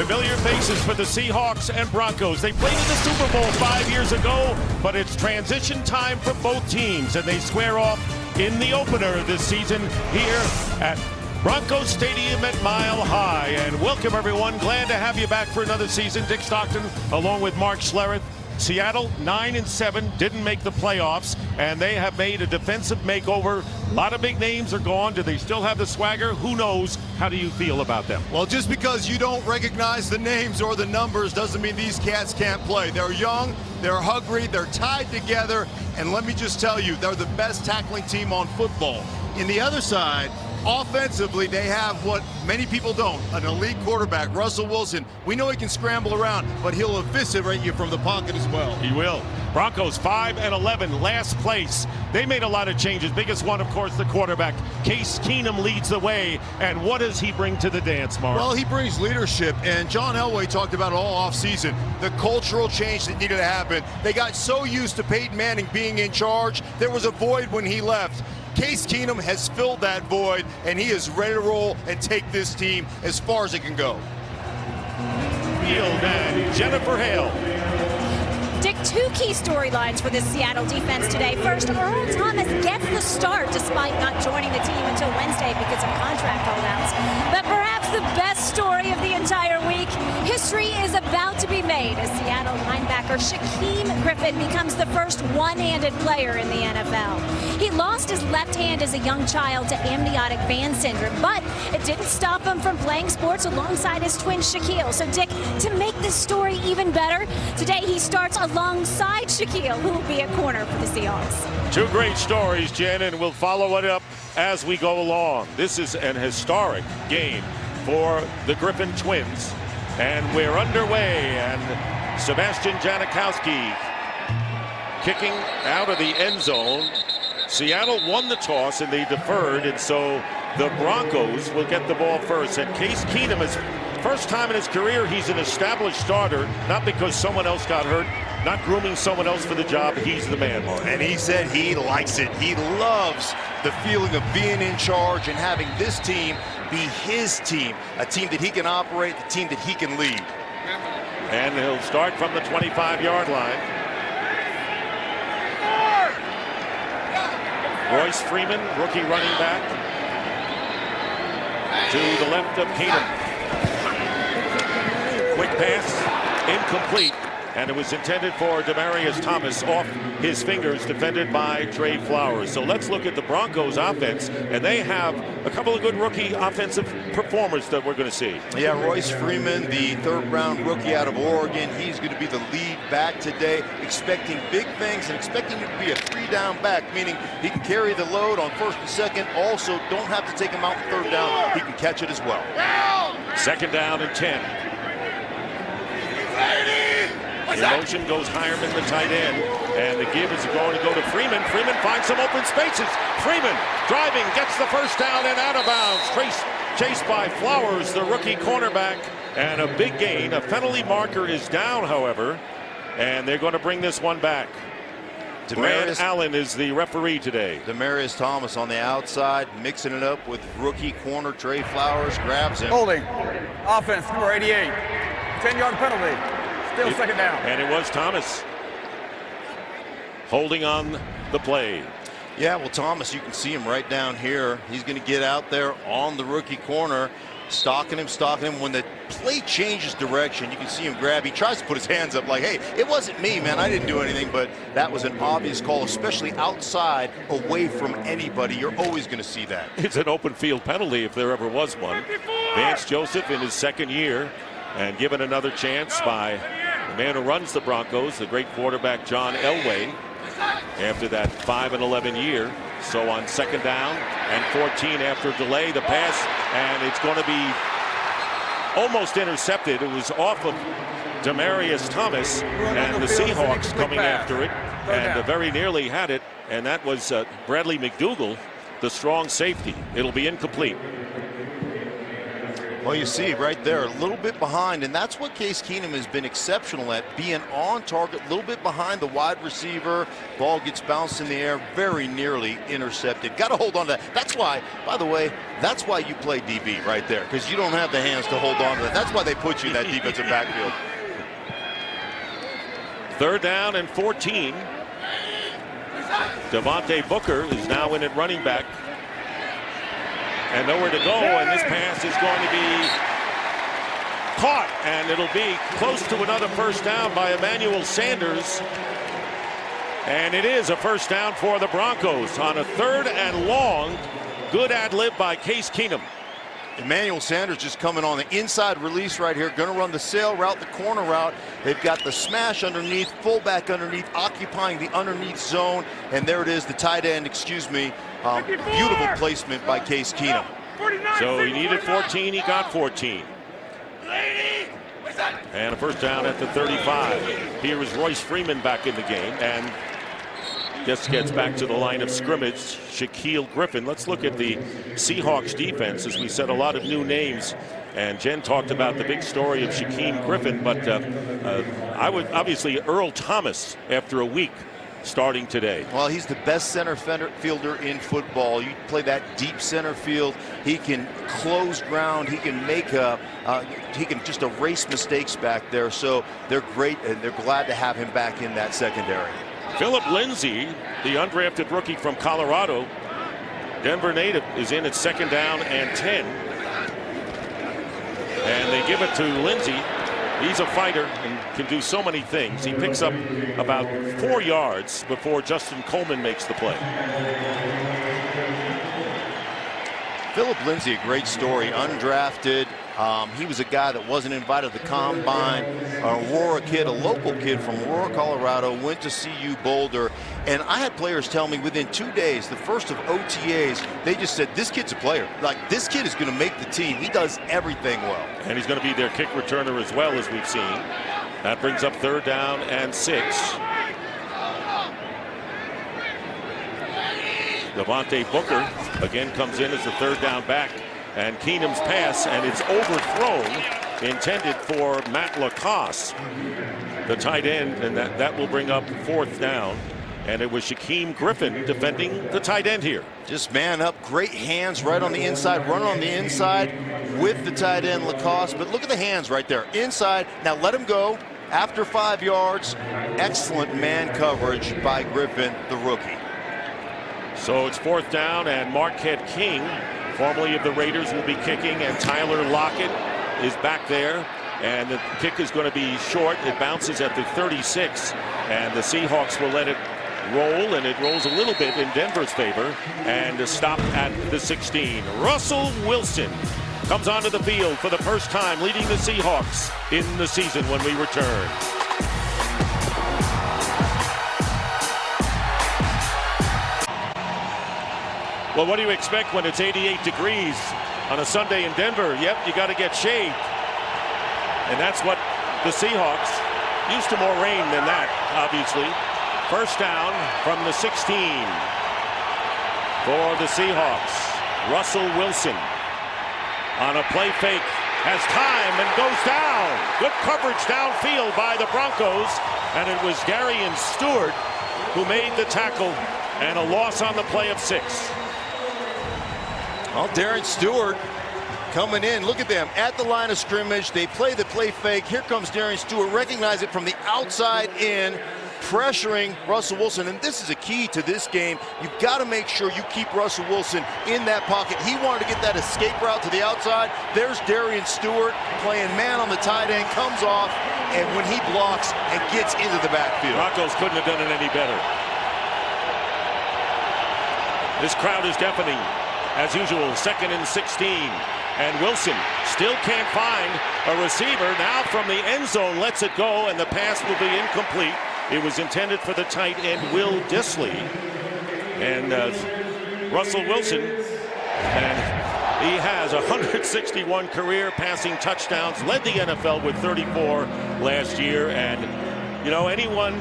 Familiar faces for the Seahawks and Broncos. They played in the Super Bowl 5 years ago, but it's transition time for both teams, and they square off in the opener this season here at Broncos Stadium at Mile High. And welcome, everyone. Glad to have you back for another season. Dick Stockton along with Mark Schlereth. Seattle 9-7, didn't make the playoffs, and they have made a defensive makeover. A lot of big names are gone. Do they still have the swagger? Who knows? How do you feel about them? Well, just because you don't recognize the names or the numbers doesn't mean these cats can't play. They're young, they're hungry, they're tied together, and let me just tell you, they're the best tackling team on football. In the other side, offensively, they have what many people don't, an elite quarterback, Russell Wilson. We know he can scramble around, but he'll eviscerate you from the pocket as well. He will. Broncos 5-11, last place. They made a lot of changes. Biggest one, of course, the quarterback. Case Keenum leads the way. And what does he bring to the dance, Mark? Well, he brings leadership, and John Elway talked about it all offseason, the cultural change that needed to happen. They got so used to Peyton Manning being in charge, there was a void when he left. Case Keenum has filled that void, and he is ready to roll and take this team as far as it can go. Field and Jennifer Hale. Dick, two key storylines for the Seattle defense today. First, Earl Thomas gets the start despite not joining the team until Wednesday because of contract holdouts. But perhaps the best story of the entire week, history is about to be made as Seattle linebacker Shaquem Griffin becomes the first one-handed player in the NFL. He lost his left hand as a young child to amniotic vein syndrome, but it didn't stop him from playing sports alongside his twin Shaquille. So, Dick, to make this story even better, today he starts alongside Shaquille, who will be a corner for the Seahawks. Two great stories, Jen, and we'll follow it up as we go along. This is an historic game for the Griffin twins, and we're underway, and Sebastian Janikowski kicking out of the end zone. Seattle won the toss and they deferred, and so the Broncos will get the ball first. And Case Keenum is first time in his career he's an established starter, not because someone else got hurt, not grooming someone else for the job. He's the man, Mark. And he said he likes it. He loves the feeling of being in charge and having this team be his team, a team that he can operate, the team that he can lead. And he'll start from the 25-yard line. Royce Freeman, rookie running back, to the left of Keenum. Quick pass, incomplete, and it was intended for Demaryius Thomas off his fingers, defended by Trey Flowers. So let's look at the Broncos offense, and they have a couple of good rookie offensive performers that we're going to see. Yeah, Royce Freeman, the third-round rookie out of Oregon, he's going to be the lead back today, expecting big things and expecting him to be a three-down back, meaning he can carry the load on first and second, also don't have to take him out in third down. He can catch it as well. Second down and 10. In motion goes Hireman, the tight end, and the give is going to go to Freeman. Freeman finds some open spaces. Freeman driving, gets the first down and out of bounds. Chased by Flowers, the rookie cornerback, and a big gain. A penalty marker is down, however, and they're going to bring this one back. Grant Allen is the referee today. Demaryius Thomas on the outside, mixing it up with rookie corner Trey Flowers, grabs him. Holding. Offense, number 88. 10-yard penalty. Still second down. And it was Thomas holding on the play. Yeah, well, Thomas, you can see him right down here. He's going to get out there on the rookie corner, stalking him. When the play changes direction, you can see him grab. He tries to put his hands up like, hey, it wasn't me, man. I didn't do anything. But that was an obvious call, especially outside, away from anybody. You're always going to see that. It's an open field penalty if there ever was one. Vance Joseph in his second year, and given another chance by the man who runs the Broncos, the great quarterback John Elway, after that 5-11 year. So on second down and 14 after delay, the pass, and it's going to be almost intercepted. It was off of Demaryius Thomas, and the Seahawks coming after it, and very nearly had it, and that was Bradley McDougald, the strong safety. It'll be incomplete. Well, you see right there, a little bit behind, and that's what Case Keenum has been exceptional at, being on target, a little bit behind the wide receiver. Ball gets bounced in the air, very nearly intercepted. Got to hold on to that. That's why, by the way, that's why you play DB right there, because you don't have the hands to hold on to that. That's why they put you in that defensive backfield. 3rd down and 14. Devontae Booker is now in at running back. And nowhere to go, and this pass is going to be caught, and it'll be close to another first down by Emmanuel Sanders. And it is a first down for the Broncos on a 3rd and long. Good ad-lib by Case Keenum. Emmanuel Sanders just coming on the inside release right here, going to run the sail route, the corner route. They've got the smash underneath, fullback underneath, occupying the underneath zone, and there it is, the tight end, beautiful placement by Case Keenum. So he needed 14, he got 14. And a first down at the 35. Here is Royce Freeman back in the game, and just gets back to the line of scrimmage. Shaquill Griffin. Let's look at the Seahawks defense. As we said, a lot of new names, and Jen talked about the big story of Shaquem Griffin, but I would obviously Earl Thomas after a week starting today. Well, he's the best center fielder in football. You play that deep center field, he can close ground, he can make he can just erase mistakes back there. So they're great, and they're glad to have him back in that secondary. Philip Lindsay, the undrafted rookie from Colorado, Denver native, is in at 2nd down and 10. And they give it to Lindsay. He's a fighter and can do so many things. He picks up about 4 yards before Justin Coleman makes the play. Philip Lindsay, a great story, undrafted. He was a guy that wasn't invited to the combine. Aurora kid, a local kid from Aurora, Colorado, went to CU Boulder. And I had players tell me within 2 days, the first of OTAs, they just said, this kid's a player. Like, this kid is going to make the team. He does everything well. And he's going to be their kick returner as well, as we've seen. That brings up 3rd down and 6. Devontae Booker again comes in as the 3rd down back. And Keenum's pass, and it's overthrown, intended for Matt Lacoste, the tight end, and that will bring up 4th down. And it was Shaquem Griffin defending the tight end here. Just man up, great hands right on the inside, running on the inside with the tight end Lacoste. But look at the hands right there, inside. Now let him go after 5 yards. Excellent man coverage by Griffin, the rookie. So it's 4th down, and Marquette King, formerly of the Raiders, will be kicking, and Tyler Lockett is back there, and the kick is going to be short. It bounces at the 36, and the Seahawks will let it roll, and it rolls a little bit in Denver's favor, and a stop at the 16. Russell Wilson comes onto the field for the first time, leading the Seahawks in the season when we return. Well, what do you expect when it's 88 degrees on a Sunday in Denver? Yep, you got to get shade. And that's what the Seahawks, used to more rain than that, obviously. First down from the 16 for the Seahawks. Russell Wilson on a play fake, has time and goes down. Good coverage downfield by the Broncos. And it was Darian Stewart who made the tackle, and a loss on the play of 6. Well, Darren Stewart coming in. Look at them at the line of scrimmage. They play the play fake. Here comes Darren Stewart. Recognize it from the outside in, pressuring Russell Wilson. And this is a key to this game. You've got to make sure you keep Russell Wilson in that pocket. He wanted to get that escape route to the outside. There's Darian Stewart playing man on the tight end, comes off, and when he blocks and gets into the backfield. Broncos couldn't have done it any better. This crowd is deafening. As usual, 2nd and 16. And Wilson still can't find a receiver. Now from the end zone, lets it go, and the pass will be incomplete. It was intended for the tight end, Will Dissly. And Russell Wilson, and he has 161 career passing touchdowns, led the NFL with 34 last year. And, you know, anyone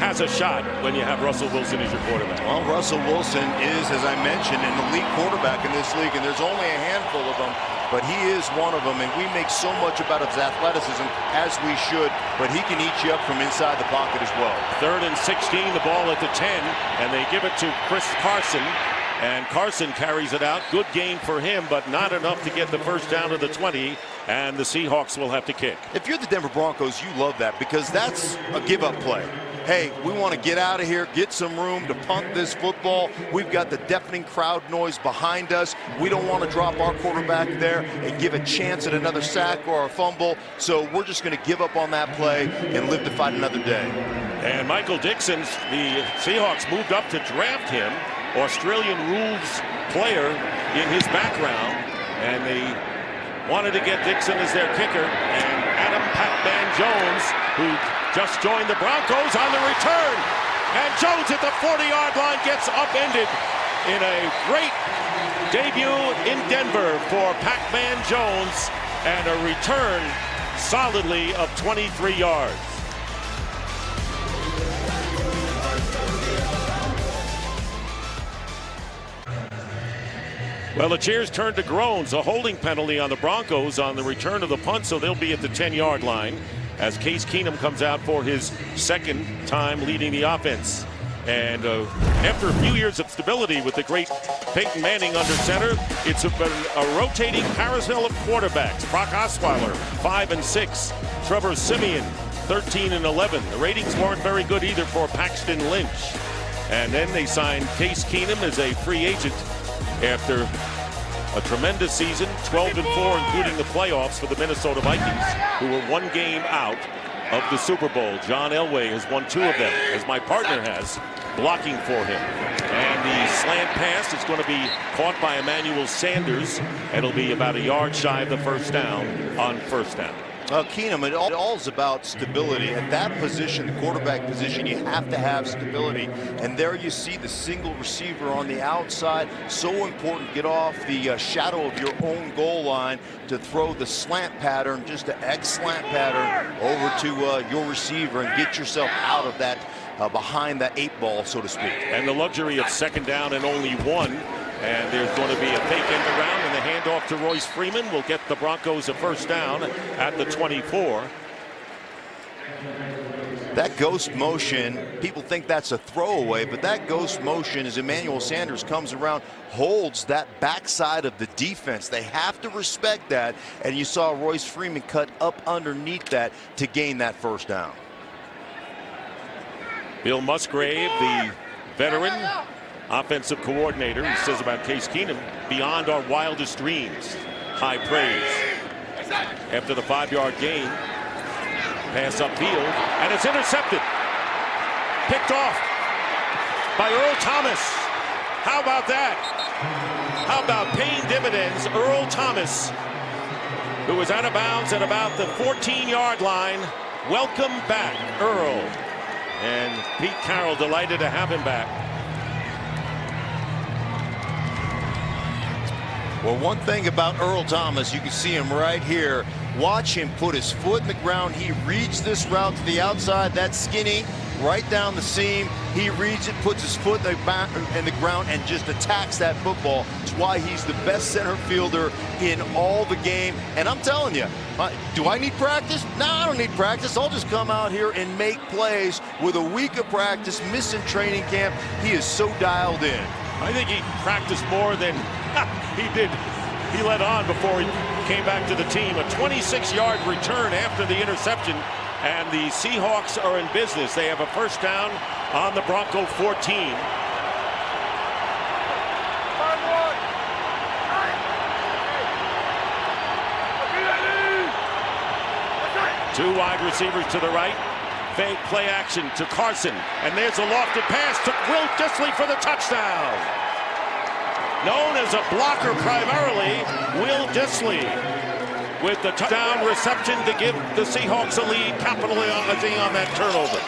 has a shot when you have Russell Wilson as your quarterback. Well, Russell Wilson is, as I mentioned, an elite quarterback in this league, and there's only a handful of them. but he is one of them, and we make so much about his athleticism, as we should, but he can eat you up from inside the pocket as well. 3rd and 16, the ball at the 10, and they give it to Chris Carson, and Carson carries it out. Good gain for him, but not enough to get the first down to the 20, and the Seahawks will have to kick. If you're the Denver Broncos, you love that because that's a give-up play. Hey, we want to get out of here, get some room to punt this football. We've got the deafening crowd noise behind us. We don't want to drop our quarterback there and give a chance at another sack or a fumble. So we're just going to give up on that play and live to fight another day. And Michael Dixon, the Seahawks moved up to draft him, Australian rules player in his background, and they wanted to get Dixon as their kicker. And Adam Pac-Man Jones, who just joined the Broncos, on the return. And Jones at the 40-yard line gets upended in a great debut in Denver for Pac-Man Jones, and a return solidly of 23 yards. Well, the cheers turned to groans. A holding penalty on the Broncos on the return of the punt, so they'll be at the 10-yard line as Case Keenum comes out for his second time leading the offense. And after a few years of stability with the great Peyton Manning under center, it's been a rotating carousel of quarterbacks. Brock Osweiler, 5 and 6. Trevor Siemian, 13 and 11. The ratings weren't very good either for Paxton Lynch. And then they signed Case Keenum as a free agent after a tremendous season, 12 and 4, including the playoffs for the Minnesota Vikings, who were one game out of the Super Bowl. John Elway has won 2 of them, as my partner has, blocking for him. And the slant pass is going to be caught by Emmanuel Sanders. It'll be about a yard shy of the first down on first down. Keenum, it all is about stability. At that position, the quarterback position, you have to have stability. And there you see the single receiver on the outside. So important, get off the shadow of your own goal line to throw the slant pattern, just an X slant pattern over to your receiver and get yourself out of that, behind that 8 ball, so to speak. And the luxury of second down and only 1. And there's going to be a fake end around, and the handoff to Royce Freeman will get the Broncos a first down at the 24. That ghost motion, people think that's a throwaway, but that ghost motion as Emmanuel Sanders comes around, holds that backside of the defense. They have to respect that, and you saw Royce Freeman cut up underneath that to gain that first down. Bill Musgrave, the veteran offensive coordinator, he says about Case Keenum, beyond our wildest dreams. High praise. After the 5-yard gain, pass upfield, and it's intercepted. Picked off by Earl Thomas. How about that? How about paying dividends? Earl Thomas, who was out of bounds at about the 14-yard line. Welcome back, Earl. And Pete Carroll delighted to have him back. Well, one thing about Earl Thomas, you can see him right here. Watch him put his foot in the ground. He reads this route to the outside. That's skinny, right down the seam. He reads it, puts his foot in the ground, and just attacks that football. It's why he's the best center fielder in all the game. And I'm telling you, do I need practice? No, I don't need practice. I'll just come out here and make plays with a week of practice, missing training camp. He is so dialed in. I think he practiced more than he did. He let on before he came back to the team. A 26-yard return after the interception, and the Seahawks are in business. They have a first down on the Bronco 14. Two wide receivers to the right. Fake play action to Carson, and there's a lofted pass to Will Dissly for the touchdown. Known as a blocker primarily, Will Dissly with the touchdown reception to give the Seahawks a lead, capitalizing on that turnover.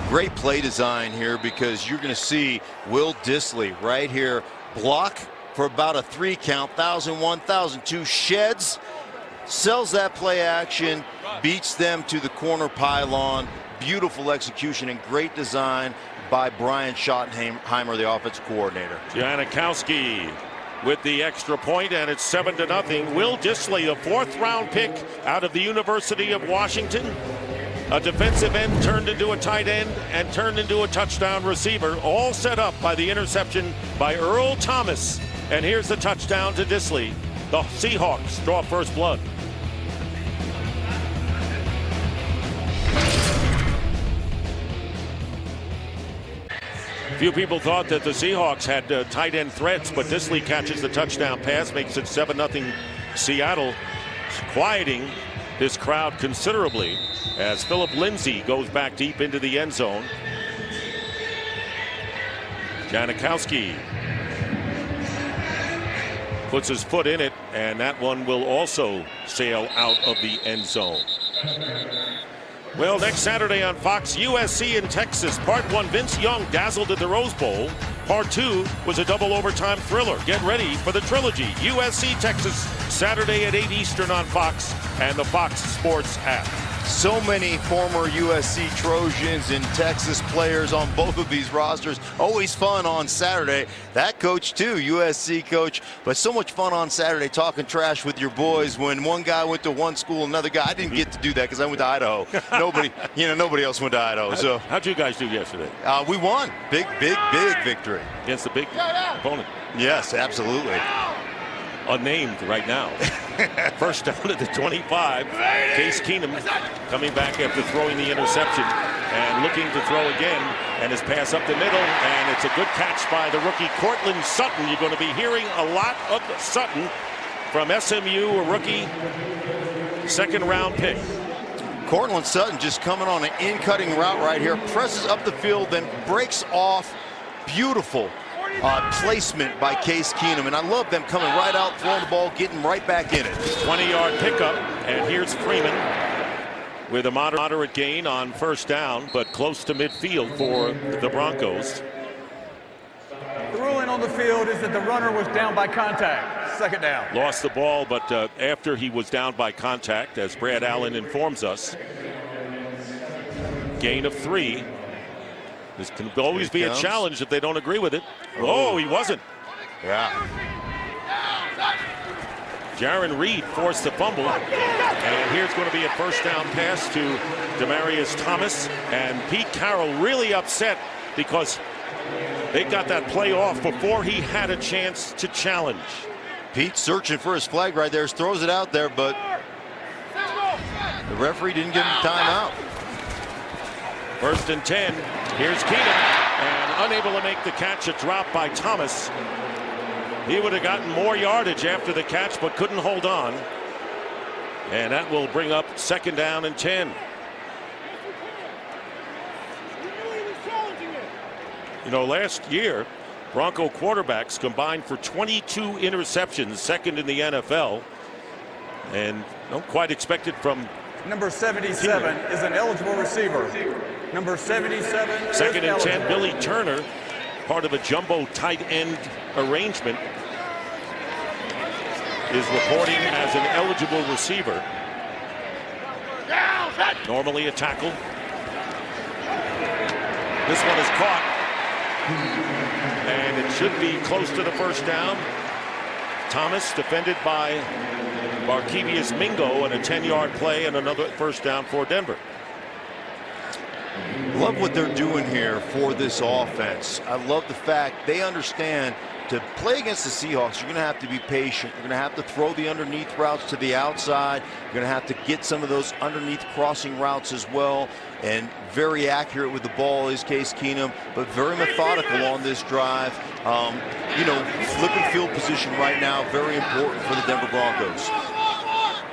Great play design here, because you're going to see Will Dissly right here block for about a 3 count, 1,001, 1,002, sheds, sells that play action, beats them to the corner pylon. Beautiful execution and great design by Brian Schottenheimer, the offensive coordinator. Janikowski with the extra point, and it's 7-0. Will Dissly, the 4th-round pick out of the University of Washington. A defensive end turned into a tight end and turned into a touchdown receiver, all set up by the interception by Earl Thomas. And here's the touchdown to Dissly. The Seahawks draw first blood. Few people thought that the Seahawks had tight end threats, but Dissly catches the touchdown pass, makes it 7-0 Seattle, quieting this crowd considerably as Philip Lindsay goes back deep into the end zone. Janikowski puts his foot in it, and that one will also sail out of the end zone. Well, next Saturday on Fox, USC in Texas. Part 1, Vince Young dazzled at the Rose Bowl. Part 2 was a double overtime thriller. Get ready for the trilogy. USC Texas, Saturday at 8 Eastern on Fox and the Fox Sports app. So many former USC Trojans and Texas players on both of these rosters. Always fun on Saturday. That coach too, USC coach, but so much fun on Saturday talking trash with your boys when one guy went to one school, another guy. I didn't get to do that because I went to Idaho. Nobody else went to Idaho. So how'd you guys do yesterday? We won. Big victory. Against the big opponent. Yes, absolutely. Unnamed right now. First down at the 25. Case Keenum coming back after throwing the interception and looking to throw again, and his pass up the middle, and it's a good catch by the rookie Cortland Sutton. You're going to be hearing a lot of Sutton from SMU, a rookie, 2nd-round pick. Cortland Sutton just coming on an in-cutting route right here, presses up the field, then breaks off. Beautiful placement by Case Keenum, and I love them coming right out, throwing the ball, getting right back in it. 20-yard pickup, and here's Freeman with a moderate gain on first down, but close to midfield for the Broncos. The ruling on the field is that the runner was down by contact. 2nd down. Lost the ball, but after he was down by contact, as Brad Allen informs us. Gain of 3. This can always be a challenge if they don't agree with it. Oh, he wasn't. Yeah. Jaron Reed forced the fumble. And here's going to be a first down pass to Demaryius Thomas. And Pete Carroll really upset because they got that play off before he had a chance to challenge. Pete searching for his flag right there, throws it out there, but the referee didn't give him timeout. 1st and 10. Here's Keenum, and unable to make the catch. A drop by Thomas. He would have gotten more yardage after the catch, but couldn't hold on. And that will bring up 2nd down and 10. You know, last year, Bronco quarterbacks combined for 22 interceptions, 2nd in the NFL. And don't quite expect it from Number 77 is an eligible receiver. Number 77. 2nd and 10. Billy Turner, part of a jumbo tight end arrangement, is reporting as an eligible receiver. Normally a tackle. This one is caught. And it should be close to the first down. Thomas defended by Barkevius Mingo, and a 10-yard play and another first down for Denver. Love what they're doing here for this offense. I love the fact they understand to play against the Seahawks, you're going to have to be patient. You're going to have to throw the underneath routes to the outside. You're going to have to get some of those underneath crossing routes as well. And very accurate with the ball is Case Keenum, but very methodical on this drive. Flipping field position right now, very important for the Denver Broncos.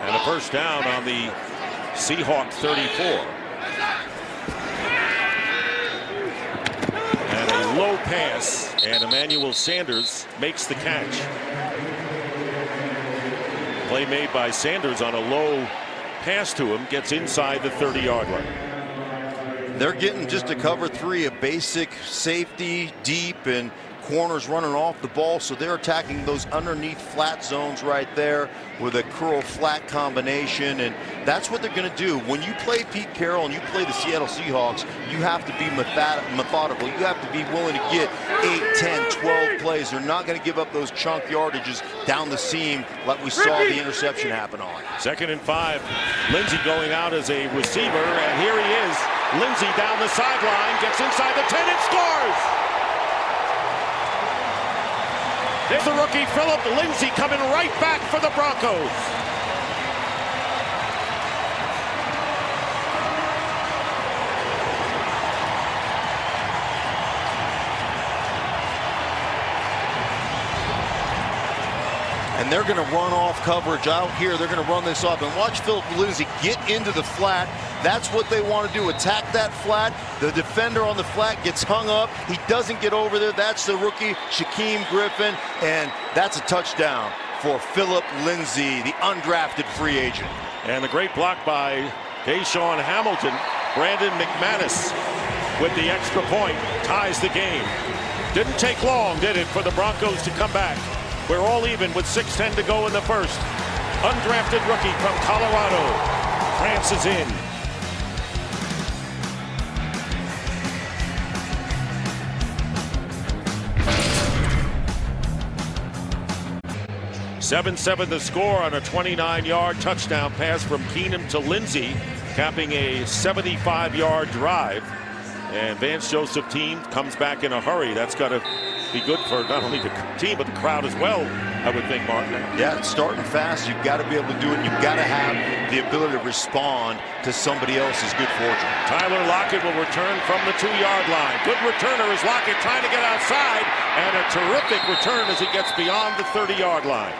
And a first down on the Seahawks 34. And a low pass, and Emmanuel Sanders makes the catch. Play made by Sanders on a low pass to him, gets inside the 30-yard line. They're getting just a cover 3, a basic safety, deep, and corners running off the ball, so they're attacking those underneath flat zones right there with a curl flat combination, and that's what they're going to do. When you play Pete Carroll and you play the Seattle Seahawks, you have to be methodical. You have to be willing to get 8, 10, 12 plays. They're not going to give up those chunk yardages down the seam like we saw the interception happen on. 2nd and 5. Lindsey going out as a receiver, and here he is. Lindsey down the sideline, gets inside the 10 and scores! There's the rookie Philip Lindsey coming right back for the Broncos. And they're going to run off coverage out here. They're going to run this off. And watch Philip Lindsey get into the flat. That's what they want to do, attack that flat. The defender on the flat gets hung up. He doesn't get over there. That's the rookie, Shaquem Griffin. And that's a touchdown for Philip Lindsey, the undrafted free agent. And the great block by Deshaun Hamilton. Brandon McManus with the extra point ties the game. Didn't take long, did it, for the Broncos to come back. We're all even with 6:10 to go in the first. Undrafted rookie from Colorado prances in. (7-7) the score on a 29-yard touchdown pass from Keenum to Lindsey, capping a 75-yard drive. And Vance Joseph team comes back in a hurry. That's got to be good for not only the team, but the crowd as well, I would think, Martin. Yeah, it's starting fast. You've got to be able to do it. You've got to have the ability to respond to somebody else's good fortune. Tyler Lockett will return from the 2-yard line. Good returner is Lockett, trying to get outside, and a terrific return as he gets beyond the 30-yard line.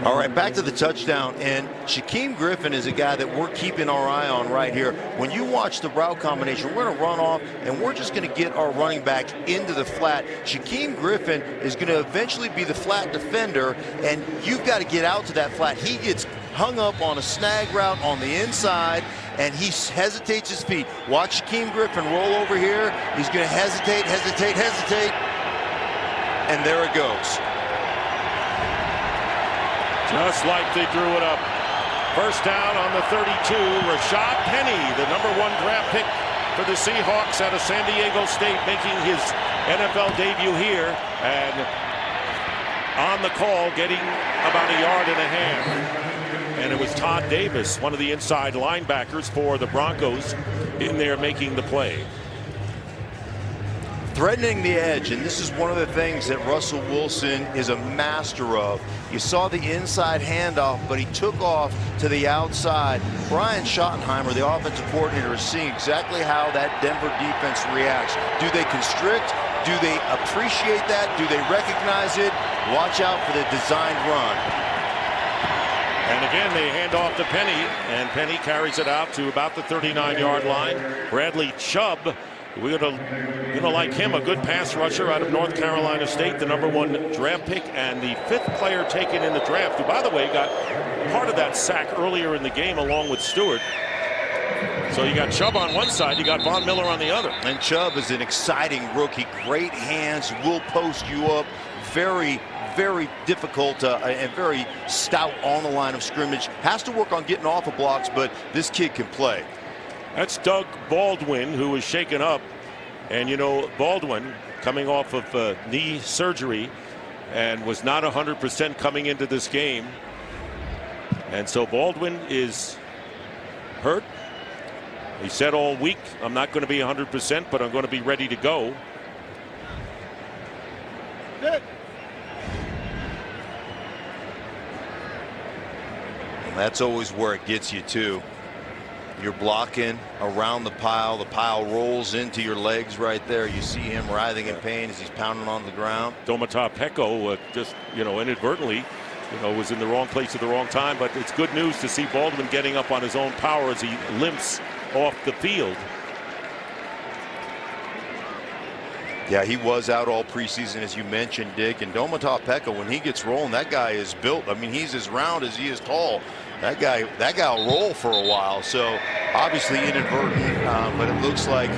All right, back to the touchdown, and Shaquem Griffin is a guy that we're keeping our eye on right here. When you watch the route combination, we're going to run off, and we're just going to get our running back into the flat. Shaquem Griffin is going to eventually be the flat defender, and you've got to get out to that flat. He gets hung up on a snag route on the inside, and he hesitates his feet. Watch Shaquem Griffin roll over here. He's going to hesitate, and there it goes. Just like they drew it up. First down on the 32. Rashad Penny, the #1 draft pick for the Seahawks out of San Diego State, making his NFL debut here. And on the call, getting about 1.5 yards. And it was Todd Davis, one of the inside linebackers for the Broncos, in there making the play. Threatening the edge, and this is one of the things that Russell Wilson is a master of. You saw the inside handoff, but he took off to the outside. Brian Schottenheimer, the offensive coordinator, is seeing exactly how that Denver defense reacts. Do they constrict? Do they appreciate that? Do they recognize it? Watch out for the designed run. And again, they hand off to Penny, and Penny carries it out to about the 39-yard line. Bradley Chubb, we're gonna like him, a good pass rusher out of North Carolina State, the #1 draft pick, and the 5th player taken in the draft, who, by the way, got part of that sack earlier in the game along with Stewart. So you got Chubb on one side, you got Von Miller on the other. And Chubb is an exciting rookie, great hands, will post you up, very difficult and very stout on the line of scrimmage. Has to work on getting off of blocks, but this kid can play. That's Doug Baldwin, who was shaken up. And, you know, Baldwin coming off of knee surgery and was not 100% coming into this game. And so Baldwin is hurt. He said all week, I'm not going to be 100%, but I'm going to be ready to go. And that's always where it gets you, too. You're blocking around the pile rolls into your legs right there. You see him writhing in pain as he's pounding on the ground. Domata Peko just, inadvertently, was in the wrong place at the wrong time. But it's good news to see Baldwin getting up on his own power as he limps off the field. Yeah, he was out all preseason, as you mentioned, Dick. And Domata Peko, when he gets rolling, that guy is built. I mean, he's as round as he is tall. That guy will roll for a while. So obviously inadvertent, but it looks like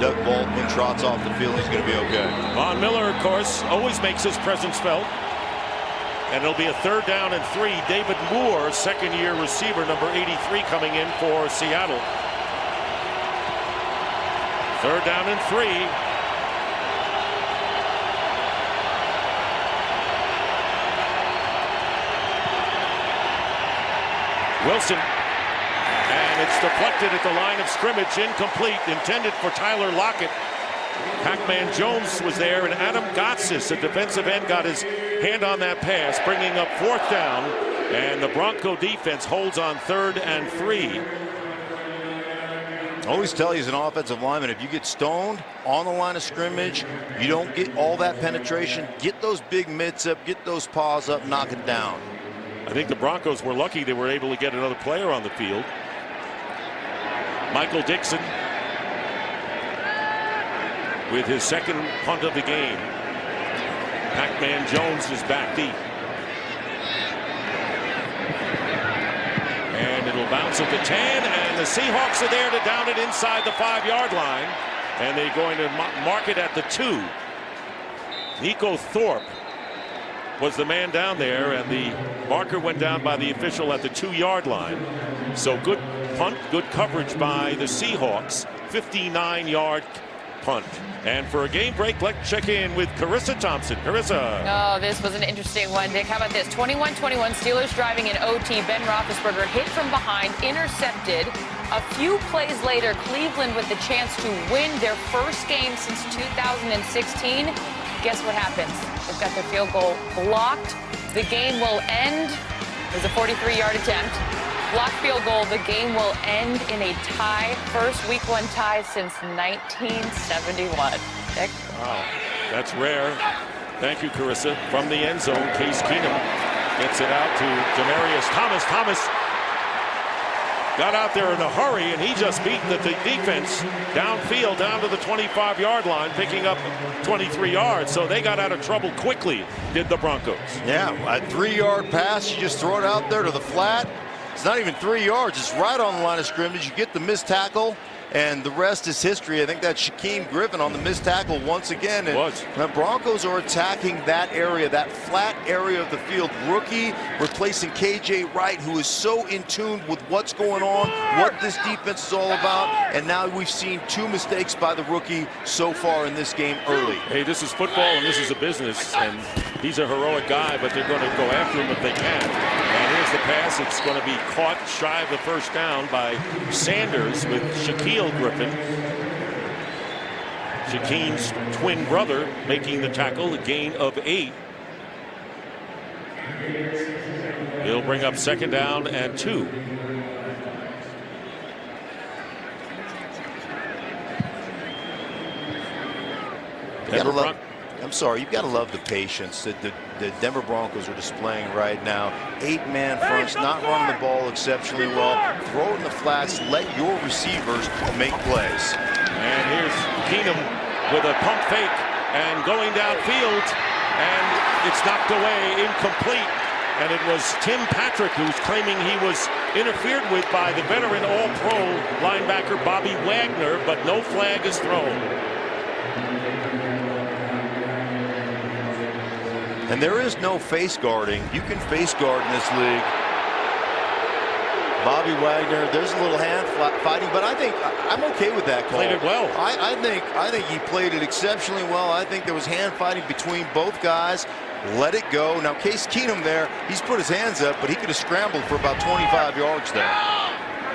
Doug Baldwin trots off the field, he's going to be okay. Von Miller, of course, always makes his presence felt. And it'll be a 3rd down and 3. David Moore, second-year receiver, number 83, coming in for Seattle. 3rd down and 3. Wilson, and it's deflected at the line of scrimmage, incomplete, intended for Tyler Lockett. Pac-Man Jones was there, and Adam Gotsis, a defensive end, got his hand on that pass, bringing up 4th down, and the Bronco defense holds on 3rd and 3. I always tell you as an offensive lineman, if you get stoned on the line of scrimmage, you don't get all that penetration, get those big mitts up, get those paws up, knock it down. I think the Broncos were lucky they were able to get another player on the field. Michael Dixon with his 2nd punt of the game. Pac-Man Jones is back deep. And it'll bounce at the 10, and the Seahawks are there to down it inside the 5-yard line. And they're going to mark it at the 2. Nico Thorpe was the man down there, and the marker went down by the official at the 2-yard line. So good punt, good coverage by the Seahawks. 59-yard punt. And for a game break, let's check in with Carissa Thompson. Carissa. Oh, this was an interesting one, Dick. How about this? 21-21, Steelers driving in OT. Ben Roethlisberger hit from behind, intercepted. A few plays later, Cleveland with the chance to win their first game since 2016. Guess what happens? They've got their field goal blocked. The game will end. It was a 43-yard attempt. Blocked field goal. The game will end in a tie. First week 1 tie since 1971. Dick? Wow, that's rare. Thank you, Carissa. From the end zone, Case Keenum gets it out to Demaryius Thomas. Thomas got out there in a hurry, and he just beat the defense downfield down to the 25-yard line, picking up 23 yards. So they got out of trouble quickly, did the Broncos. Yeah, a 3-yard pass, you just throw it out there to the flat. It's not even 3 yards. It's right on the line of scrimmage. You get the missed tackle, and the rest is history. I think that's Shaquem Griffin on the missed tackle once again. And the Broncos are attacking that area, that flat area of the field. Rookie replacing KJ Wright, who is so in tune with what's going on, what this defense is all about. And now we've seen 2 mistakes by the rookie so far in this game early. Hey, this is football, and this is a business, and he's a heroic guy, but they're going to go after him if they can. And here's the pass. It's going to be caught shy of the first down by Sanders with Shaquille Griffin. Shaquem's twin brother making the tackle, a gain of 8. He'll bring up 2nd down and 2. I'm sorry, you've got to love the patience that the Denver Broncos are displaying right now. 8-man fronts, not running the ball exceptionally well. Throw it in the flats, let your receivers make plays. And here's Keenum with a pump fake and going downfield, and it's knocked away, incomplete. And it was Tim Patrick who's claiming he was interfered with by the veteran All-Pro linebacker Bobby Wagner, but no flag is thrown. And there is no face guarding. You can face guard in this league. Bobby Wagner, there's a little hand fighting, but I think I'm okay with that call. Played it well. I think he played it exceptionally well. I think there was hand fighting between both guys. Let it go. Now Case Keenum there, he's put his hands up, but he could have scrambled for about 25 yards there.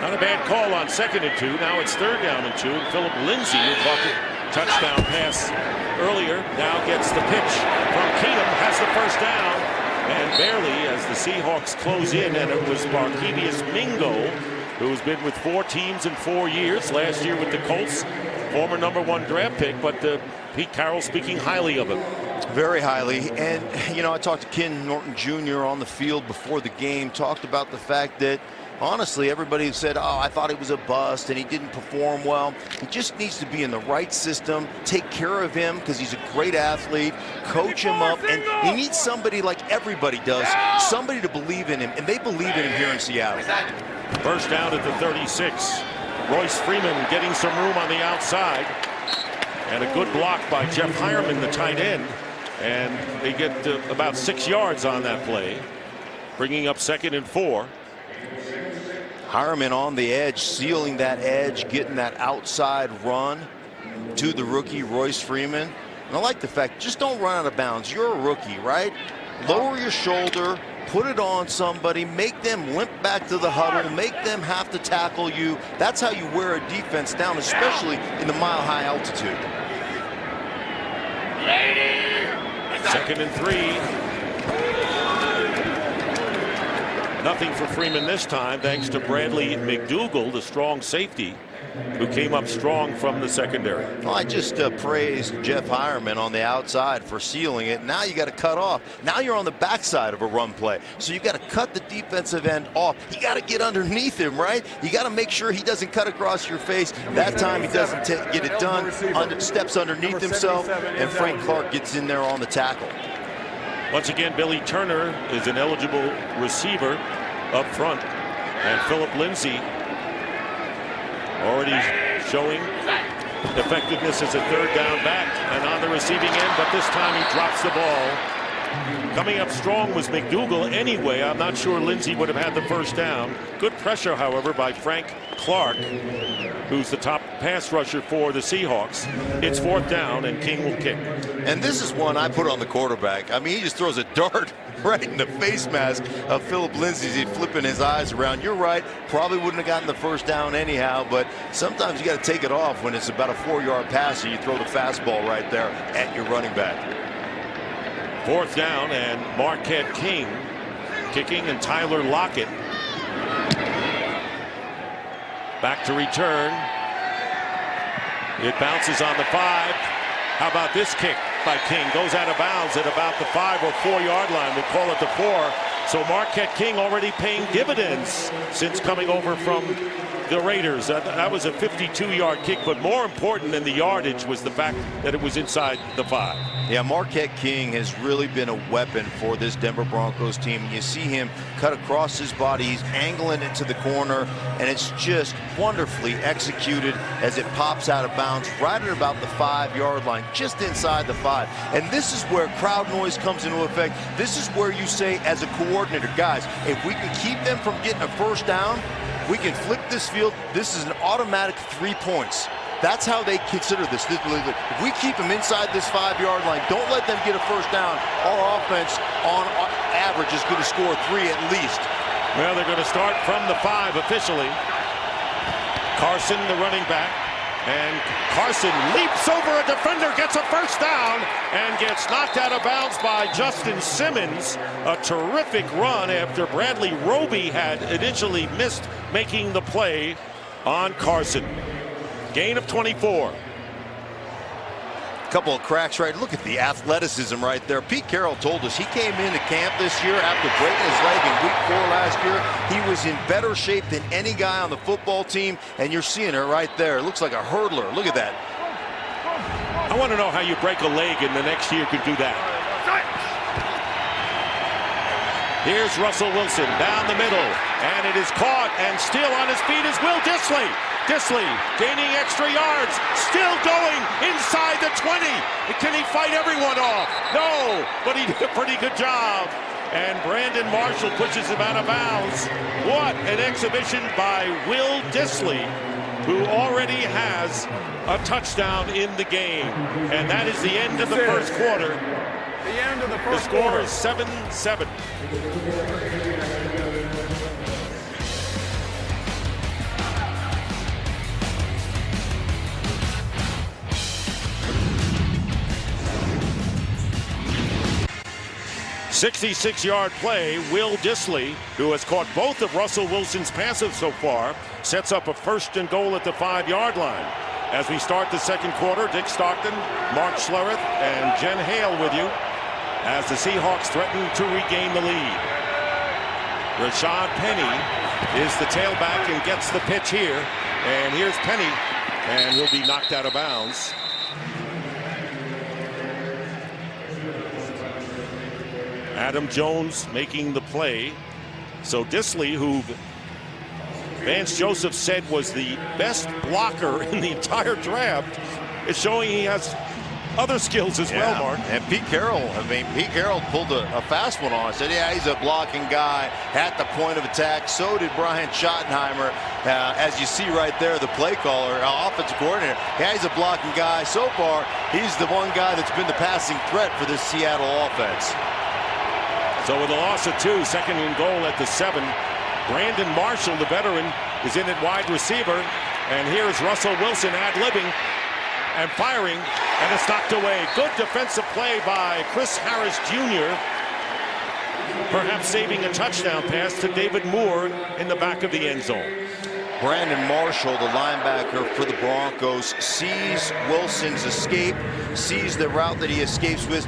Not a bad call on 2nd and 2. Now it's 3rd down and 2. And Philip Lindsay, who caught the touchdown pass earlier, now gets the pitch from Keenum, has the first down, and barely as the Seahawks close in, and it was Barkevious Mingo, who's been with 4 teams in 4 years, last year with the Colts, former #1 draft pick, but Pete Carroll speaking highly of him. Very highly. And, you know, I talked to Ken Norton Jr. on the field before the game, talked about the fact that honestly, everybody said, oh, I thought he was a bust and he didn't perform well. He just needs to be in the right system, take care of him because he's a great athlete, coach him up, and he needs somebody like everybody does, somebody to believe in him, and they believe in him here in Seattle. First down at the 36. Royce Freeman getting some room on the outside. And a good block by Jeff Hireman, the tight end. And they get about 6 yards on that play, bringing up 2nd and 4. Hireman on the edge, sealing that edge, getting that outside run to the rookie Royce Freeman. And I like the fact, just don't run out of bounds. You're a rookie, right? Lower your shoulder, put it on somebody, make them limp back to the huddle, make them have to tackle you. That's how you wear a defense down, especially in the mile-high altitude. 2nd and 3. Nothing for Freeman this time, thanks to Bradley McDougald, the strong safety, who came up strong from the secondary. Well, I just praised Jeff Hireman on the outside for sealing it. Now you got to cut off. Now you're on the backside of a run play. So you got to cut the defensive end off. You got to get underneath him, right? You got to make sure he doesn't cut across your face. That time he doesn't get it done. Steps underneath himself, and Frank Clark gets in there on the tackle. Once again, Billy Turner is an eligible receiver up front. And Philip Lindsay already showing effectiveness as a 3rd down back and on the receiving end, but this time he drops the ball. Coming up strong was McDougald anyway. I'm not sure Lindsay would have had the 1st down. Good pressure, however, by Frank Clark, who's the top pass rusher for the Seahawks. It's 4th down, and King will kick. And this is one I put on the quarterback. I mean, he just throws a dart right in the face mask of Philip Lindsay. He's flipping his eyes around. You're right, probably wouldn't have gotten the 1st down anyhow, but sometimes you got to take it off when it's about a 4-yard pass and you throw the fastball right there at your running back. 4th down, and Marquette King kicking, and Tyler Lockett back to return. It bounces on the 5. How about this kick by King? Goes out of bounds at about the 5 or 4-yard line. We'll call it the 4. So Marquette King already paying dividends since coming over from the Raiders. That was a 52-yard kick, but more important than the yardage was the fact that it was inside the 5. Yeah, Marquette King has really been a weapon for this Denver Broncos team. You see him cut across his body. He's angling it to the corner, and it's just wonderfully executed as it pops out of bounds right at about the 5-yard line, just inside the 5. And this is where crowd noise comes into effect. This is where you say, as a coordinator, guys, if we can keep them from getting a 1st down, we can flip this field. This is an automatic 3 points. That's how they consider this. If we keep them inside this 5-yard line, don't let them get a 1st down, our offense on average is going to score 3 at least. Well, they're going to start from the 5 officially. Carson, the running back, and Carson leaps over a defender, gets a 1st down, and gets knocked out of bounds by Justin Simmons. A terrific run after Bradley Roby had initially missed making the play on Carson. Gain of 24. Couple of cracks, right? Look at the athleticism right there. Pete Carroll told us he came into camp this year after breaking his leg in week 4 last year. He was in better shape than any guy on the football team, and you're seeing it right there. It looks like a hurdler. Look at that. I want to know how you break a leg and the next year could do that. Here's Russell Wilson down the middle, and it is caught, and still on his feet is Will Dissly. Dissly gaining extra yards, still going inside the 20. Can he fight everyone off? No, but he did a pretty good job. And Brandon Marshall pushes him out of bounds. What an exhibition by Will Dissly, who already has a touchdown in the game. And that is the end of the 1st quarter. The end of the 1st The score quarter. is 7-7. 66-yard play. Will Dissly, who has caught both of Russell Wilson's passes so far, sets up a 1st and goal at the 5-yard line. As we start the 2nd quarter, Dick Stockton, Mark Schlereth, and Jen Hale with you as the Seahawks threaten to regain the lead. Rashad Penny is the tailback and gets the pitch here. And here's Penny, and he'll be knocked out of bounds. Adam Jones making the play. So Dissly, who Vance Joseph said was the best blocker in the entire draft, it's showing he has other skills as well, Mark. And Pete Carroll, Pete Carroll pulled a fast one on. Said, yeah, he's a blocking guy at the point of attack. So did Brian Schottenheimer. As you see right there, the play caller, offensive coordinator. Yeah, he's a blocking guy. So far, he's the one guy that's been the passing threat for this Seattle offense. So with a loss of 2, second and goal at the 7. Brandon Marshall, the veteran, is in at wide receiver. And here's Russell Wilson ad-libbing and firing, and it's knocked away. Good defensive play by Chris Harris Jr. Perhaps saving a touchdown pass to David Moore in the back of the end zone. Brandon Marshall, the linebacker for the Broncos, sees Wilson's escape, sees the route that he escapes with,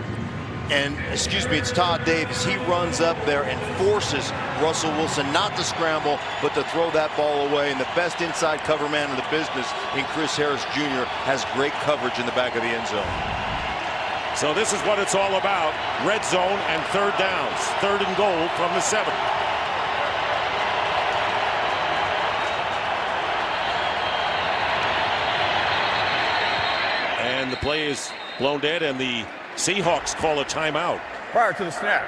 and, it's Todd Davis. He runs up there and forces Russell Wilson not to scramble, but to throw that ball away. And the best inside cover man in the business in Chris Harris Jr. has great coverage in the back of the end zone. So this is what it's all about. Red zone and third downs. Third and goal from the 7. And the play is blown dead, and the Seahawks call a timeout. Prior to the snap,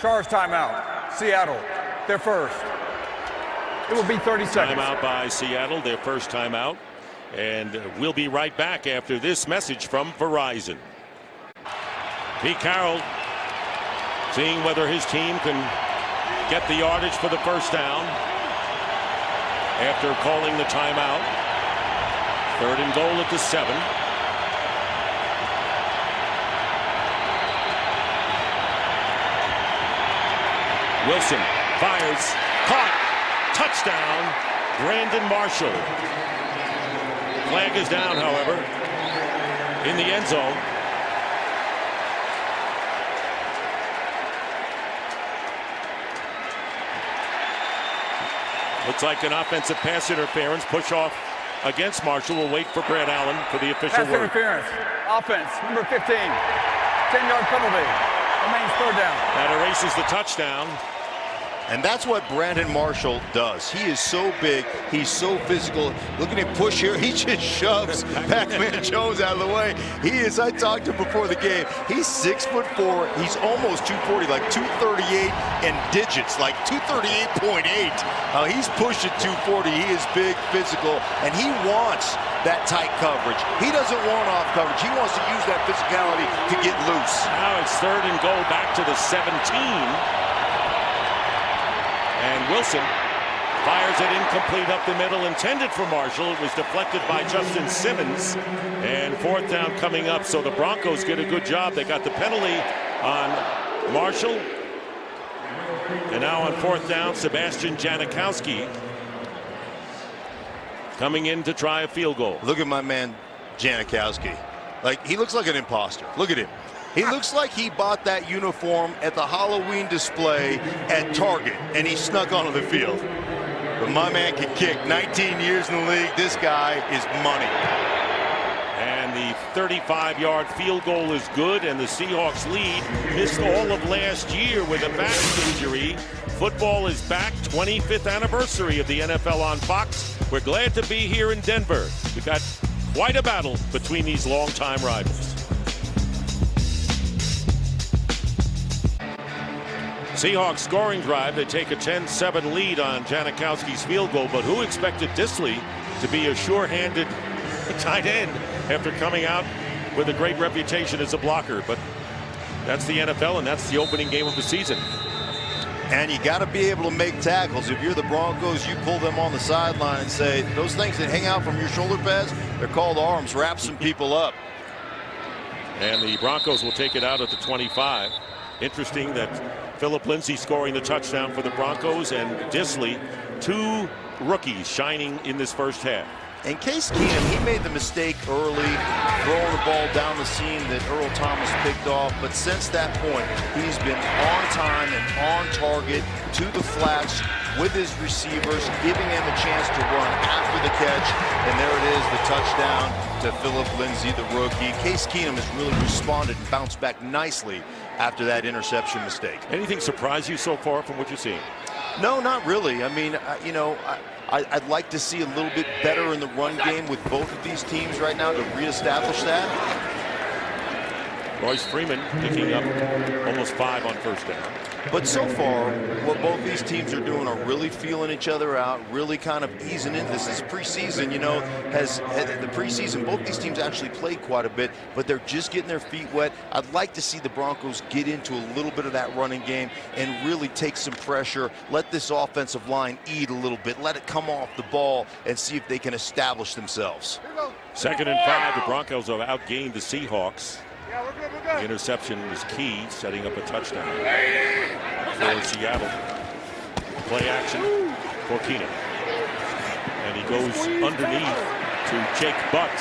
charge timeout. Seattle, their first. It will be 30 seconds. Timeout by Seattle, their first timeout. And we'll be right back after this message from Verizon. Pete Carroll seeing whether his team can get the yardage for the first down after calling the timeout. Third and goal at the 7. Wilson fires, caught, touchdown, Brandon Marshall. Flag is down, however, in the end zone. Looks like an offensive pass interference, push off against Marshall. We'll wait for Brad Allen for the official Pass word. interference, offense, number 15, 10-yard penalty, remains third down. That erases the touchdown. And that's what Brandon Marshall does. He is so big. He's so physical. Look at him push here. He just shoves Pac-Man Jones out of the way. He is, I talked to him before the game, he's 6'4". He's almost 240, like 238 and digits, like 238.8. He's pushing 240. He is big, physical, and he wants that tight coverage. He doesn't want off coverage. He wants to use that physicality to get loose. Now it's third and goal back to the 17. And Wilson fires it incomplete up the middle, intended for Marshall. It was deflected by Justin Simmons. And fourth down coming up. So the Broncos get a good job. They got the penalty on Marshall. And now on fourth down, Sebastian Janikowski coming in to try a field goal. Look at my man Janikowski. Like, he looks like an imposter. Look at him. He looks like he bought that uniform at the Halloween display at Target, and he snuck onto the field. But my man can kick. 19 years in the league. This guy is money. And the 35-yard field goal is good, and the Seahawks lead. Missed all of last year with a back injury. Football is back. 25th anniversary of the NFL on Fox. We're glad to be here in Denver. We've got quite a battle between these longtime rivals. Seahawks scoring drive. They take a 10-7 lead on Janikowski's field goal, but who expected Dissly to be a sure-handed tight end after coming out with a great reputation as a blocker? But that's the NFL, and that's the opening game of the season. And you got to be able to make tackles. If you're the Broncos, you pull them on the sideline and say, those things that hang out from your shoulder pads, they're called arms. Wrap some people up. And the Broncos will take it out at the 25. Interesting that Philip Lindsay scoring the touchdown for the Broncos, and Dissly, 2 rookies shining in this first half. And Case Keenum, he made the mistake early, throwing the ball down the seam that Earl Thomas picked off. But since that point, he's been on time and on target to the flats with his receivers, giving him a chance to run after the catch. And there it is, the touchdown to Philip Lindsay, the rookie. Case Keenum has really responded and bounced back nicely after that interception mistake. Anything surprise you so far from what you're seeing? No, not really. I mean, I'd like to see a little bit better in the run game with both of these teams right now to reestablish that. Royce Freeman picking up almost 5 on first down. But so far, what both these teams are doing are really feeling each other out, really kind of easing into this. Is preseason, you know, the preseason, both these teams actually played quite a bit, but they're just getting their feet wet. I'd like to see the Broncos get into a little bit of that running game and really take some pressure, let this offensive line eat a little bit, let it come off the ball, and see if they can establish themselves. 2nd and 5, the Broncos have outgained the Seahawks. The interception was key, setting up a touchdown for Seattle. Play action for Keenum. And he goes underneath to Jake Butt,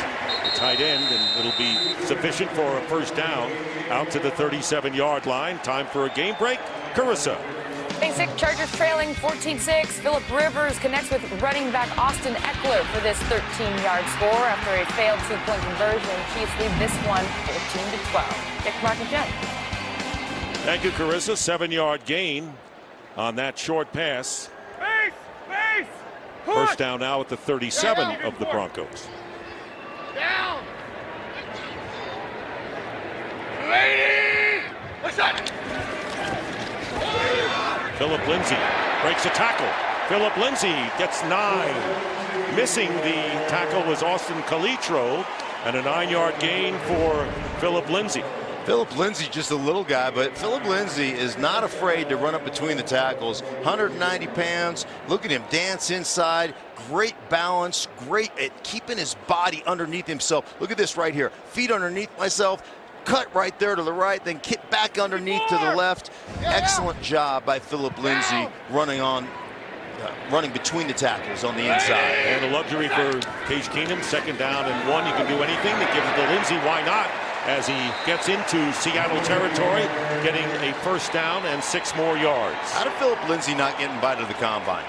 the tight end, and it'll be sufficient for a first down out to the 37-yard line. Time for a game break. Carissa. Basic Chargers trailing 14-6. Phillip Rivers connects with running back Austin Eckler for this 13-yard score after a failed 2-point conversion. Chiefs lead this one 14-12. Dick, Mark, and Jen. Thank you, Carissa. 7-yard gain on that short pass. First down now at the 37 of the Broncos. Down. Lady. What's up? Philip Lindsay breaks a tackle. Philip Lindsay gets 9. Missing the tackle was Austin Calitro, and a 9-yard gain for Philip Lindsay. Philip Lindsay, just a little guy, but Philip Lindsay is not afraid to run up between the tackles. 190 pounds. Look at him dance inside. Great balance. Great at keeping his body underneath himself. Look at this right here. Feet underneath myself. Cut right there to the right, then kick back underneath to the left. Excellent job by Philip Lindsay running between the tackles on the inside. And a luxury for Case Keenum. 2nd down and 1. You can do anything. They give it to Lindsay. Why not? As he gets into Seattle territory, getting a first down and 6 more yards. How did Philip Lindsay not get invited to the combine?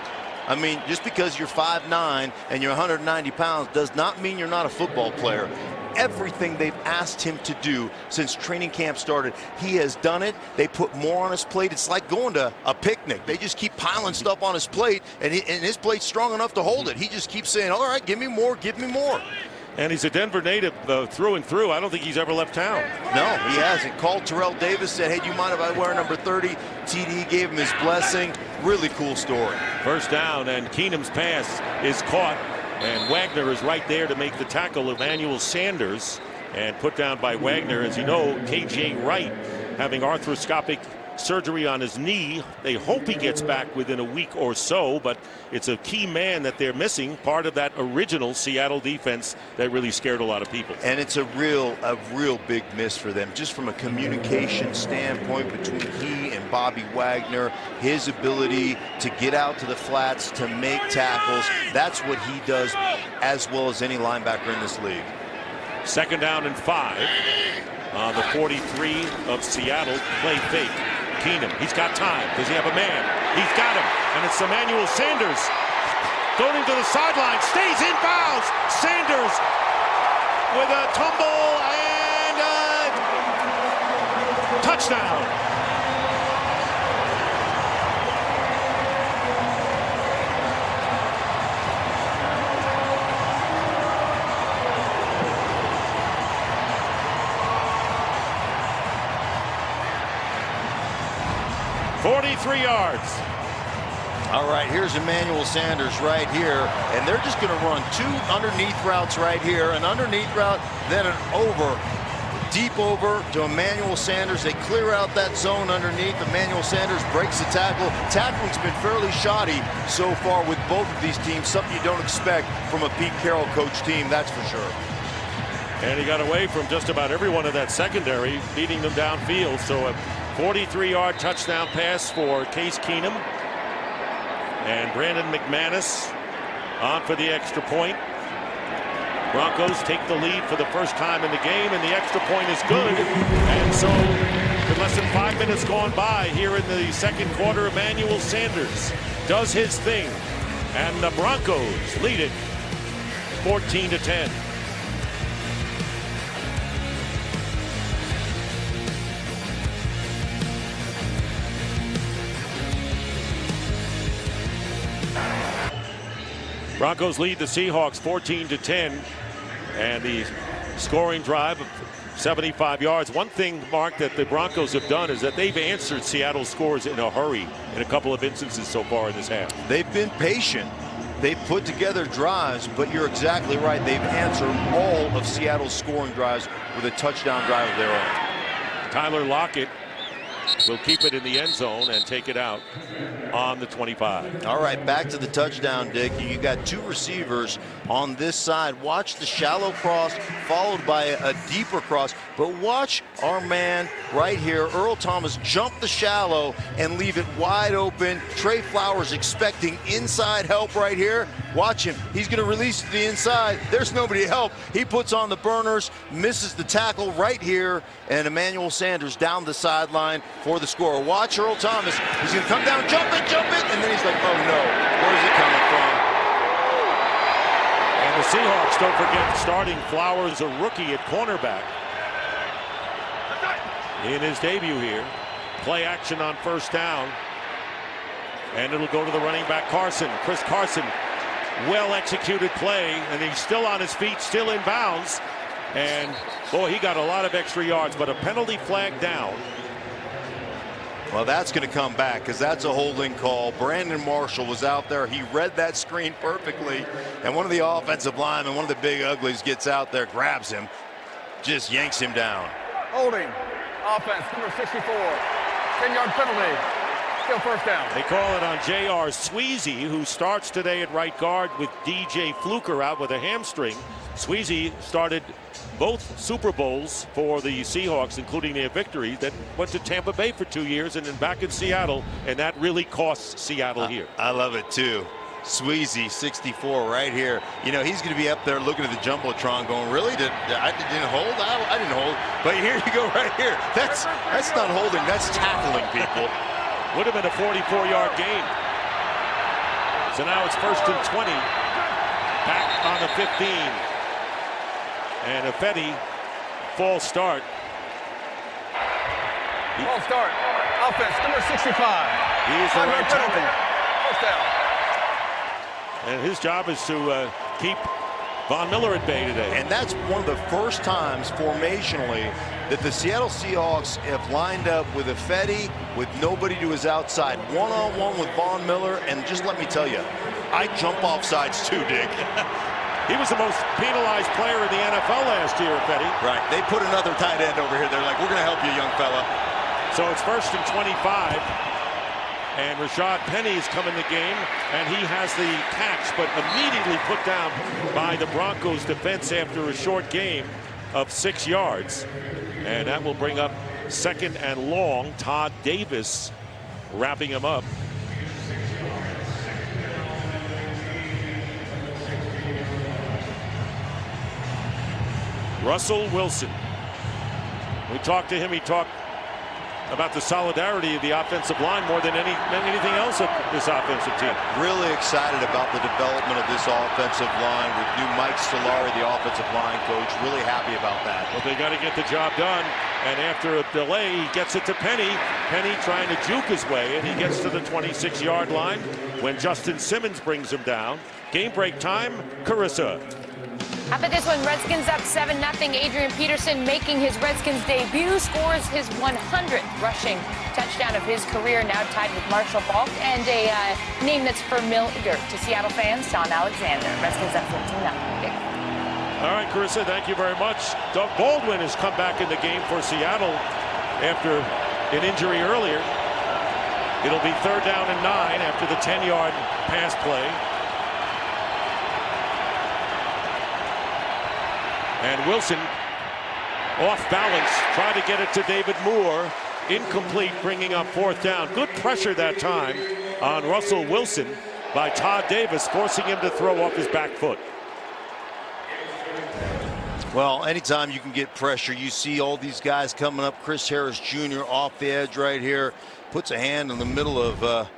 I mean, just because you're 5'9" and you're 190 pounds does not mean you're not a football player. Everything they've asked him to do since training camp started, he has done it. They put more on his plate. It's like going to a picnic. They just keep piling stuff on his plate, and his plate's strong enough to hold it. He just keeps saying, all right, give me more, give me more. And he's a Denver native through and through. I don't think he's ever left town. No, he hasn't. Called Terrell Davis, said, hey, do you mind if I wear number 30? TD gave him his blessing. Really cool story. First down, and Keenum's pass is caught. And Wagner is right there to make the tackle. Emmanuel Sanders, and put down by Wagner. As you know, KJ Wright having arthroscopic surgery on his knee. They hope he gets back within a week or so, but it's a key man that they're missing, part of that original Seattle defense that really scared a lot of people. And it's a real big miss for them, just from a communication standpoint between he and Bobby Wagner. His ability to get out to the flats, to make tackles, that's what he does as well as any linebacker in this league. 2nd down and 5 on the 43 of Seattle. Play fake. Keenum, he's got time. Does he have a man? He's got him. And it's Emmanuel Sanders going to the sideline. Stays in bounds. Sanders with a tumble and a touchdown. .43 yards. All right, here's Emmanuel Sanders right here, and they're just going to run 2 underneath routes right here, an underneath route, then an over, deep over to Emmanuel Sanders. They clear out that zone underneath. Emmanuel Sanders breaks the tackle. Tackling's been fairly shoddy so far with both of these teams, something you don't expect from a Pete Carroll coach team, that's for sure. And he got away from just about everyone of that secondary, beating them downfield. So a 43-yard touchdown pass for Case Keenum. And Brandon McManus on for the extra point. Broncos take the lead for the first time in the game, and the extra point is good. And so, with less than 5 minutes gone by here in the second quarter, Emmanuel Sanders does his thing. And the Broncos lead it 14-10. Broncos lead the Seahawks 14-10, and the scoring drive of 75 yards. One thing, Mark, that the Broncos have done is that they've answered Seattle's scores in a hurry in a couple of instances so far in this half. They've been patient. They've put together drives, but you're exactly right. They've answered all of Seattle's scoring drives with a touchdown drive of their own. Tyler Lockett will keep it in the end zone and take it out on the 25. All right, back to the touchdown, Dick. You got two receivers on this side. Watch the shallow cross followed by a deeper cross. But watch our man right here, Earl Thomas, jump the shallow and leave it wide open. Trey Flowers expecting inside help right here. Watch him. He's going to release it to the inside. There's nobody to help. He puts on the burners, misses the tackle right here, and Emmanuel Sanders down the sideline for the score. Watch Earl Thomas. He's going to come down, jump it, and then he's like, oh no, where's it coming from? And the Seahawks, don't forget, starting Flowers, a rookie at cornerback in his debut here. Play action on first down. And it'll go to the running back, Carson. Chris Carson, well executed play, and he's still on his feet, still in bounds. And boy, he got a lot of extra yards, but a penalty flag down. Well, that's going to come back because that's a holding call. Brandon Marshall was out there. He read that screen perfectly. And one of the offensive linemen, one of the big uglies, gets out there, grabs him, just yanks him down. Holding. Offense, number 64. 10-yard penalty. Still first down. They call it on J.R. Sweezy, who starts today at right guard with DJ Fluker out with a hamstring. Sweezy started both Super Bowls for the Seahawks, including their victory, that went to Tampa Bay for 2 years and then back in Seattle, and that really costs Seattle here. I love it too. Sweezy, 64 right here. You know, he's going to be up there looking at the Jumbotron going, really? I didn't hold? I didn't hold. But here you go right here. That's not holding, that's tackling people. Would have been a 44-yard gain. So now it's 1st and 20. Back on the 15. And Ifedi, false start. False start. Offense, number 65. He is the right penalty. tackle. First down. And his job is to keep Von Miller at bay today. And that's one of the first times formationally that the Seattle Seahawks have lined up with Ifedi with nobody to his outside. One-on-one with Von Miller, and just let me tell you, I jump off sides too, Dick. He was the most penalized player in the NFL last year, Ifedi. Right, they put another tight end over here. They're like, we're going to help you, young fella. So it's 1st and 25. And Rashad Penny has come in the game, and he has the catch, but immediately put down by the Broncos defense after a short game of 6 yards. And that will bring up 2nd and long. Todd Davis wrapping him up. Russell Wilson. We talked to him. He talked about the solidarity of the offensive line more than anything else of this offensive team. Really excited about the development of this offensive line with new Mike Solari, the offensive line coach. Really happy about that. But they got to get the job done. And after a delay, he gets it to Penny. Penny trying to juke his way, and he gets to the 26-yard line when Justin Simmons brings him down. Game break time, Carissa. How about this one? Redskins up 7-0. Adrian Peterson making his Redskins debut, scores his 100th rushing touchdown of his career, now tied with Marshall Faulk, and a name that's familiar to Seattle fans, Sean Alexander. Redskins up 14-0. All right, Carissa, thank you very much. Doug Baldwin has come back in the game for Seattle after an injury earlier. It'll be 3rd down and 9 after the 10-yard pass play. And Wilson off balance, try to get it to David Moore. Incomplete, bringing up 4th down. Good pressure that time on Russell Wilson by Todd Davis, forcing him to throw off his back foot. Well, anytime you can get pressure, you see all these guys coming up. Chris Harris Jr. off the edge right here, puts a hand in the middle of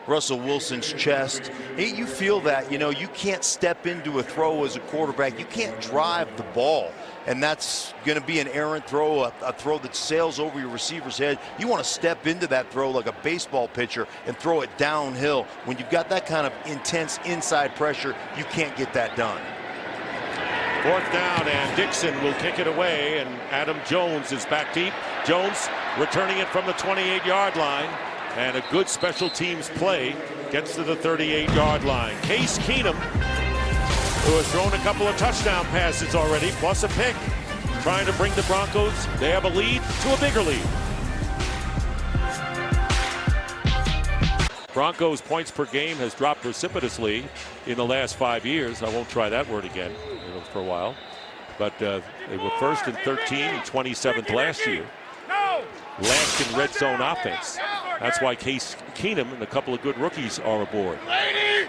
Russell Wilson's chest. You feel that, you know, you can't step into a throw as a quarterback. You can't drive the ball. And that's going to be an errant throw, a throw that sails over your receiver's head. You want to step into that throw like a baseball pitcher and throw it downhill. When you've got that kind of intense inside pressure, you can't get that done. 4th down, and Dixon will kick it away, and Adam Jones is back deep. Jones returning it from the 28-yard line, and a good special teams play gets to the 38-yard line. Case Keenum, who has thrown a couple of touchdown passes already, plus a pick, trying to bring the Broncos, they have a lead, to a bigger lead. Broncos points per game has dropped precipitously in the last 5 years. I won't try that word again for a while. But they were first in 13 and 27th last year. Last in red zone offense. That's why Case Keenum and a couple of good rookies are aboard.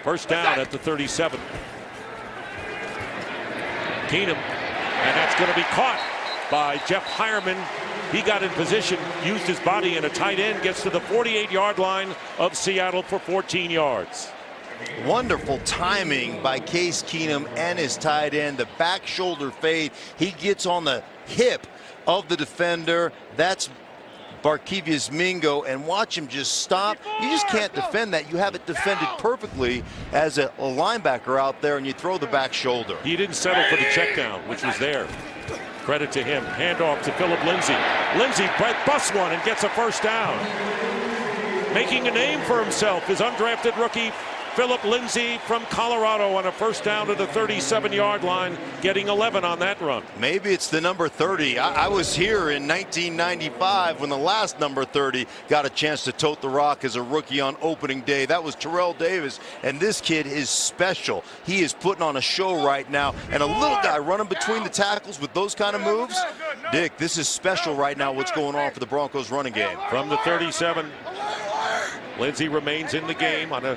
First down at the 37. Keenum, and that's going to be caught by Jeff Hireman. He got in position, used his body, and a tight end gets to the 48-yard line of Seattle for 14 yards. Wonderful timing by Case Keenum and his tight end. The back shoulder fade. He gets on the hip of the defender. That's Barkevious Mingo, and watch him just stop. You just can't defend that. You have it defended perfectly as a linebacker out there, and you throw the back shoulder. He didn't settle for the check down, which was there. Credit to him. Handoff to Philip Lindsay. Lindsay busts one and gets a first down. Making a name for himself is undrafted rookie Philip Lindsay from Colorado on a first down to the 37-yard line, getting 11 on that run. Maybe it's the number 30. I was here in 1995 when the last number 30 got a chance to tote the rock as a rookie on opening day. That was Terrell Davis, and this kid is special. He is putting on a show right now, and a little guy running between the tackles with those kind of moves. Dick, this is special right now, what's going on for the Broncos running game. From the 37, Lindsay remains in the game on a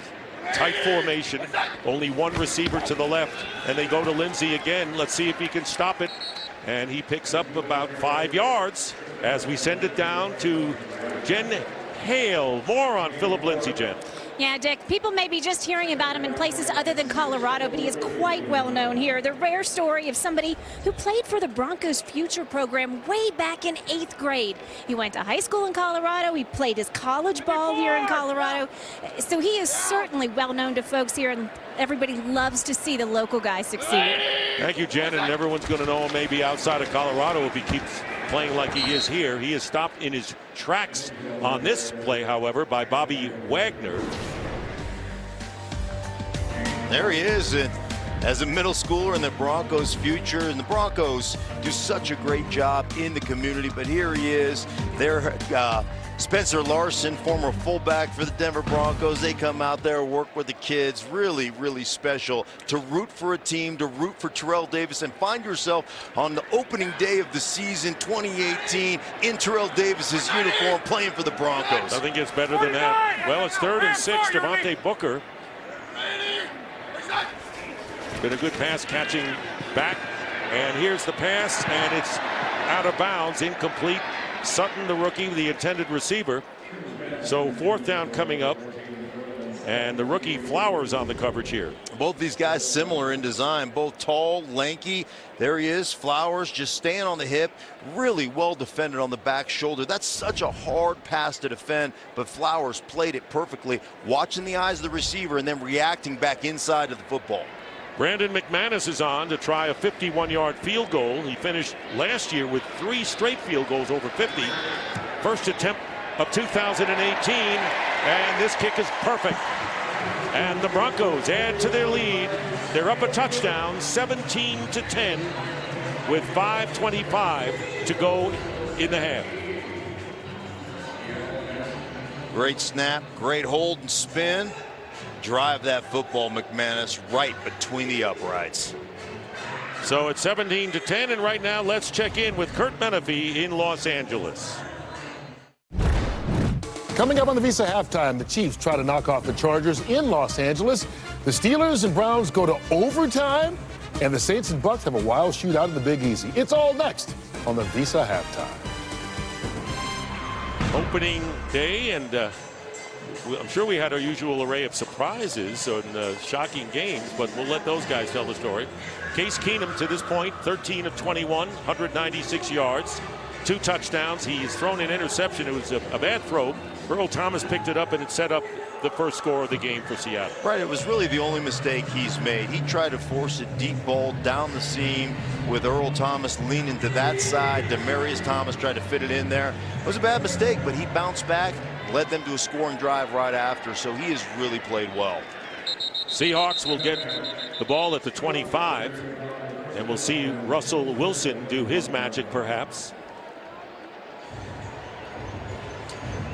tight formation, only one receiver to the left, and they go to Lindsay again. Let's see if he can stop it, and he picks up about 5 yards as we send it down to Jen Hale. More on Philip Lindsay, Jen. Yeah, Dick, people may be just hearing about him in places other than Colorado, but he is quite well known here. The rare story of somebody who played for the Broncos Future program way back in 8th grade. He went to high school in Colorado. He played his college ball here in Colorado. So he is certainly well known to folks here, and everybody loves to see the local guy succeed. Thank you, Jen, and everyone's going to know him maybe outside of Colorado if he keeps playing like he is here. He is stopped in his tracks on this play, however, by Bobby Wagner. There he is, as a middle schooler in the Broncos Future, and the Broncos do such a great job in the community, but here he is. They're Spencer Larson, former fullback for the Denver Broncos. They come out there, work with the kids. Really, really special to root for a team, to root for Terrell Davis, and find yourself on the opening day of the season 2018 in Terrell Davis's uniform playing for the Broncos. Nothing gets better than that. Well, it's 3rd and 6. Devontae Booker. Been a good pass catching back, and here's the pass, and it's out of bounds, incomplete. Sutton, the rookie, the intended receiver. So 4th down coming up, and the rookie Flowers on the coverage here. Both these guys similar in design, both tall, lanky. There he is, Flowers just staying on the hip, really well defended on the back shoulder. That's such a hard pass to defend, but Flowers played it perfectly, watching the eyes of the receiver and then reacting back inside of the football. Brandon McManus is on to try a 51-yard field goal. He finished last year with 3 straight field goals over 50. First attempt of 2018, and this kick is perfect. And the Broncos add to their lead. They're up a touchdown, 17-10, with 5:25 to go in the half. Great snap, great hold and spin. Drive that football, McManus, right between the uprights. So it's 17-10, and right now let's check in with Kurt Menefee in Los Angeles. Coming up on the Visa Halftime, the Chiefs try to knock off the Chargers in Los Angeles. The Steelers and Browns go to overtime, and the Saints and Bucks have a wild shootout in the Big Easy. It's all next on the Visa Halftime. Opening day, and I'm sure we had our usual array of surprises and shocking games, but we'll let those guys tell the story. Case Keenum to this point, 13 of 21, 196 yards, 2 touchdowns. He's thrown an interception. It was a bad throw. Earl Thomas picked it up, and it set up the first score of the game for Seattle. Right, it was really the only mistake he's made. He tried to force a deep ball down the seam with Earl Thomas leaning to that side. Demaryius Thomas tried to fit it in there. It was a bad mistake, but he bounced back, led them to a scoring drive right after, so he has really played well. Seahawks will get the ball at the 25, and we'll see Russell Wilson do his magic perhaps.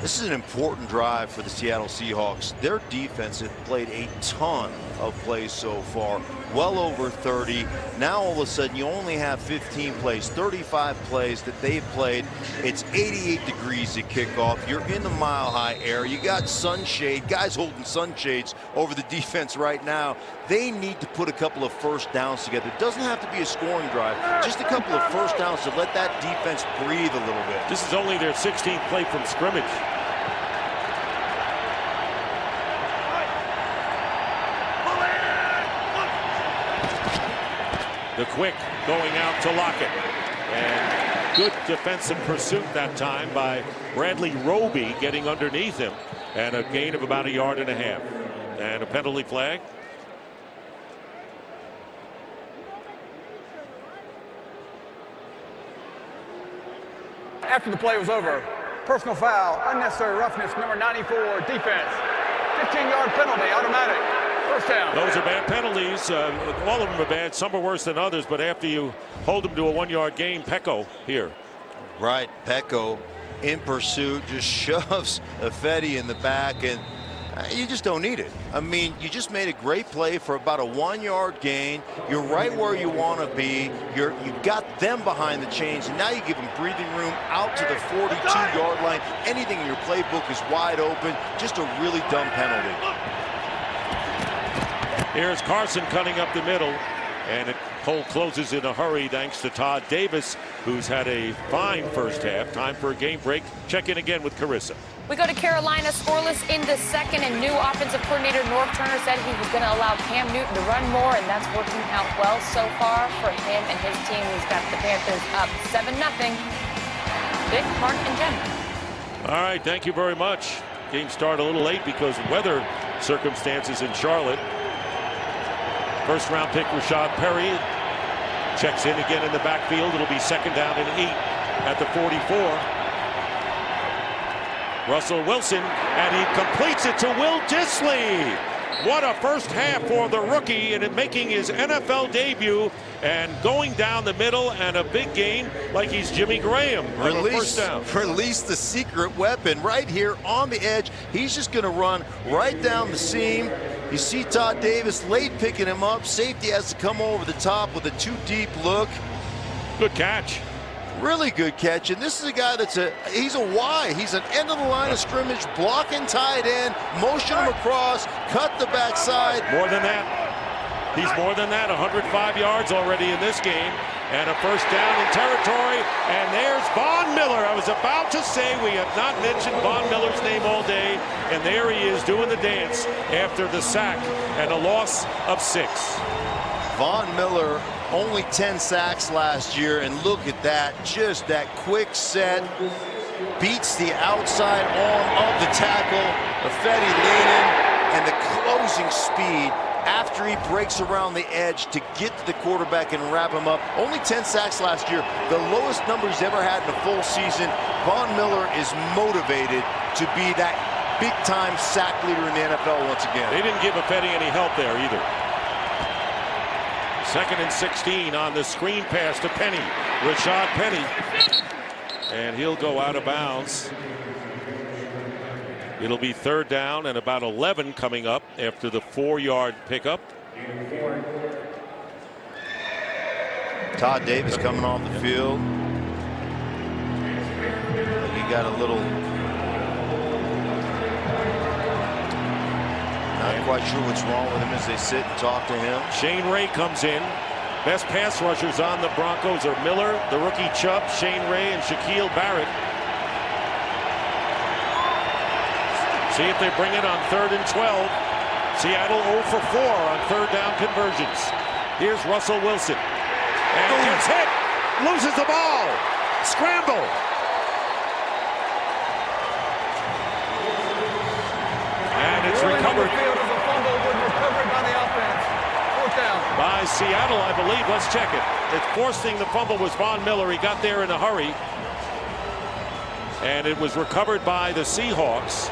This is an important drive for the Seattle Seahawks. Their defense has played a ton of plays so far, well over 30. Now all of a sudden you only have 15 plays, 35 plays that they've played. It's 88 degrees at kickoff. You're in the mile-high air. You got sunshade, guys holding sunshades over the defense right now. They need to put a couple of first downs together. It doesn't have to be a scoring drive, just a couple of first downs to let that defense breathe a little bit. This is only their 16th play from scrimmage. The quick going out to Lockett. And good defensive pursuit that time by Bradley Roby, getting underneath him. And a gain of about 1.5 yards. And a penalty flag. After the play was over, personal foul, unnecessary roughness, number 94, defense. 15-yard penalty, automatic. First down. Those are bad penalties. All of them are bad. Some are worse than others. But after you hold them to a 1-yard gain, Pecco here. Right, Pecco in pursuit just shoves Ifedi in the back, and you just don't need it. I mean, you just made a great play for about a 1-yard gain. You're right where you want to be. You've got them behind the chains, and now you give them breathing room out to the 42-yard line. Anything in your playbook is wide open. Just a really dumb penalty. Here's Carson cutting up the middle, and it hole closes in a hurry thanks to Todd Davis, who's had a fine first half. Time for a game break. Check in again with Carissa. We go to Carolina, scoreless in the second, and new offensive coordinator Norv Turner said he was going to allow Cam Newton to run more, and that's working out well so far for him and his team. He's got the Panthers up 7-0. Dick, Mark, and Jen. All right, thank you very much. Game started a little late because weather circumstances in Charlotte. First round pick Rashad Perry checks in again in the backfield. It'll be 2nd down and 8 at the 44. Russell Wilson, and he completes it to Will Dissly. What a first half for the rookie, and making his NFL debut and going down the middle, and a big gain like he's Jimmy Graham. Release the secret weapon right here on the edge. He's just going to run right down the seam. You see Todd Davis late picking him up. Safety has to come over the top with a too-deep look. Good catch. Really good catch, and this is a guy he's a Y. He's an end of the line of scrimmage, blocking tight end, motion him across, cut the backside. More than that. He's more than that. 105 yards already in this game, and a first down in territory. And there's Von Miller. I was about to say we have not mentioned Von Miller's name all day, and there he is doing the dance after the sack and a loss of 6. Von Miller, only 10 sacks last year, and look at that, just that quick set, beats the outside arm of the tackle, Ifedi leaning, and the closing speed after he breaks around the edge to get to the quarterback and wrap him up. Only 10 sacks last year, the lowest number he's ever had in a full season. Von Miller is motivated to be that big-time sack leader in the NFL once again. They didn't give Ifedi any help there either. 2nd and 16 on the screen pass to Penny. Rashad Penny. And he'll go out of bounds. It'll be 3rd down and about 11 coming up after the 4-yard pickup. Todd Davis coming off the field. He got a little... Not quite sure what's wrong with him as they sit and talk to him. Shane Ray comes in. Best pass rushers on the Broncos are Miller, the rookie Chubb, Shane Ray, and Shaquille Barrett. See if they bring it on 3rd and 12. Seattle 0 for 4 on 3rd down conversions. Here's Russell Wilson. And gets hit. Loses the ball. Scramble. And it's recovered by Seattle, I believe. Let's check it. The forcing the fumble was Von Miller. He got there in a hurry. And it was recovered by the Seahawks.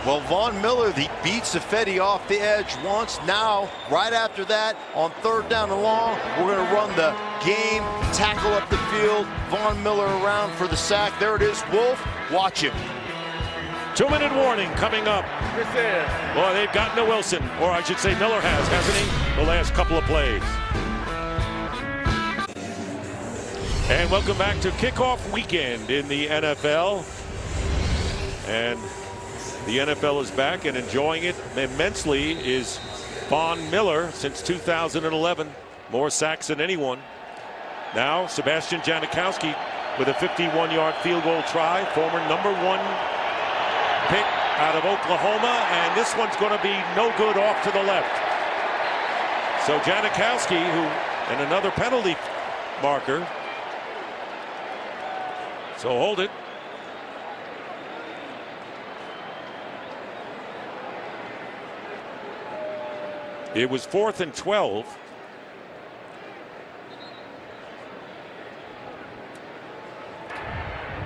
Well, Von Miller, he beats Safedi off the edge once. Now, right after that, on 3rd down and long, we're going to run the game, tackle up the field. Von Miller around for the sack. There it is. Wolf, watch him. 2-minute warning coming up. Boy, they've gotten to Wilson, or I should say Miller has, hasn't he? The last couple of plays. And welcome back to kickoff weekend in the NFL. And the NFL is back and enjoying it immensely is Von Miller since 2011. More sacks than anyone. Now Sebastian Janikowski with a 51-yard field goal try. Former #1 pick out of Oklahoma. And this one's going to be no good off to the left. So Janikowski, who, and another penalty marker. So hold it. It was 4th and 12.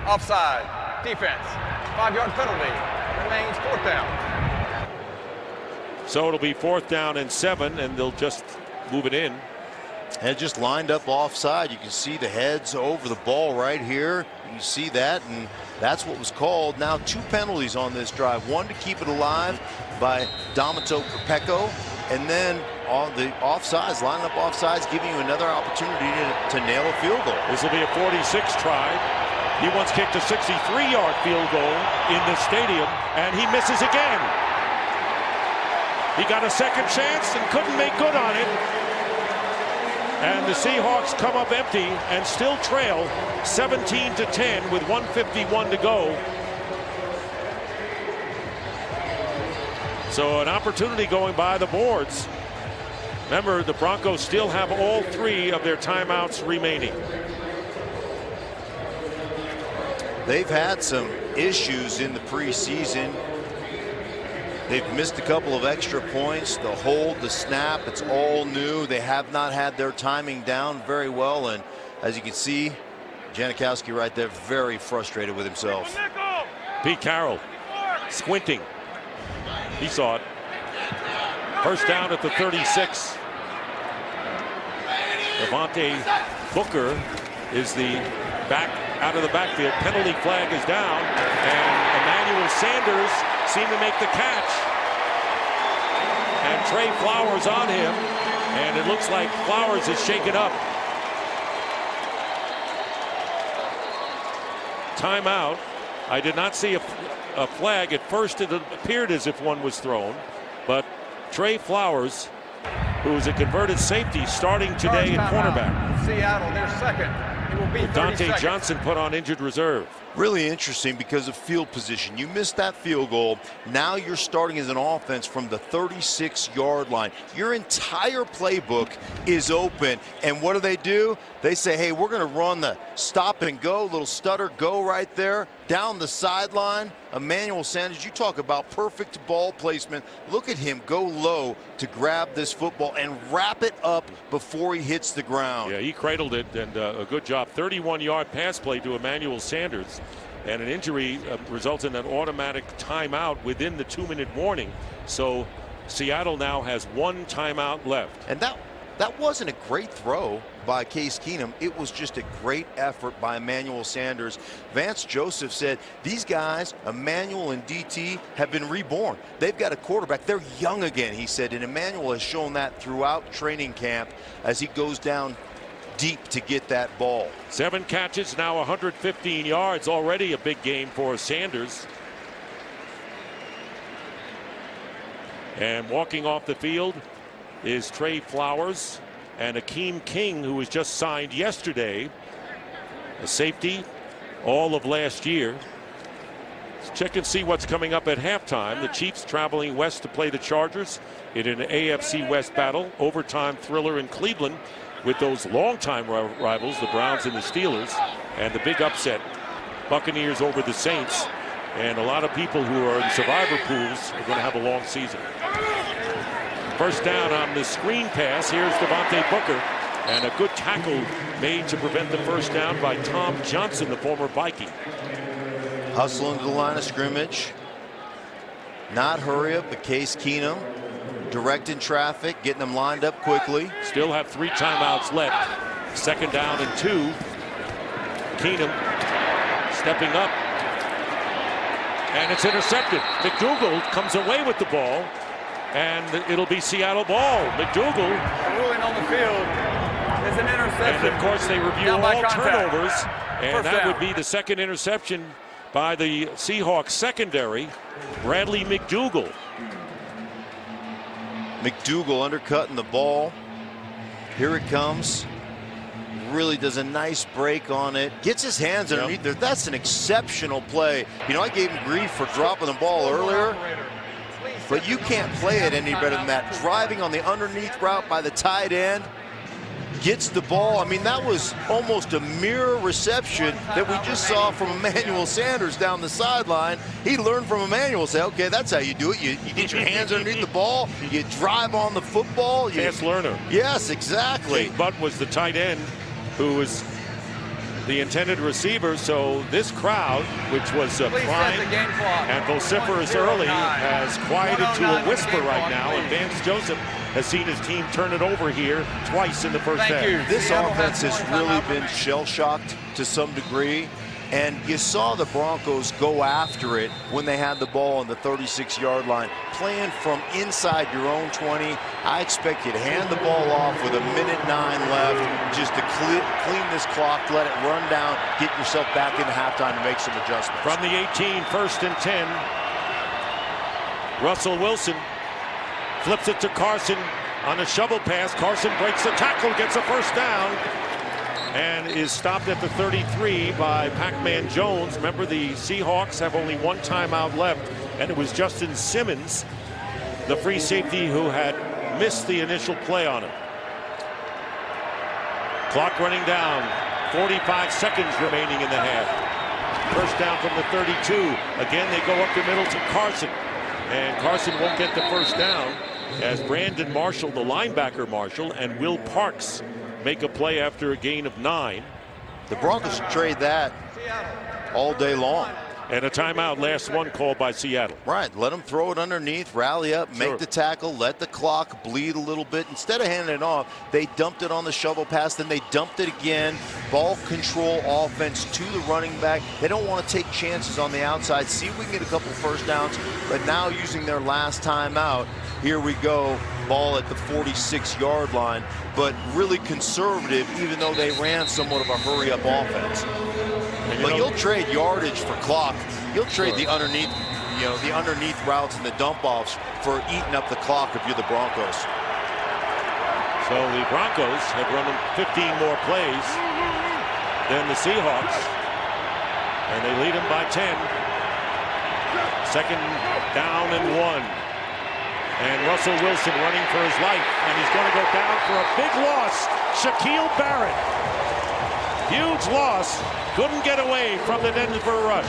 Offside. Defense. 5-yard penalty. Remains 4th down. So it'll be 4th down and 7, and they'll just move it in. And just lined up offside. You can see the heads over the ball right here. You see that, and that's what was called. Now 2 penalties on this drive. One to keep it alive by Domito Pepeko, and then on the offsides, lining up offsides, giving you another opportunity to nail a field goal. This will be a 46 try. He once kicked a 63-yard field goal in the stadium, and he misses again. He got a second chance and couldn't make good on it. And the Seahawks come up empty and still trail 17-10 with 1:51 to go. So an opportunity going by the boards. Remember, the Broncos still have all 3 of their timeouts remaining. They've had some issues in the preseason. They've missed a couple of extra points. The hold, the snap, it's all new. They have not had their timing down very well. And as you can see, Janikowski right there, very frustrated with himself. Pete Carroll squinting. He saw it. First down at the 36. Devontae Booker is the back out of the backfield. Penalty flag is down, and Emmanuel Sanders seemed to make the catch. And Trey Flowers on him, and it looks like Flowers is shaken up. Timeout. I did not see a flag. At first it appeared as if one was thrown, but Trey Flowers, who is a converted safety, starting today in cornerback. Seattle, their second. It will be 30 Dante seconds. Johnson put on injured reserve. Really interesting because of field position. You missed that field goal. Now you're starting as an offense from the 36-yard line. Your entire playbook is open. And what do? They say, hey, we're going to run the stop and go, little stutter go right there down the sideline. Emmanuel Sanders, you talk about perfect ball placement. Look at him go low to grab this football and wrap it up before he hits the ground. Yeah, he cradled it, and a good job. 31-yard pass play to Emmanuel Sanders. And an injury results in an automatic timeout within the 2-minute warning. So Seattle now has 1 timeout left. And that wasn't a great throw by Case Keenum. It was just a great effort by Emmanuel Sanders. Vance Joseph said these guys, Emmanuel and DT, have been reborn. They've got a quarterback. They're young again, he said. And Emmanuel has shown that throughout training camp as he goes down deep to get that ball. 7 catches, now 115 yards. Already a big game for Sanders. And walking off the field is Trey Flowers and Akeem King, who was just signed yesterday. A safety all of last year. check and see what's coming up at halftime. The Chiefs traveling west to play the Chargers in an AFC West battle. Overtime thriller in Cleveland with those longtime rivals, the Browns and the Steelers. And the big upset, Buccaneers over the Saints. And a lot of people who are in survivor pools are going to have a long season. First down on the screen pass. Here's Devontae Booker. And a good tackle made to prevent the first down by Tom Johnson, the former Viking. Hustle into the line of scrimmage. Not hurry up, but Case Keenum directing traffic, getting them lined up quickly. Still have 3 timeouts left. Second down and 2. Keenum stepping up. And it's intercepted. McDougal comes away with the ball. And it'll be Seattle ball. McDougal. Ruling on the field is an interception. And of course they review Down by all contact. turnovers. And First that down. would be the second interception by the Seahawks secondary, Bradley McDougal. McDougal undercutting the ball. Here it comes. Really does a nice break on it. Gets his hands underneath there. That's an exceptional play. You know, I gave him grief for dropping the ball earlier, but you can't play it any better than that. Driving on the underneath route by the tight end. Gets the ball. I mean, that was almost a mirror reception that we just saw from Emmanuel Sanders down the sideline. He learned from Emmanuel. Say, okay, that's how you do it. You get your hands underneath the ball. You drive on the football. Fast learner. Yes, exactly. Jake Butt was the tight end who was the intended receiver. So this crowd, which was prime and vociferous early, has quieted to a whisper right now. And Vance Joseph has seen his team turn it over here twice in the first half. This offense has really been shell-shocked to some degree. And you saw the Broncos go after it when they had the ball on the 36-yard line. Playing from inside your own 20, I expect you to hand the ball off with 1:09 left, just to clean this clock, let it run down, get yourself back into halftime and make some adjustments. From the 18, first and 10, Russell Wilson flips it to Carson on a shovel pass. Carson breaks the tackle, gets a first down, and is stopped at the 33 by Pac-Man Jones. Remember, the Seahawks have only 1 timeout left, and it was Justin Simmons, the free safety, who had missed the initial play on him. Clock running down, 45 seconds remaining in the half. First down from the 32. Again, they go up the middle to Carson, and Carson won't get the first down as Brandon Marshall, the linebacker Marshall, and Will Parks make a play after a gain of 9. The Broncos trade that all day long. And a timeout, last one called by Seattle. Right, let them throw it underneath, rally up, make the tackle, let the clock bleed a little bit. Instead of handing it off, they dumped it on the shovel pass, then they dumped it again. Ball control offense to the running back. They don't want to take chances on the outside. See if we can get a couple first downs, but now using their last timeout, here we go, ball at the 46-yard line, but really conservative, even though they ran somewhat of a hurry-up offense. But you'll trade yardage for clock. You'll trade the underneath, the underneath routes and the dump-offs for eating up the clock if you're the Broncos. So the Broncos have run 15 more plays than the Seahawks, and they lead them by 10. Second down and 1. And Russell Wilson running for his life, and he's going to go down for a big loss. Shaquille Barrett. Huge loss. Couldn't get away from the Denver rush.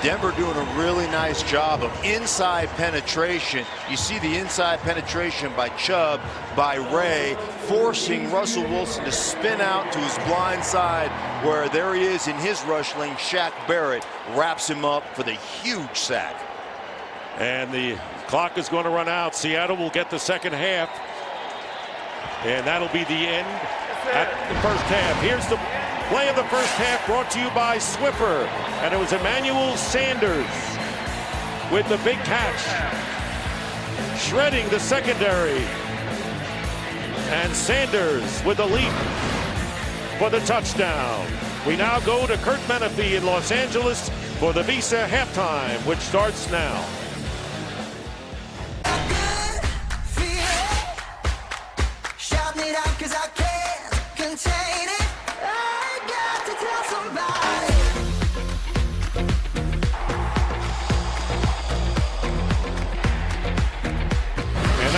Denver doing a really nice job of inside penetration. You see the inside penetration by Chubb, by Ray, forcing Russell Wilson to spin out to his blind side, where there he is in his rush lane. Shaq Barrett wraps him up for the huge sack. And the clock is going to run out. Seattle will get the second half. And that'll be the end at the first half. Here's the play of the first half, brought to you by Swiffer. And it was Emmanuel Sanders with the big catch, shredding the secondary. And Sanders with a leap for the touchdown. We now go to Kurt Menefee in Los Angeles for the Visa halftime, which starts now. Shouting it out 'cause I can't contain it. I got to tell somebody.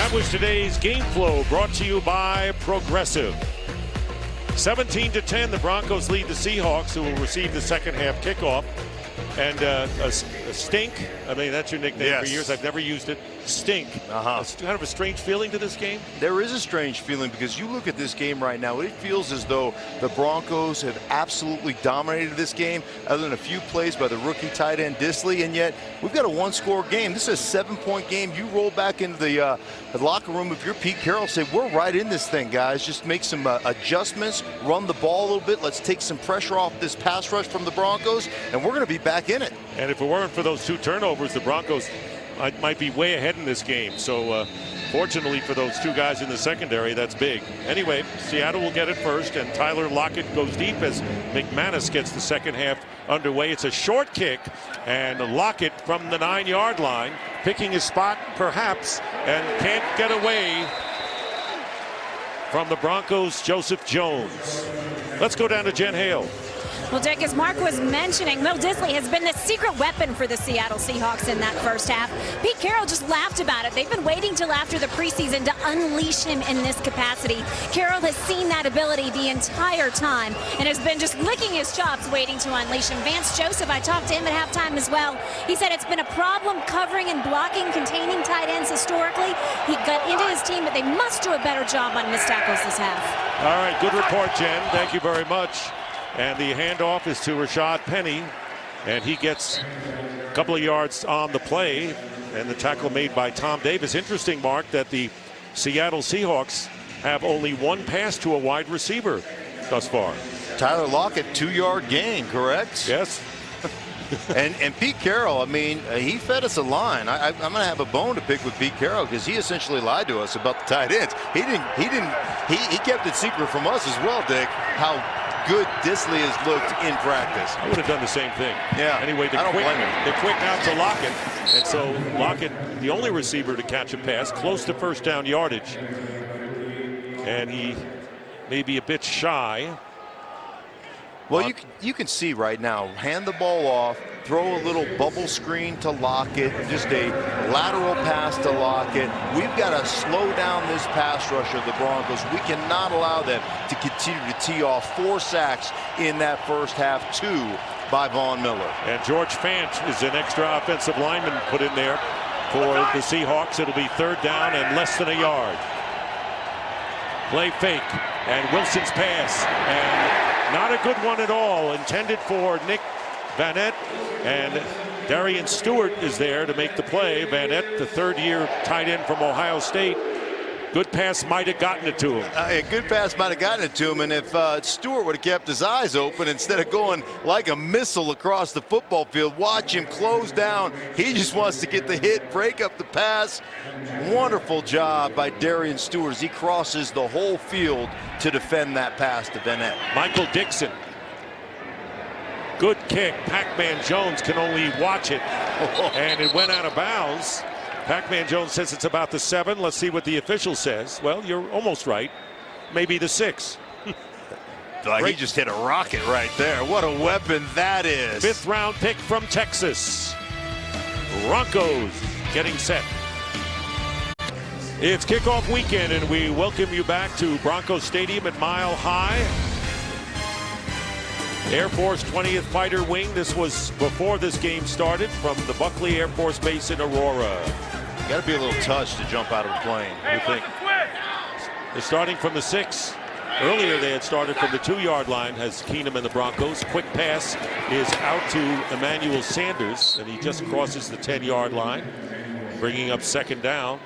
That was today's Game Flow, brought to you by Progressive. 17-10, the Broncos lead the Seahawks, who will receive the second half kickoff. And a stink, I mean, that's your nickname for years. I've never used it. Stink. It's kind of a strange feeling to this game. There is a strange feeling because you look at this game right now, it feels as though the Broncos have absolutely dominated this game, other than a few plays by the rookie tight end Disley, and yet we've got a one-score game. This is a 7-point game. You roll back into the locker room if you're Pete Carroll, say, we're right in this thing, guys. Just make some adjustments, run the ball a little bit. Let's take some pressure off this pass rush from the Broncos, and we're going to be back in it. And if it weren't for those 2 turnovers, the Broncos might be way ahead in this game. So fortunately for those 2 guys in the secondary, that's big. Anyway, Seattle will get it first, and Tyler Lockett goes deep as McManus gets the second half underway. It's a short kick, and Lockett from the 9-yard line, picking his spot perhaps, and can't get away from the Broncos' Joseph Jones. Let's go down to Jen Hale. Well, Dick, as Mark was mentioning, Will Disley has been the secret weapon for the Seattle Seahawks in that first half. Pete Carroll just laughed about it. They've been waiting till after the preseason to unleash him in this capacity. Carroll has seen that ability the entire time and has been just licking his chops waiting to unleash him. Vance Joseph, I talked to him at halftime as well. He said it's been a problem covering and blocking, containing tight ends historically. He got into his team, but they must do a better job on missed tackles this half. All right, good report, Jen. Thank you very much. And the handoff is to Rashad Penny, and he gets a couple of yards on the play, and the tackle made by Tom Davis. Interesting, Mark, that the Seattle Seahawks have only 1 pass to a wide receiver thus far. Tyler Lockett, 2-yard gain, correct? Yes. and Pete Carroll, I mean, he fed us a line. I'm going to have a bone to pick with Pete Carroll because he essentially lied to us about the tight ends. He kept it secret from us as well, Dick, how good Disley has looked in practice. I would have done the same thing. Yeah. Anyway, the quick out to Lockett. And so Lockett, the only receiver to catch a pass, close to first down yardage. And he may be a bit shy. Well, you can see right now, hand the ball off, throw a little bubble screen to Lockett, just a lateral pass to Lockett. We've got to slow down this pass rush of the Broncos. We cannot allow them to continue to tee off 4 sacks in that first half, 2 by Von Miller. And George Fant is an extra offensive lineman put in there for the Seahawks. It'll be 3rd down and less than a yard. Play fake, and Wilson's pass, and not a good one at all, intended for Nick Vanette, and Darian Stewart is there to make the play. Vanette, the 3rd-year tight end from Ohio State. Good pass might have gotten it to him. A good pass might have gotten it to him, and if Stewart would have kept his eyes open instead of going like a missile across the football field, watch him close down. He just wants to get the hit, break up the pass. Wonderful job by Darian Stewart as he crosses the whole field to defend that pass to Vanette. Michael Dixon. Good kick. Pac-Man Jones can only watch it, and it went out of bounds. Pac-Man Jones says it's about the 7. Let's see what the official says. Well, you're almost right. Maybe the 6. He just hit a rocket right there. What a weapon that is. 5th round pick from Texas. Broncos getting set. It's kickoff weekend, and we welcome you back to Broncos Stadium at Mile High. Air Force 20th Fighter Wing. This was before this game started from the Buckley Air Force Base in Aurora. Got to be a little touched to jump out of the plane. You think? They're starting from the 6. Earlier they had started from the 2-yard line as Keenum and the Broncos. Quick pass is out to Emmanuel Sanders, and he just crosses the 10-yard line, bringing up 2nd down.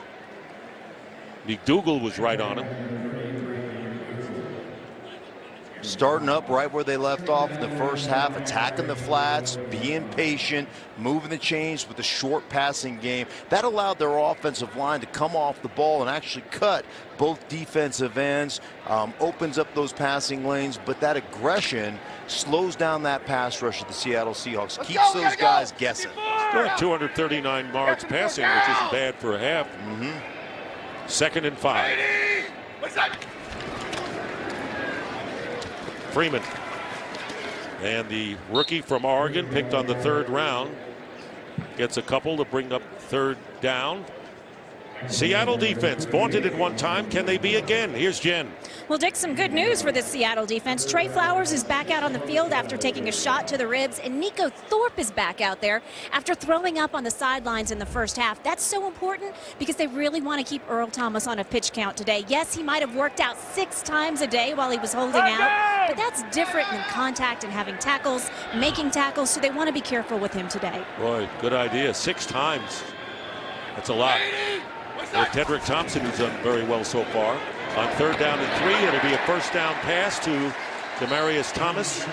McDougal was right on him. Starting up right where they left off in the first half, attacking the flats, being patient, moving the chains with a short passing game. That allowed their offensive line to come off the ball and actually cut both defensive ends, opens up those passing lanes, but that aggression slows down that pass rush of the Seattle Seahawks, keeps those guys guessing. Still at 239 yards passing, which isn't bad for a half. 2nd and 5. Freeman, and the rookie from Oregon, picked on the 3rd round, gets a couple to bring up 3rd down. Seattle defense, vaunted at one time. Can they be again? Here's Jen. Well, Dick, some good news for the Seattle defense. Trey Flowers is back out on the field after taking a shot to the ribs, and Nico Thorpe is back out there after throwing up on the sidelines in the first half. That's so important because they really want to keep Earl Thomas on a pitch count today. Yes, he might have worked out 6 times a day while he was holding out, but that's different than contact and having tackles, making tackles, so they want to be careful with him today. Boy, good idea. 6 times. That's a lot. With Tedrick Thompson, who's done very well so far. On 3rd down and 3, it'll be a first down pass to Demaryius Thomas.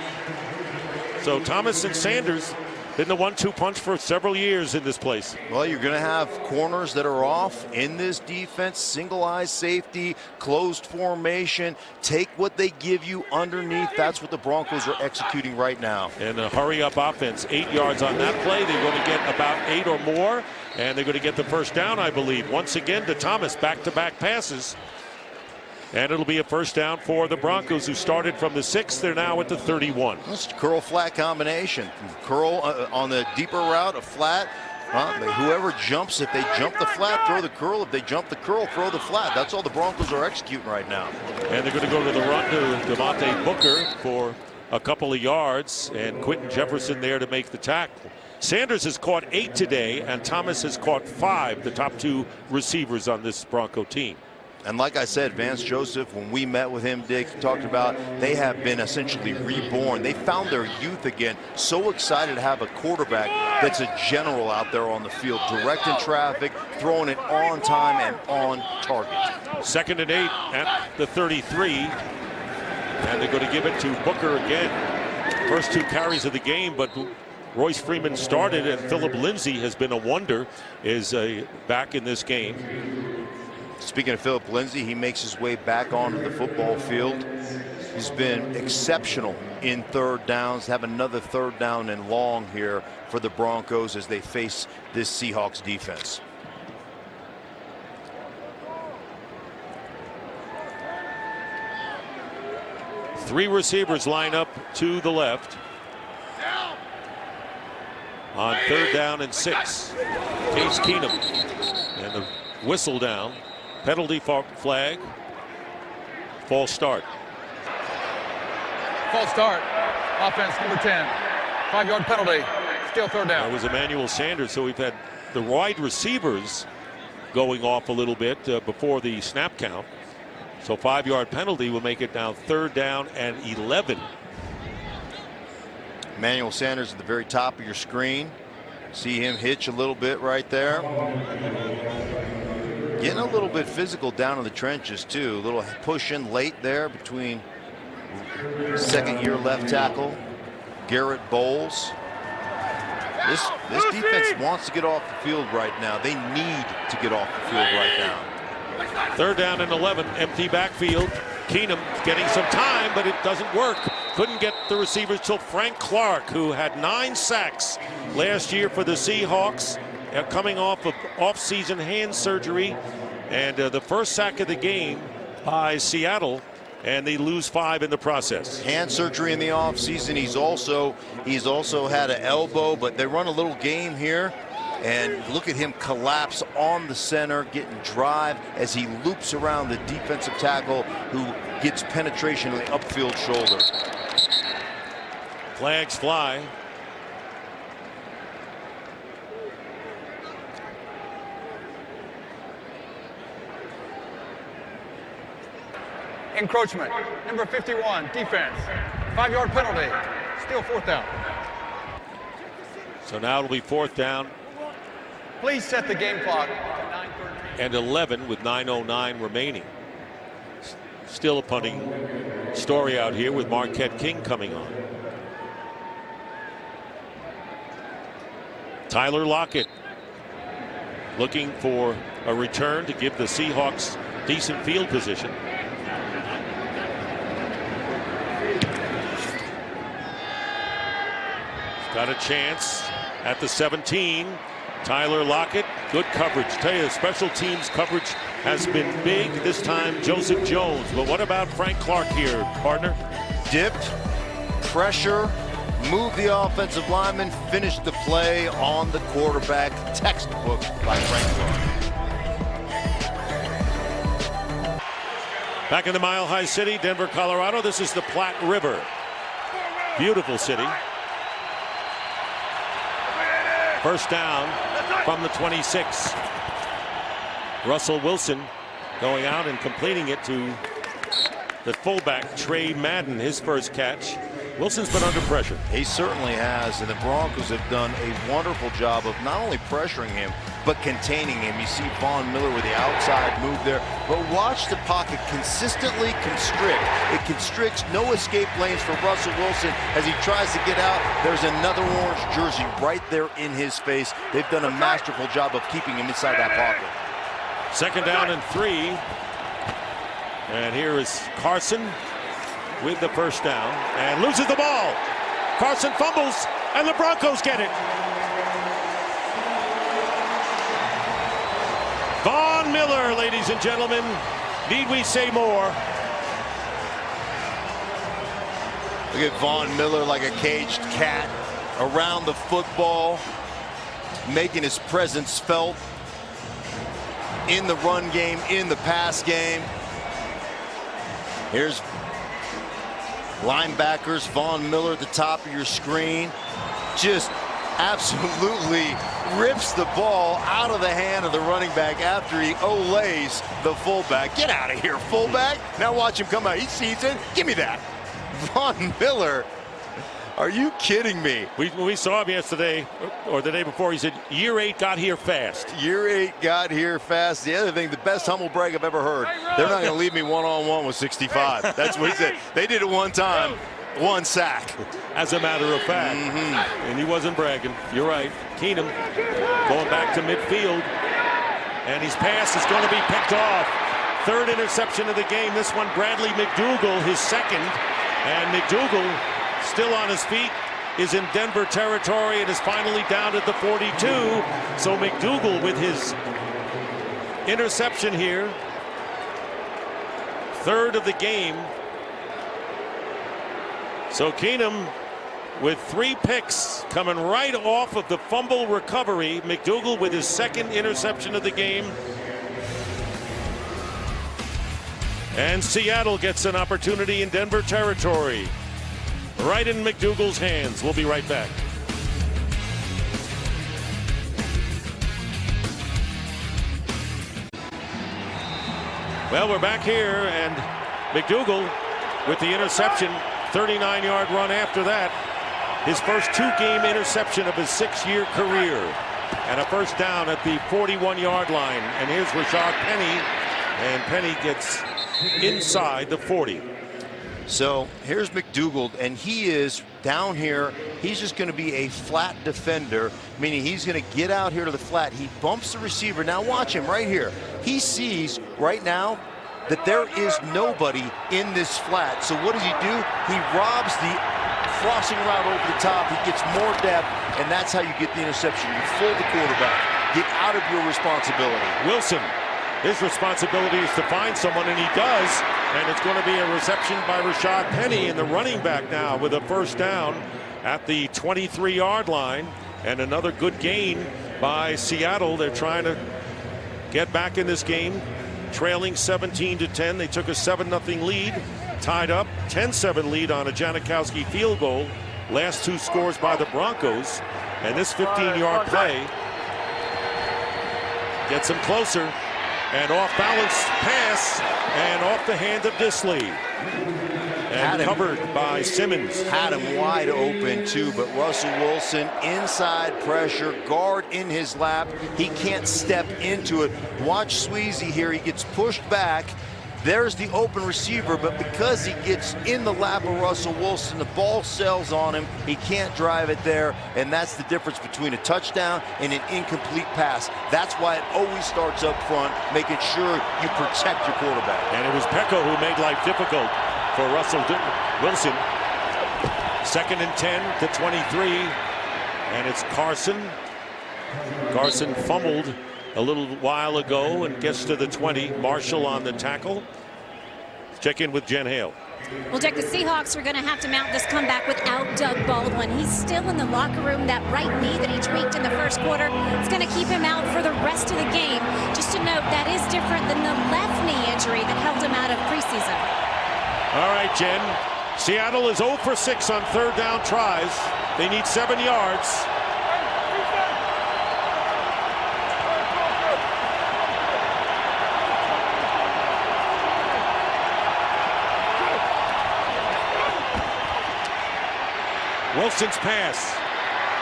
So Thomas and Sanders been the 1-2 punch for several years in this place. Well, you're going to have corners that are off in this defense, single eye safety, closed formation. Take what they give you underneath. That's what the Broncos are executing right now. And a hurry-up offense, 8 yards on that play. They're going to get about 8 or more, and they're going to get the first down, I believe. Once again to Thomas, back-to-back passes. And it'll be a first down for the Broncos, who started from the 6. They're now at the 31. It's a curl flat combination. Curl on the deeper route, a flat. Whoever jumps, if they jump the flat, throw the curl. If they jump the curl, throw the flat. That's all the Broncos are executing right now. And they're going to go to the run to Devontae Booker for a couple of yards, and Quentin Jefferson there to make the tackle. Sanders has caught 8 today, and Thomas has caught 5, the top 2 receivers on this Bronco team. And like I said, Vance Joseph, when we met with him, Dick, he talked about they have been essentially reborn. They found their youth again. So excited to have a quarterback that's a general out there on the field, directing traffic, throwing it on time and on target. 2nd and 8 at the 33. And they're going to give it to Booker again. First 2 carries of the game, but Royce Freeman started, and Philip Lindsay has been a wonder, is back in this game. Speaking of Philip Lindsay, he makes his way back onto the football field. He's been exceptional in 3rd downs. Have another 3rd down and long here for the Broncos as they face this Seahawks defense. Three receivers line up to the left. On 3rd down and 6. Case Keenum. And the whistle down. Penalty flag. False start. False start. Offense number 10. 5-yard penalty. Still 3rd down. That was Emmanuel Sanders. So we've had the wide receivers going off a little bit before the snap count. So 5-yard penalty will make it now 3rd down and 11. Emmanuel Sanders at the very top of your screen. See him hitch a little bit right there. Getting a little bit physical down in the trenches too. A little push in late there between 2nd-year left tackle Garrett Bowles. This defense wants to get off the field right now. They need to get off the field right now. 3rd down and 11. Empty backfield. Keenum getting some time, but it doesn't work. Couldn't get the receivers till Frank Clark, who had 9 sacks last year for the Seahawks, coming off of off-season hand surgery, and the first sack of the game by Seattle, and they lose 5 in the process. Hand surgery in the offseason. He's also had an elbow, but they run a little game here. And look at him collapse on the center, getting drive as he loops around the defensive tackle, who gets penetration in the upfield shoulder. Flags fly. Encroachment. Number 51. Defense. 5-yard penalty. Still 4th down. So now it'll be 4th down. Please set the game clock to 9:13. And 11 with 9:09 remaining. Still a punting story out here with Marquette King coming on. Tyler Lockett looking for a return to give the Seahawks decent field position. He's got a chance at the 17. Tyler Lockett, good coverage. Tell you, special teams coverage has been big. This time, Joseph Jones. But what about Frank Clark here, partner? Dipped, pressure, moved the offensive lineman, finished the play on the quarterback. Textbook by Frank Clark. Back in the Mile High City, Denver, Colorado. This is the Platte River. Beautiful city. First down from the 26. Russell Wilson going out and completing it to the fullback, Trey Madden, his first catch. Wilson's been under pressure. He certainly has, and the Broncos have done a wonderful job of not only pressuring him, but containing him. You see Von Miller with the outside move there, but watch the pocket consistently constrict. It constricts, no escape lanes for Russell Wilson as he tries to get out. There's another orange jersey right there in his face. They've done a masterful job of keeping him inside that pocket. Second down and 3. And here is Carson with the first down and loses the ball. Carson fumbles and the Broncos get it. Von Miller, ladies and gentlemen. Need we say more? Look at Von Miller like a caged cat around the football, making his presence felt in the run game, in the pass game. Here's linebackers, Von Miller at the top of your screen. Just absolutely rips the ball out of the hand of the running back after he olays the fullback. Get out of here, fullback. Now watch him come out. He sees it. Give me that. Von Miller. Are you kidding me? We saw him yesterday or the day before. He said, year 8 got here fast. Year 8 got here fast. The other thing, the best humble brag I've ever heard. They're not going to leave me one-on-one with 65. That's what he said. They did it one time, 1 sack. As a matter of fact. And he wasn't bragging. You're right. Keenum going back to midfield. And his pass is going to be picked off. Third interception of the game. This one, Bradley McDougald, his second. And McDougald, still on his feet, is in Denver territory and is finally down at the 42. So McDougald with his interception here. Third of the game. So Keenum with 3 picks coming right off of the fumble recovery. McDougald with his second interception of the game. And Seattle gets an opportunity in Denver territory. Right in McDougald's hands. We'll be right back. Well, we're back here, and McDougald with the interception. 39-yard run after that. His first 2-game interception of his 6-year career. And a first down at the 41-yard line. And here's Rashad Penny. And Penny gets inside the 40. So here's McDougald, and he is down here. He's just going to be a flat defender, meaning he's going to get out here to the flat. He bumps the receiver. Now watch him right here. He sees right now that there is nobody in this flat. So what does he do? He robs the crossing route over the top. He gets more depth, and that's how you get the interception. You fool the quarterback. Get out of your responsibility. Wilson, his responsibility is to find someone, and he does. And it's going to be a reception by Rashad Penny, and the running back now with a first down at the 23-yard line. And another good gain by Seattle. They're trying to get back in this game, trailing 17-10. They took a 7-0 lead, tied up, 10-7 lead on a Janikowski field goal. Last 2 scores by the Broncos. And this 15-yard play gets him closer. And off-balance pass, and off the hand of Disley. And covered by Simmons. Had him wide open, too, but Russell Wilson, inside pressure, guard in his lap. He can't step into it. Watch Sweezy here. He gets pushed back. There's the open receiver, but because he gets in the lap of Russell Wilson, the ball sails on him. He can't drive it there, and that's the difference between a touchdown and an incomplete pass. That's why it always starts up front, making sure you protect your quarterback. And it was Pecco who made life difficult for Russell Wilson. 2nd and 10 to 23, and it's Carson. Carson fumbled a little while ago and gets to the 20. Marshall on the tackle. Check in with Jen Hale. Well, Dick, the Seahawks are going to have to mount this comeback without Doug Baldwin. He's still in the locker room. That right knee that he tweaked in the first quarter, it's going to keep him out for the rest of the game. Just to note, that is different than the left knee injury that held him out of preseason All right, Jen. Seattle is 0 for 6 on third down tries. They need 7 yards. Wilson's pass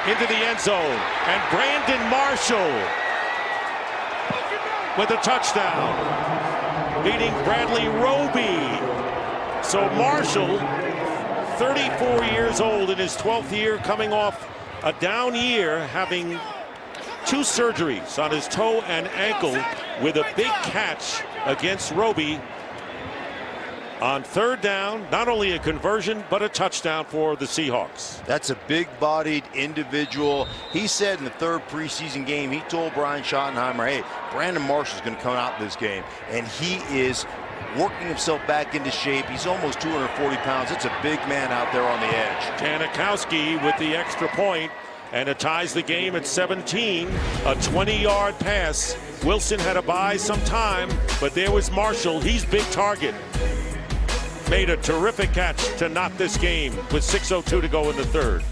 into the end zone, and Brandon Marshall with a touchdown, beating Bradley Roby. So Marshall, 34 years old in his 12th year, coming off a down year, having 2 surgeries on his toe and ankle, with a big catch against Roby on third down. Not only a conversion, but a touchdown for the Seahawks. That's a big-bodied individual. He said in the 3rd preseason game, he told Brian Schottenheimer, hey, Brandon Marshall's going to come out in this game. And he is working himself back into shape. He's almost 240 pounds. It's a big man out there on the edge. Janikowski with the extra point, and it ties the game at 17. A 20-yard pass. Wilson had to buy some time, but there was Marshall. He's big target. Made a terrific catch to knot this game with 6:02 to go in the 3rd.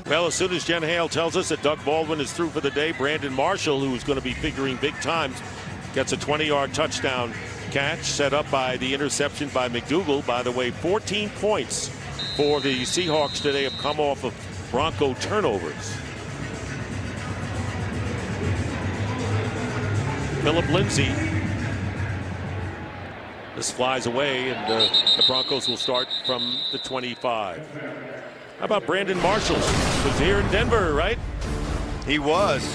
Well, as soon as Jen Hale tells us that Doug Baldwin is through for the day, Brandon Marshall, who is going to be figuring big times, gets a 20-yard touchdown catch set up by the interception by McDougal. By the way, 14 points for the Seahawks today have come off of Bronco turnovers. Philip Lindsay. This flies away, and the Broncos will start from the 25. How about Brandon Marshall? Was here in Denver, right? He was.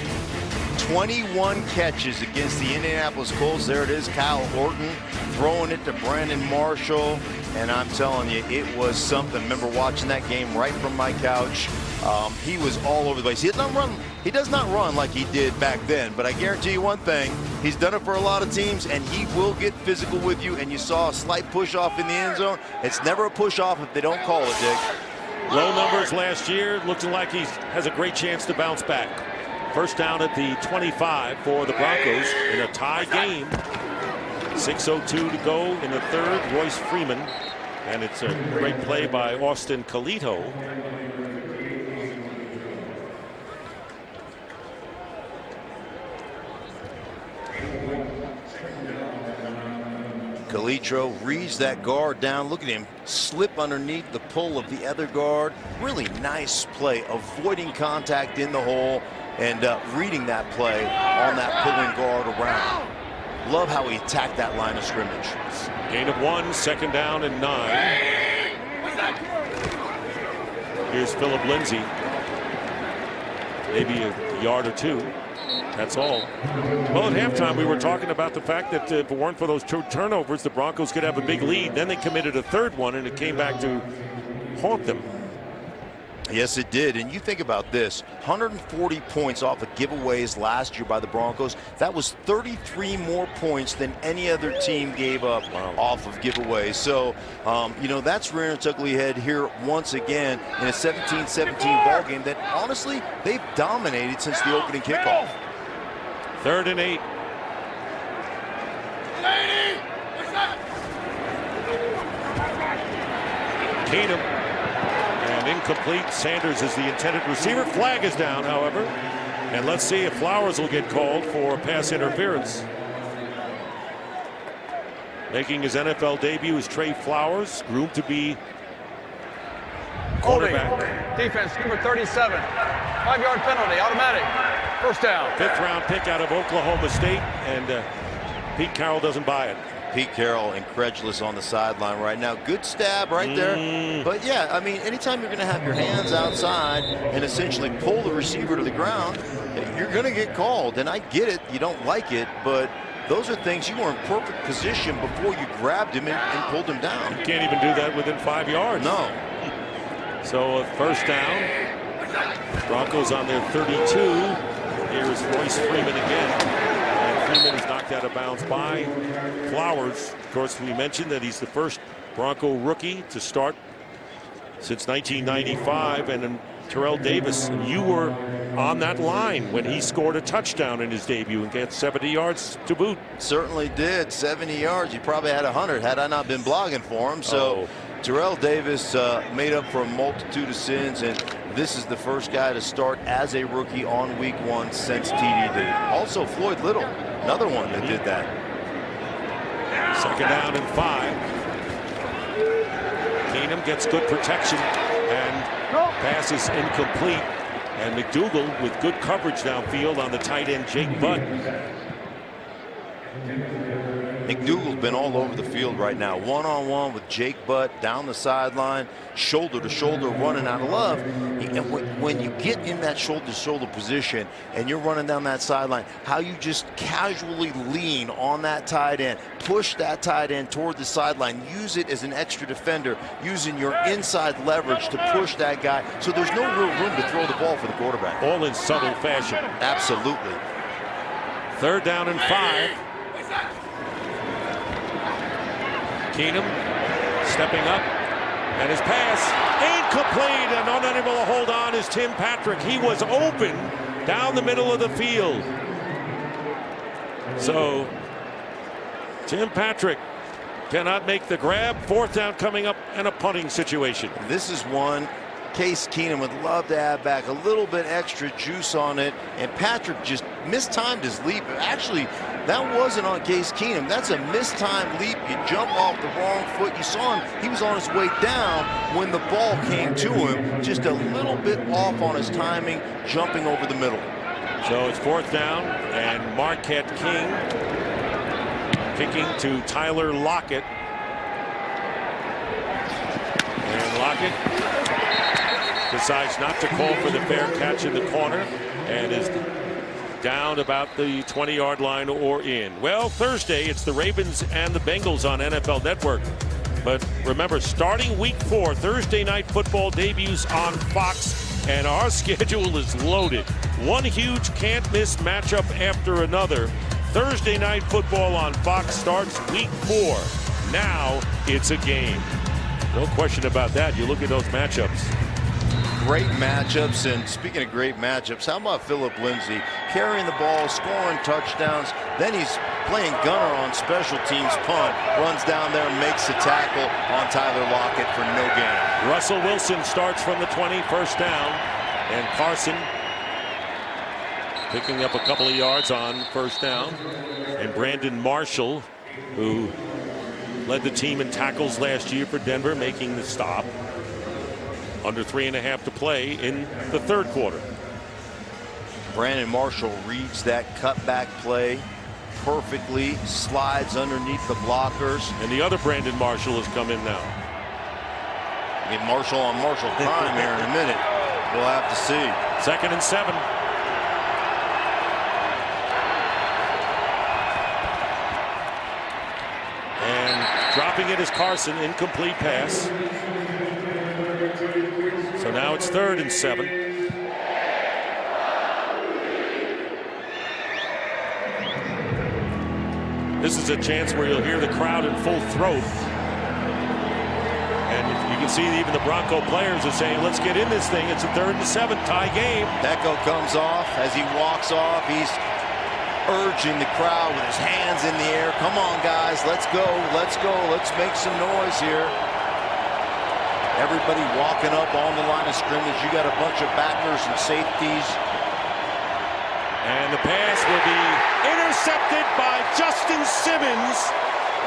21 catches against the Indianapolis Colts. There it is, Kyle Orton throwing it to Brandon Marshall. And I'm telling you, it was something. Remember watching that game right from my couch. He was all over the place. He does not run like he did back then, but I guarantee you one thing, he's done it for a lot of teams, and he will get physical with you. And you saw a slight push off in the end zone. It's never a push off if they don't call it, Dick. Low numbers last year, looking like he has a great chance to bounce back. First down at the 25 for the Broncos in a tie game. 6:02 to go in the 3rd. Royce Freeman, and it's a great play by Austin Colito. Colito reads that guard down. Look at him slip underneath the pull of the other guard. Really nice play, avoiding contact in the hole and reading that play on that pulling guard around. Love how he attacked that line of scrimmage. Gain of 1, 2nd down and 9. Here's Philip Lindsay. Maybe a yard or 2. That's all. Well, at halftime, we were talking about the fact that if it weren't for those 2 turnovers, the Broncos could have a big lead. Then they committed a 3rd one, and it came back to haunt them. Yes, it did. And you think about this, 140 points off of giveaways last year by the Broncos. That was 33 more points than any other team gave up off of giveaways. So, you know, that's rearing its ugly head here once again in a 17-17 ball game that, honestly, they've dominated since the opening kickoff. 3rd and 8. Tatum. And incomplete. Sanders is the intended receiver. Flag is down, however. And let's see if Flowers will get called for pass interference. Making his NFL debut is Trey Flowers, groomed to be quarterback. Defense number 37. 5-yard penalty, automatic. First down. 5th round pick out of Oklahoma State, and Pete Carroll doesn't buy it. Pete Carroll incredulous on the sideline right now. Good stab right there. But yeah, I mean, anytime you're going to have your hands outside and essentially pull the receiver to the ground, you're going to get called. And I get it, you don't like it, but those are things you were in perfect position before you grabbed him and pulled him down. You can't even do that within 5 yards. No. So a first down. Broncos on their 32. Here is Royce Freeman again. And Freeman is knocked out of bounds by Flowers. Of course, we mentioned that he's the first Bronco rookie to start since 1995. And then Terrell Davis, you were on that line when he scored a touchdown in his debut and gets 70 yards to boot. Certainly did. 70 yards. He probably had 100 had I not been blogging for him. So Terrell Davis made up for a multitude of sins, and this is the first guy to start as a rookie on week 1 since TDD. Also Floyd Little, another one that did that. 2nd down and 5. Keenum gets good protection and passes incomplete. And McDougal with good coverage downfield on the tight end Jake Butt. McDougal's been all over the field right now. One-on-one with Jake Butt down the sideline, shoulder to shoulder, running out of love. And when you get in that shoulder to shoulder position and you're running down that sideline, how you just casually lean on that tight end, push that tight end toward the sideline, use it as an extra defender, using your inside leverage to push that guy. So there's no real room to throw the ball for the quarterback. All in subtle fashion. Absolutely. 3rd down and 5. Keenum stepping up, and his pass incomplete, and unable to hold on is Tim Patrick. He was open down the middle of the field. So Tim Patrick cannot make the grab. 4th down coming up and a punting situation. This is one Case Keenum would love to add back a little bit extra juice on it, and Patrick just mistimed his leap. Actually, that wasn't on Case Keenum. That's a mistimed leap. You jump off the wrong foot. You saw him, he was on his way down when the ball came to him. Just a little bit off on his timing, jumping over the middle. So it's 4th down, and Marquette King kicking to Tyler Lockett. And Lockett decides not to call for the fair catch in the corner and is down about the 20-yard line or in. Well, Thursday, it's the Ravens and the Bengals on NFL Network. But remember, starting week 4, Thursday night football debuts on Fox, and our schedule is loaded. One huge can't-miss matchup after another. Thursday night football on Fox starts week 4. Now it's a game. No question about that. You look at those matchups. Great matchups, and speaking of great matchups, how about Philip Lindsay carrying the ball, scoring touchdowns, then he's playing gunner on special teams punt, runs down there and makes the tackle on Tyler Lockett for no gain. Russell Wilson starts from the 20, 1st down, and Carson picking up a couple of yards on 1st down, and Brandon Marshall, who led the team in tackles last year for Denver, making the stop. Under 3.5 to play in the 3rd quarter. Brandon Marshall reads that cutback play perfectly, slides underneath the blockers. And the other Brandon Marshall has come in now. I mean, Marshall on Marshall crime here in a minute. We'll have to see. 2nd and 7. And dropping it is Carson, incomplete pass. So now it's 3rd and 7. This is a chance where you'll hear the crowd in full throat. And you can see even the Bronco players are saying, let's get in this thing. It's a 3rd and 7, tie game. Echo comes off. As he walks off, he's urging the crowd with his hands in the air. Come on, guys, let's go, let's go. Let's make some noise here. Everybody walking up on the line of scrimmage. You got a bunch of backers and safeties. And the pass will be intercepted by Justin Simmons,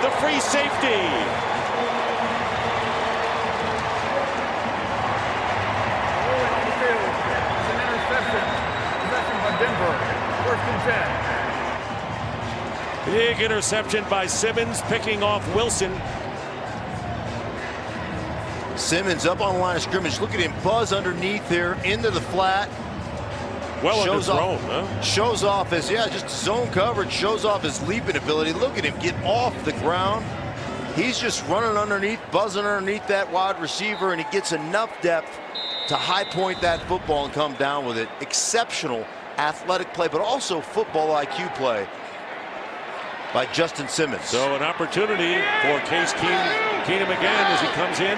the free safety. On the field, it's an interception. Possession by Denver. 1st and 10. Big interception by Simmons, picking off Wilson. Simmons up on the line of scrimmage. Look at him buzz underneath here into the flat. Well shows underthrown, off, huh? Shows off his, just zone coverage, shows off his leaping ability. Look at him get off the ground. He's just running underneath, buzzing underneath that wide receiver, and he gets enough depth to high point that football and come down with it. Exceptional athletic play, but also football IQ play by Justin Simmons. So an opportunity for Case Keenum again as he comes in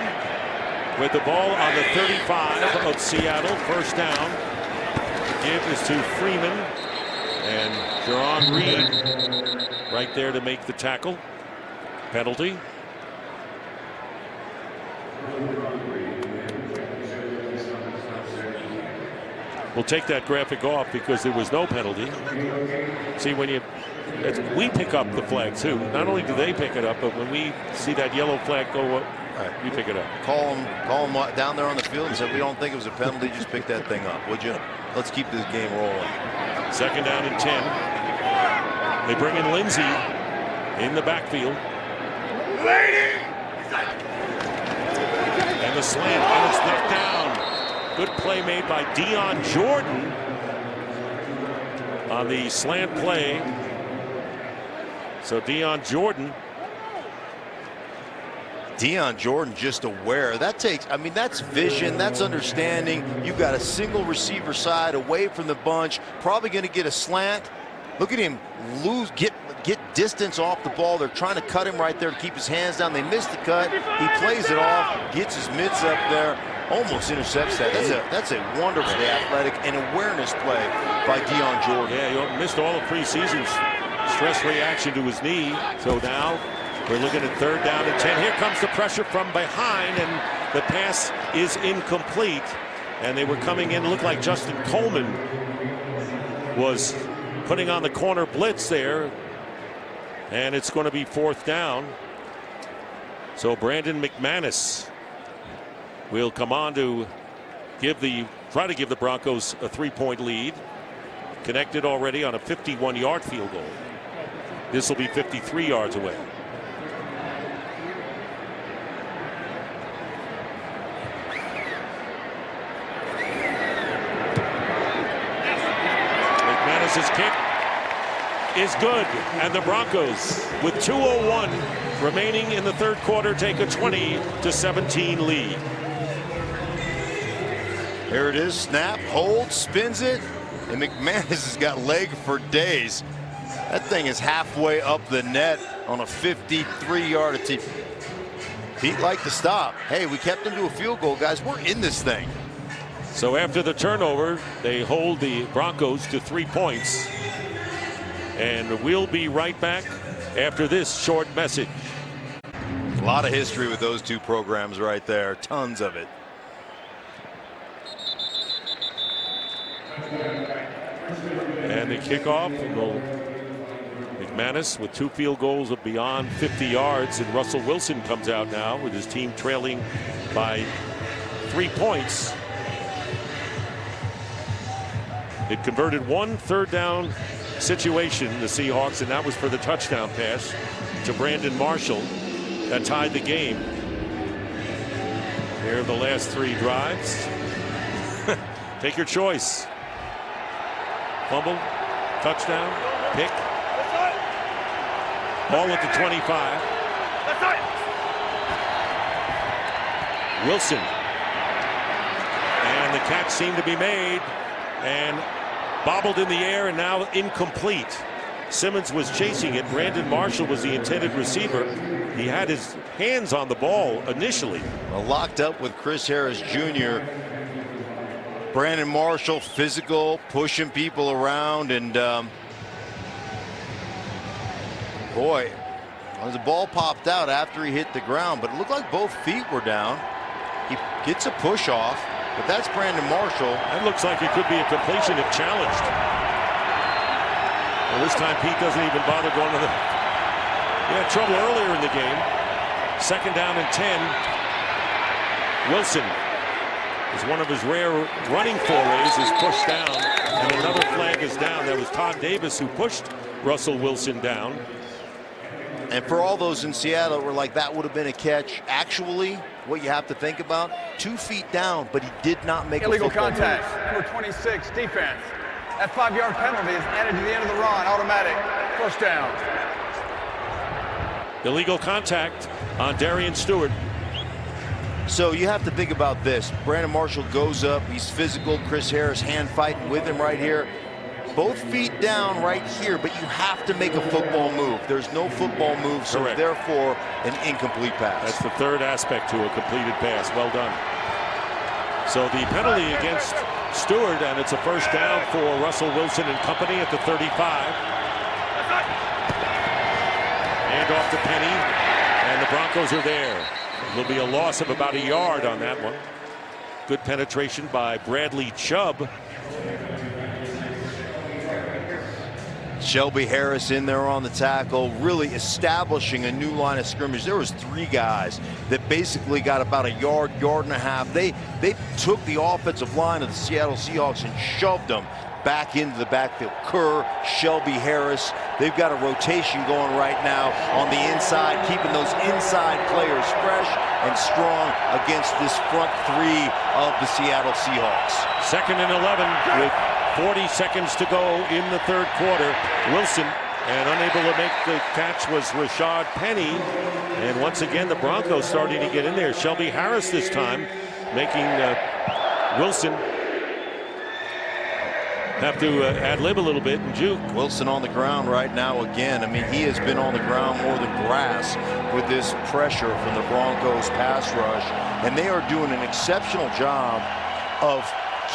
with the ball on the 35 of Seattle. 1st down. give is to Freeman. And Jerron Reed right there to make the tackle. Penalty. We'll take that graphic off because there was no penalty. See, when we pick up the flag too. Not only do they pick it up, but when we see that yellow flag go up, we pick it up. Call them down there on the field and say, we don't think it was a penalty. Just pick that thing up, would you? Let's keep this game rolling. 2nd down and 10. They bring in Lindsey in the backfield. And the slant, and it's knocked down. Good play made by Dion Jordan on the slant play. So Dion Jordan just aware. That takes, I mean, that's vision, that's understanding. You've got a single receiver side away from the bunch, probably going to get a slant. Look at him get distance off the ball. They're trying to cut him right there to keep his hands down. They missed the cut. He plays it off, gets his mitts up there, almost intercepts that. That's a wonderfully athletic and awareness play by Dion Jordan. Yeah, he missed all of preseason's stress reaction to his knee. So now we're looking at 3rd down and 10. Here comes the pressure from behind, and the pass is incomplete. And they were coming in. It looked like Justin Coleman was putting on the corner blitz there. And it's going to be 4th down. So Brandon McManus will come on to try to give the Broncos a 3-point lead. Connected already on a 51-yard field goal. This will be 53 yards away. McManus's kick is good, and the Broncos, with 2:01 remaining in the 3rd quarter, take a 20-17 lead. Here it is, snap, hold, spins it, and McManus has got leg for days. That thing is halfway up the net on a 53-yard attempt. Pete liked to stop. Hey, we kept him to a field goal, guys. We're in this thing. So after the turnover, they hold the Broncos to 3 points. And we'll be right back after this short message. A lot of history with those two programs right there. Tons of it. And the kickoff will McManus with 2 field goals of beyond 50 yards. And Russell Wilson comes out now with his team trailing by 3 points. It converted 1 3rd down situation, the Seahawks, and that was for the touchdown pass to Brandon Marshall that tied the game. Here are the last 3 drives. Take your choice. Fumble, touchdown, pick. Ball at the 25. Wilson. And the catch seemed to be made and bobbled in the air and now incomplete. Simmons was chasing it. Brandon Marshall was the intended receiver. He had his hands on the ball initially. Well, locked up with Chris Harris Jr. Brandon Marshall, physical, pushing people around, and boy, the ball popped out after he hit the ground, but it looked like both feet were down. He gets a push off, but that's Brandon Marshall. That looks like it could be a completion if challenged. Well, this time Pete doesn't even bother going to the... He had trouble earlier in the game. 2nd down and 10. Wilson is one of his rare running forays, is pushed down, and another flag is down. That was Todd Davis who pushed Russell Wilson down. And for all those in Seattle that were like, that would have been a catch, actually, what you have to think about, 2 feet down, but he did not make illegal a football contact. move. Number 26, defense. That 5-yard penalty is added to the end of the run, automatic. 1st down. Illegal contact on Darian Stewart. So you have to think about this. Brandon Marshall goes up, he's physical. Chris Harris hand fighting with him right here. Both feet down right here, but you have to make a football move. There's no football move, so Correct. Therefore an incomplete pass. That's the 3rd aspect to a completed pass. Well done. So the penalty against Stewart, and it's a first down for Russell Wilson and company at the 35. Hand off to Penny, and the Broncos are there. There'll be a loss of about a yard on that one. Good penetration by Bradley Chubb. Shelby Harris in there on the tackle, really establishing a new line of scrimmage. There was 3 guys that basically got about a yard, yard and a half. They took the offensive line of the Seattle Seahawks and shoved them back into the backfield. Kerr, Shelby Harris, they've got a rotation going right now on the inside, keeping those inside players fresh and strong against this front 3 of the Seattle Seahawks. 2nd and 11 with 40 seconds to go in the 3rd quarter. Wilson, and unable to make the catch was Rashad Penny. And once again, the Broncos starting to get in there. Shelby Harris this time making Wilson have to ad-lib a little bit and juke. Wilson on the ground right now again. I mean, he has been on the ground more than grass with this pressure from the Broncos pass rush. And they are doing an exceptional job of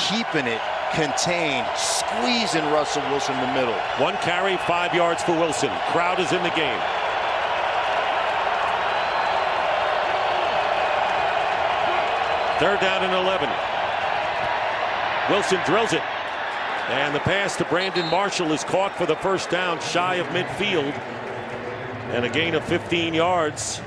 keeping it contained, squeezing Russell Wilson in the middle. 1 carry, 5 yards for Wilson. Crowd is in the game. Third down and 11. Wilson drills it. And the pass to Brandon Marshall is caught for the first down, shy of midfield. And a gain of 15 yards.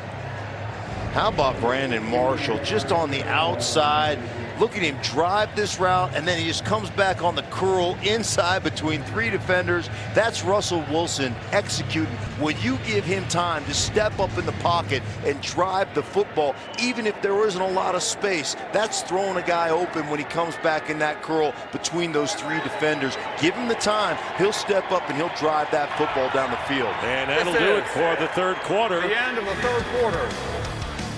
How about Brandon Marshall just on the outside? Look at him drive this route, and then he just comes back on the curl inside between 3 defenders. That's Russell Wilson executing. When you give him time to step up in the pocket and drive the football, even if there isn't a lot of space, that's throwing a guy open when he comes back in that curl between those 3 defenders. Give him the time, he'll step up and he'll drive that football down the field. And that'll do it for the 3rd quarter. The end of the 3rd quarter.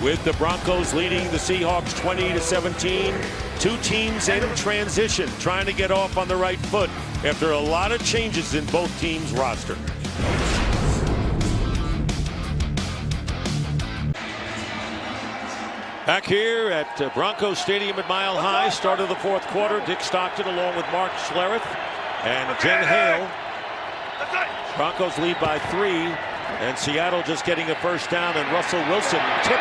With the Broncos leading the Seahawks 20-17. 2 teams in transition, trying to get off on the right foot after a lot of changes in both teams' roster. Back here at Broncos Stadium at Mile High, start of the 4th quarter. Dick Stockton along with Mark Schlereth and Jen Hale. Broncos lead by 3, and Seattle just getting a first down, and Russell Wilson tipped.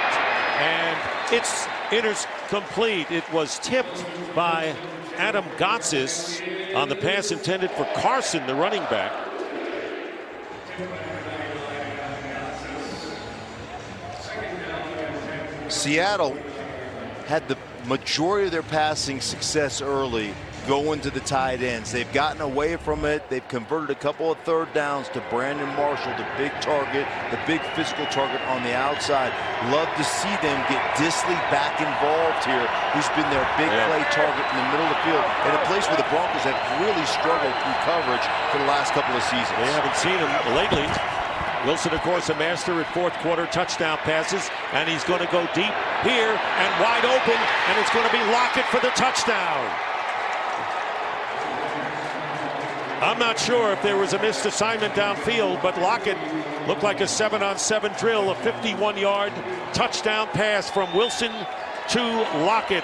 And it's incomplete. It was tipped by Adam Gotsis on the pass intended for Carson, the running back. Seattle had the majority of their passing success early going to the tight ends. They've gotten away from it. They've converted a couple of 3rd downs to Brandon Marshall, the big target, the big physical target on the outside. Love to see them get Dissly back involved here, who's been their big play target in the middle of the field, in a place where the Broncos have really struggled through coverage for the last couple of seasons. They haven't seen him lately. Wilson, of course, a master at 4th quarter touchdown passes, and he's going to go deep here and wide open, and it's going to be Lockett for the touchdown. I'm not sure if there was a missed assignment downfield, but Lockett looked like a 7-on-7 drill, a 51-yard touchdown pass from Wilson to Lockett,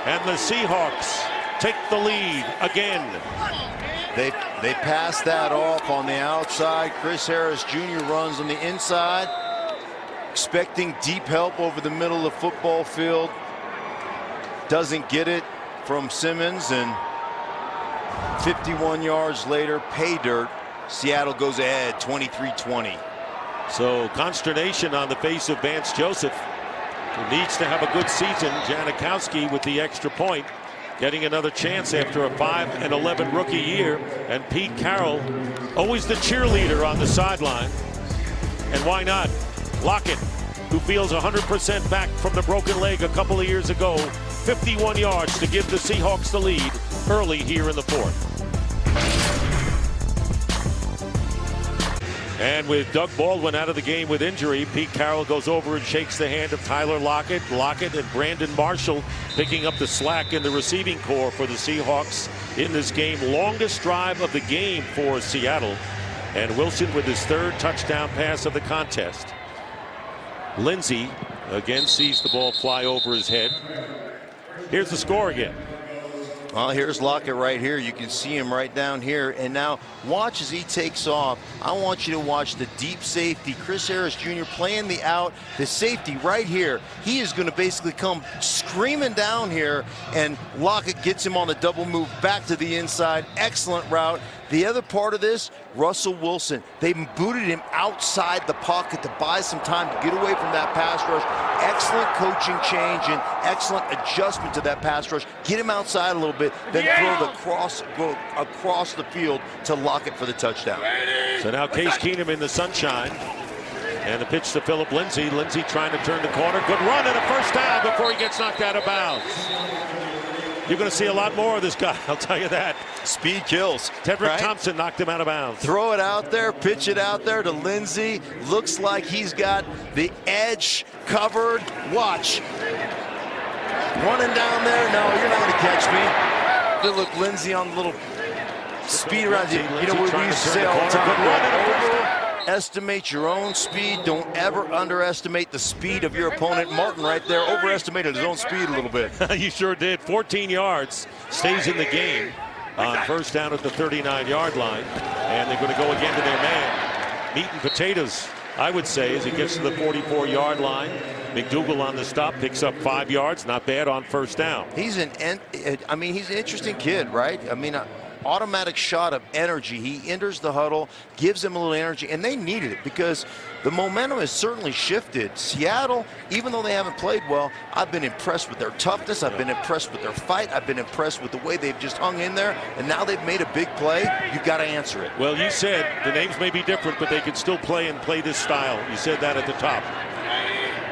and the Seahawks take the lead again. They pass that off on the outside. Chris Harris Jr. runs on the inside, expecting deep help over the middle of the football field. Doesn't get it from Simmons, and 51 yards later, pay dirt. Seattle goes ahead 23-20. So consternation on the face of Vance Joseph, who needs to have a good season. Janikowski with the extra point, getting another chance after a 5-11 rookie year. And Pete Carroll, always the cheerleader on the sideline. And why not? Lockett, who feels 100% back from the broken leg a couple of years ago. 51 yards to give the Seahawks the lead early here in the 4th. And with Doug Baldwin out of the game with injury, Pete Carroll goes over and shakes the hand of Tyler Lockett. Lockett and Brandon Marshall picking up the slack in the receiving corps for the Seahawks in this game. Longest drive of the game for Seattle. And Wilson with his 3rd touchdown pass of the contest. Lindsey again sees the ball fly over his head. Here's the score again. Well, here's Lockett right here. You can see him right down here. And now watch as he takes off. I want you to watch the deep safety, Chris Harris Jr. playing the out. The safety right here. He is going to basically come screaming down here, and Lockett gets him on the double move back to the inside. Excellent route. The other part of this, Russell Wilson, they booted him outside the pocket to buy some time to get away from that pass rush. Excellent coaching change and excellent adjustment to that pass rush. Get him outside a little bit, then go across the field to Lockett for the touchdown. So now Case Keenum in the sunshine. And the pitch to Philip Lindsay. Lindsay trying to turn the corner. Good run and a first down before he gets knocked out of bounds. You're going to see a lot more of this guy, I'll tell you that. Speed kills. Tedrick Thompson knocked him out of bounds. Throw it out there, pitch it out there to Lindsay. Looks like he's got the edge covered. Watch. Running down there. No, you're not going to catch me. Philip Lindsay on the little speed around. You know what we used to say all the time. Estimate your own speed. Don't ever underestimate the speed of your opponent. Martin right there overestimated his own speed a little bit. You sure did. 14 yards. Stays in the game on first down at the 39-yard line. And they're going to go again to their man. Meat and potatoes, I would say, as he gets to the 44-yard line. McDougal on the stop, picks up 5 yards. Not bad on first down. He's an interesting kid, right? I mean, automatic shot of energy. He enters the huddle, gives them a little energy, and they needed it because the momentum has certainly shifted. Seattle, even though they haven't played well, I've been impressed with their toughness. I've been impressed with their fight. I've been impressed with the way they've just hung in there, and now they've made a big play. You've got to answer it. Well, you said the names may be different, but they can still play this style. You said that at the top.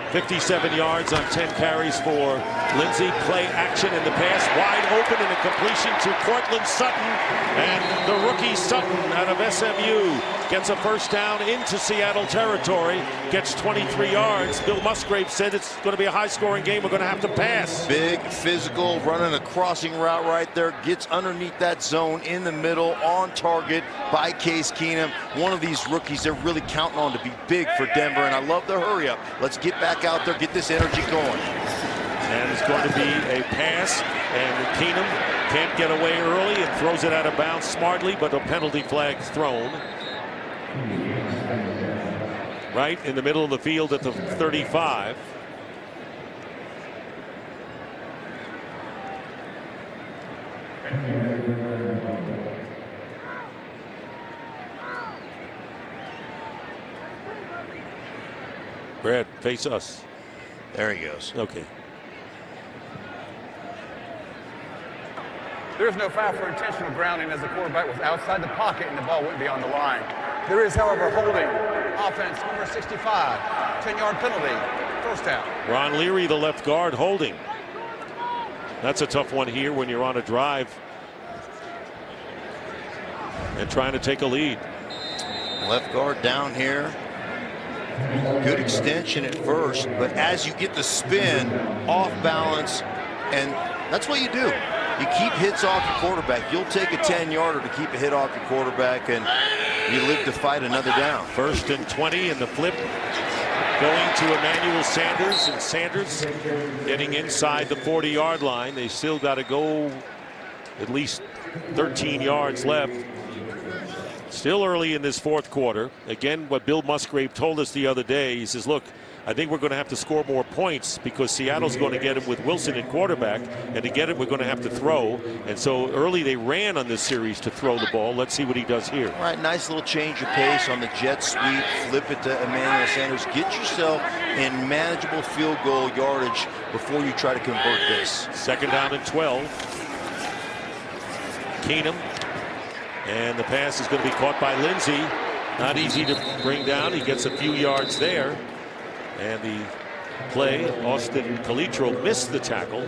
57 yards on 10 carries for Lindsay. Play action in the pass. Wide open and a completion to Cortland Sutton. And the rookie Sutton out of SMU gets a first down into Seattle territory. Gets 23 yards. Bill Musgrave said it's going to be a high-scoring game. We're going to have to pass. Big, physical, running a crossing route right there. Gets underneath that zone in the middle, on target by Case Keenum. One of these rookies they're really counting on to be big for Denver. And I love the hurry up. Let's get back out there, get this energy going. And it's going to be a pass, and Keenum can't get away early and throws it out of bounds smartly, but a penalty flag thrown. Right in the middle of the field at the 35. Brad, face us. There he goes. Okay. There is no foul for intentional grounding as the quarterback was outside the pocket and the ball went beyond the line. There is, however, holding. Offense, number 65. 10-yard penalty. First down. Ron Leary, the left guard, holding. That's a tough one here when you're on a drive and trying to take a lead. Left guard down here. Good extension at first, but as you get the spin, off balance, and that's what you do. You keep hits off your quarterback. You'll take a 10-yarder to keep a hit off your quarterback, and you live to fight another down. 1st and 20, and the flip going to Emmanuel Sanders, and Sanders getting inside the 40-yard line. They still got to go at least 13 yards left. Still early in this fourth quarter. Again, what Bill Musgrave told us the other day, he says, look, I think we're going to have to score more points because Seattle's going to get it with Wilson at quarterback, and to get it, we're going to have to throw. And so early they ran on this series to throw the ball. Let's see what he does here. All right, nice little change of pace on the jet sweep. Flip it to Emmanuel Sanders. Get yourself in manageable field goal yardage before you try to convert this. 2nd down and 12. Keenum. And the pass is going to be caught by Lindsay. Not easy to bring down. He gets a few yards there. And the play, Austin Calitro missed the tackle.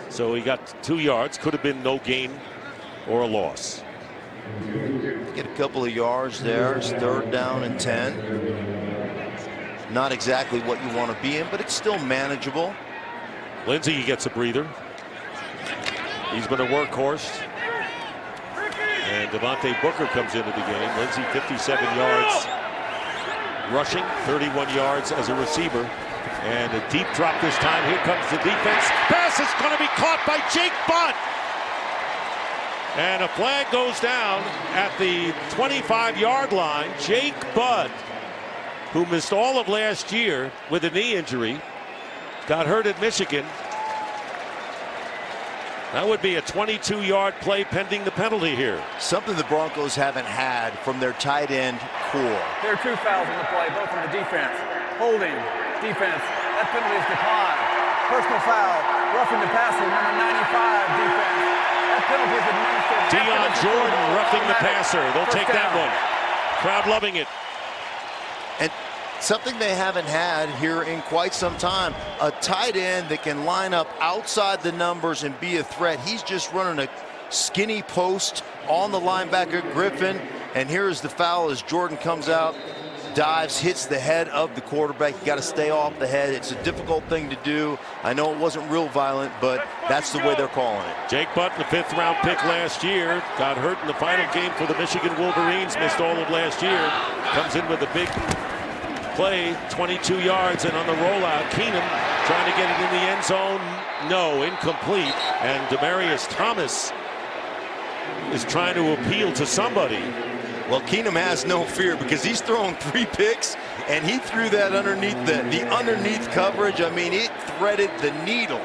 So he got 2 yards. Could have been no gain or a loss. Get a couple of yards there. It's 3rd down and 10. Not exactly what you want to be in, but it's still manageable. Lindsay gets a breather. He's been a workhorse. And Devontae Booker comes into the game. Lindsay 57 yards rushing, 31 yards as a receiver. And a deep drop this time. Here comes the defense. Pass is going to be caught by Jake Butt. And a flag goes down at the 25-yard line. Jake Budd, who missed all of last year with a knee injury, got hurt at Michigan. That would be a 22-yard play pending the penalty here. Something the Broncos haven't had from their tight end core. There are 2 fouls in the play, both on the defense. Holding, defense. That penalty is declined. Personal foul, roughing the passer, number 95, defense. That penalty is administered. Dion Jordan roughing the passer. They'll take that one. Crowd loving it. And something they haven't had here in quite some time, a tight end that can line up outside the numbers and be a threat. He's just running a skinny post on the linebacker Griffin, and here's the foul as Jordan comes out, dives, hits the head of the quarterback. You got to stay off the head. It's a difficult thing to do. I know it wasn't real violent, but that's the way they're calling it. Jake Butt, the 5th-round pick last year, got hurt in the final game for the Michigan Wolverines, missed all of last year, comes in with a big play, 22 yards, and on the rollout, Keenum trying to get it in the end zone. No, incomplete. And Demaryius Thomas is trying to appeal to somebody. Well, Keenum has no fear because he's thrown 3 picks, and he threw that underneath the underneath coverage. I mean, it threaded the needle.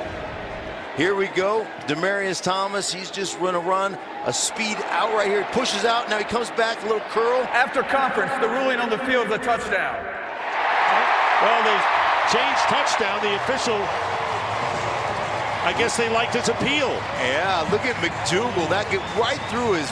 Here we go. Demaryius Thomas, he's just run a speed out right here. He pushes out, now he comes back, a little curl. After conference, the ruling on the field is a touchdown. Well, they changed touchdown. The official, I guess they liked his appeal. Yeah, look at McDougal. That get right through his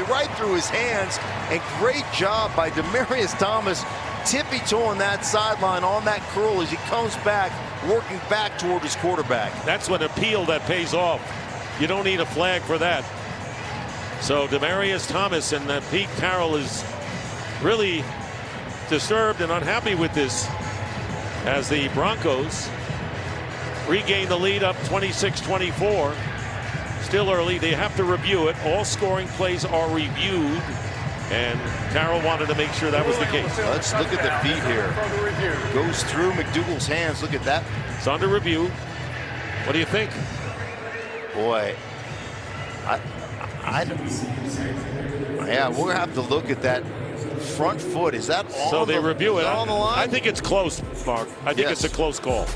right through his hands. And great job by Demaryius Thomas, tippy-toeing that sideline on that curl as he comes back, working back toward his quarterback. That's an appeal that pays off. You don't need a flag for that. So Demaryius Thomas and Pete Carroll is really disturbed and unhappy with this, as the Broncos regain the lead up 26-24. Still early. They have to review it. All scoring plays are reviewed, and Carroll wanted to make sure that was the case. Let's look at the feet here. Goes through McDougal's hands. Look at that. It's under review. What do you think? Boy, yeah, we'll have to look at that front foot. Is that on so they review it on the line? I think it's close, Mark. I think it's a close call.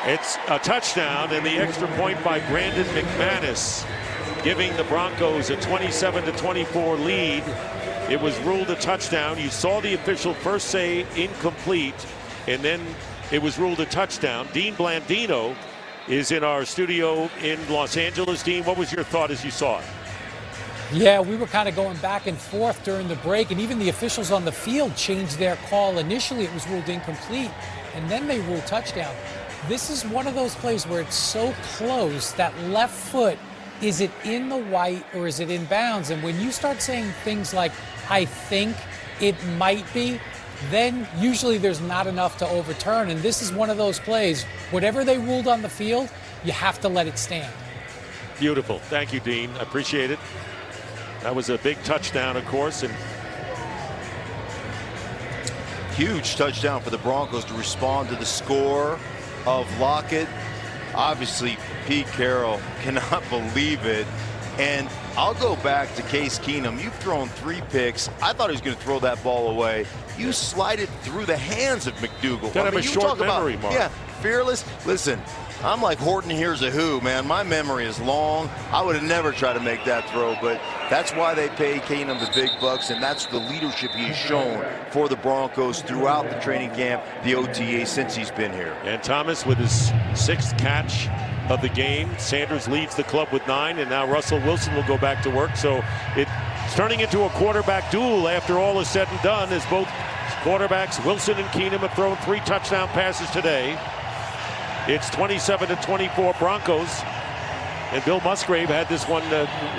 It's a touchdown, and the extra point by Brandon McManus, giving the Broncos a 27-24 lead. It was ruled a touchdown. You saw the official first say incomplete, and then it was ruled a touchdown. Dean Blandino is in our studio in Los Angeles. Dean, what was your thought as you saw it? Yeah, we were kind of going back and forth during the break, and even the officials on the field changed their call. Initially, it was ruled incomplete, and then they ruled touchdown. This is one of those plays where it's so close, that left foot, is it in the white or is it in bounds? And when you start saying things like, I think it might be, then usually there's not enough to overturn. And this is one of those plays, whatever they ruled on the field, you have to let it stand. Beautiful. Thank you, Dean. I appreciate it. That was a big touchdown, of course, and huge touchdown for the Broncos to respond to the score of Lockett. Obviously, Pete Carroll cannot believe it. And I'll go back to Case Keenum. You've thrown 3 picks. I thought he was going to throw that ball away. You slide it through the hands of McDougal. Got a short memory, Mark. Yeah, fearless. Listen, I'm like Horton Hears a Who, man. My memory is long. I would have never tried to make that throw, but that's why they pay Keenum the big bucks, and that's the leadership he's shown for the Broncos throughout the training camp, the OTA, since he's been here. And Thomas with his 6th catch of the game. Sanders leads the club with 9, and now Russell Wilson will go back to work. So it's turning into a quarterback duel after all is said and done, as both quarterbacks, Wilson and Keenum, have thrown 3 touchdown passes today. It's 27-24 Broncos. And Bill Musgrave had this one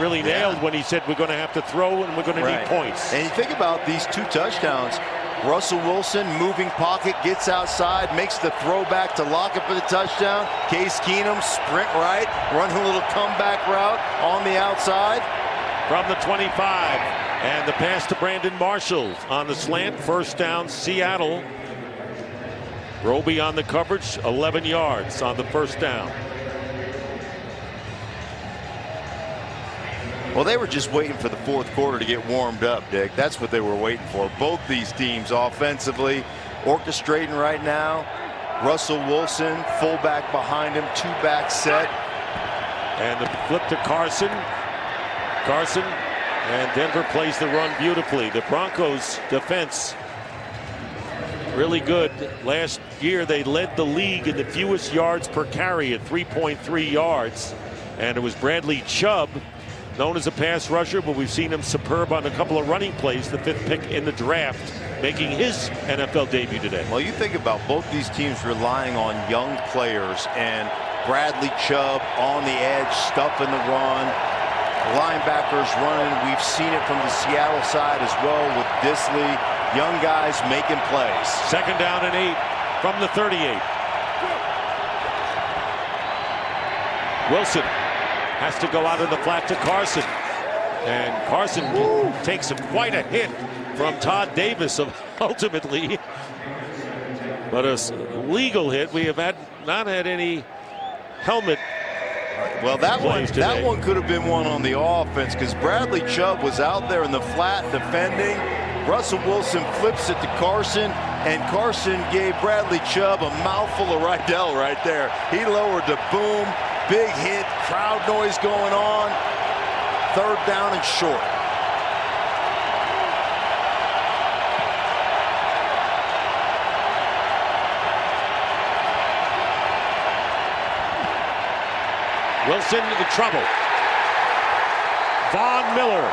really nailed when he said we're going to have to throw and we're going to need points. And you think about these 2 touchdowns. Russell Wilson, moving pocket, gets outside, makes the throw back to Lockett for the touchdown. Case Keenum, sprint right, run a little comeback route on the outside. From the 25, and the pass to Brandon Marshall on the slant. First down, Seattle. Roby on the coverage, 11 yards on the first down. Well, they were just waiting for the fourth quarter to get warmed up, Dick. That's what they were waiting for. Both these teams offensively orchestrating right now. Russell Wilson, fullback behind him, two-back set. And the flip to Carson. Carson, and Denver plays the run beautifully. The Broncos defense really good. Last year they led the league in the fewest yards per carry at 3.3 yards. And it was Bradley Chubb, known as a pass rusher, but we've seen him superb on a couple of running plays, the 5th pick in the draft, making his NFL debut today. Well, you think about both these teams relying on young players, and Bradley Chubb on the edge, stuffing the run, linebackers running. We've seen it from the Seattle side as well with Disley, young guys making plays. 2nd down and 8 from the 38. Wilson has to go out in the flat to Carson. And Carson takes quite a hit from Todd Davis ultimately. But a legal hit. We have not had any helmet. Well, that one could have been one on the offense, because Bradley Chubb was out there in the flat defending. Russell Wilson flips it to Carson, and Carson gave Bradley Chubb a mouthful of Rydell right there. He lowered the boom. Big hit, crowd noise going on. 3rd down and short. Wilson in trouble. Von Miller.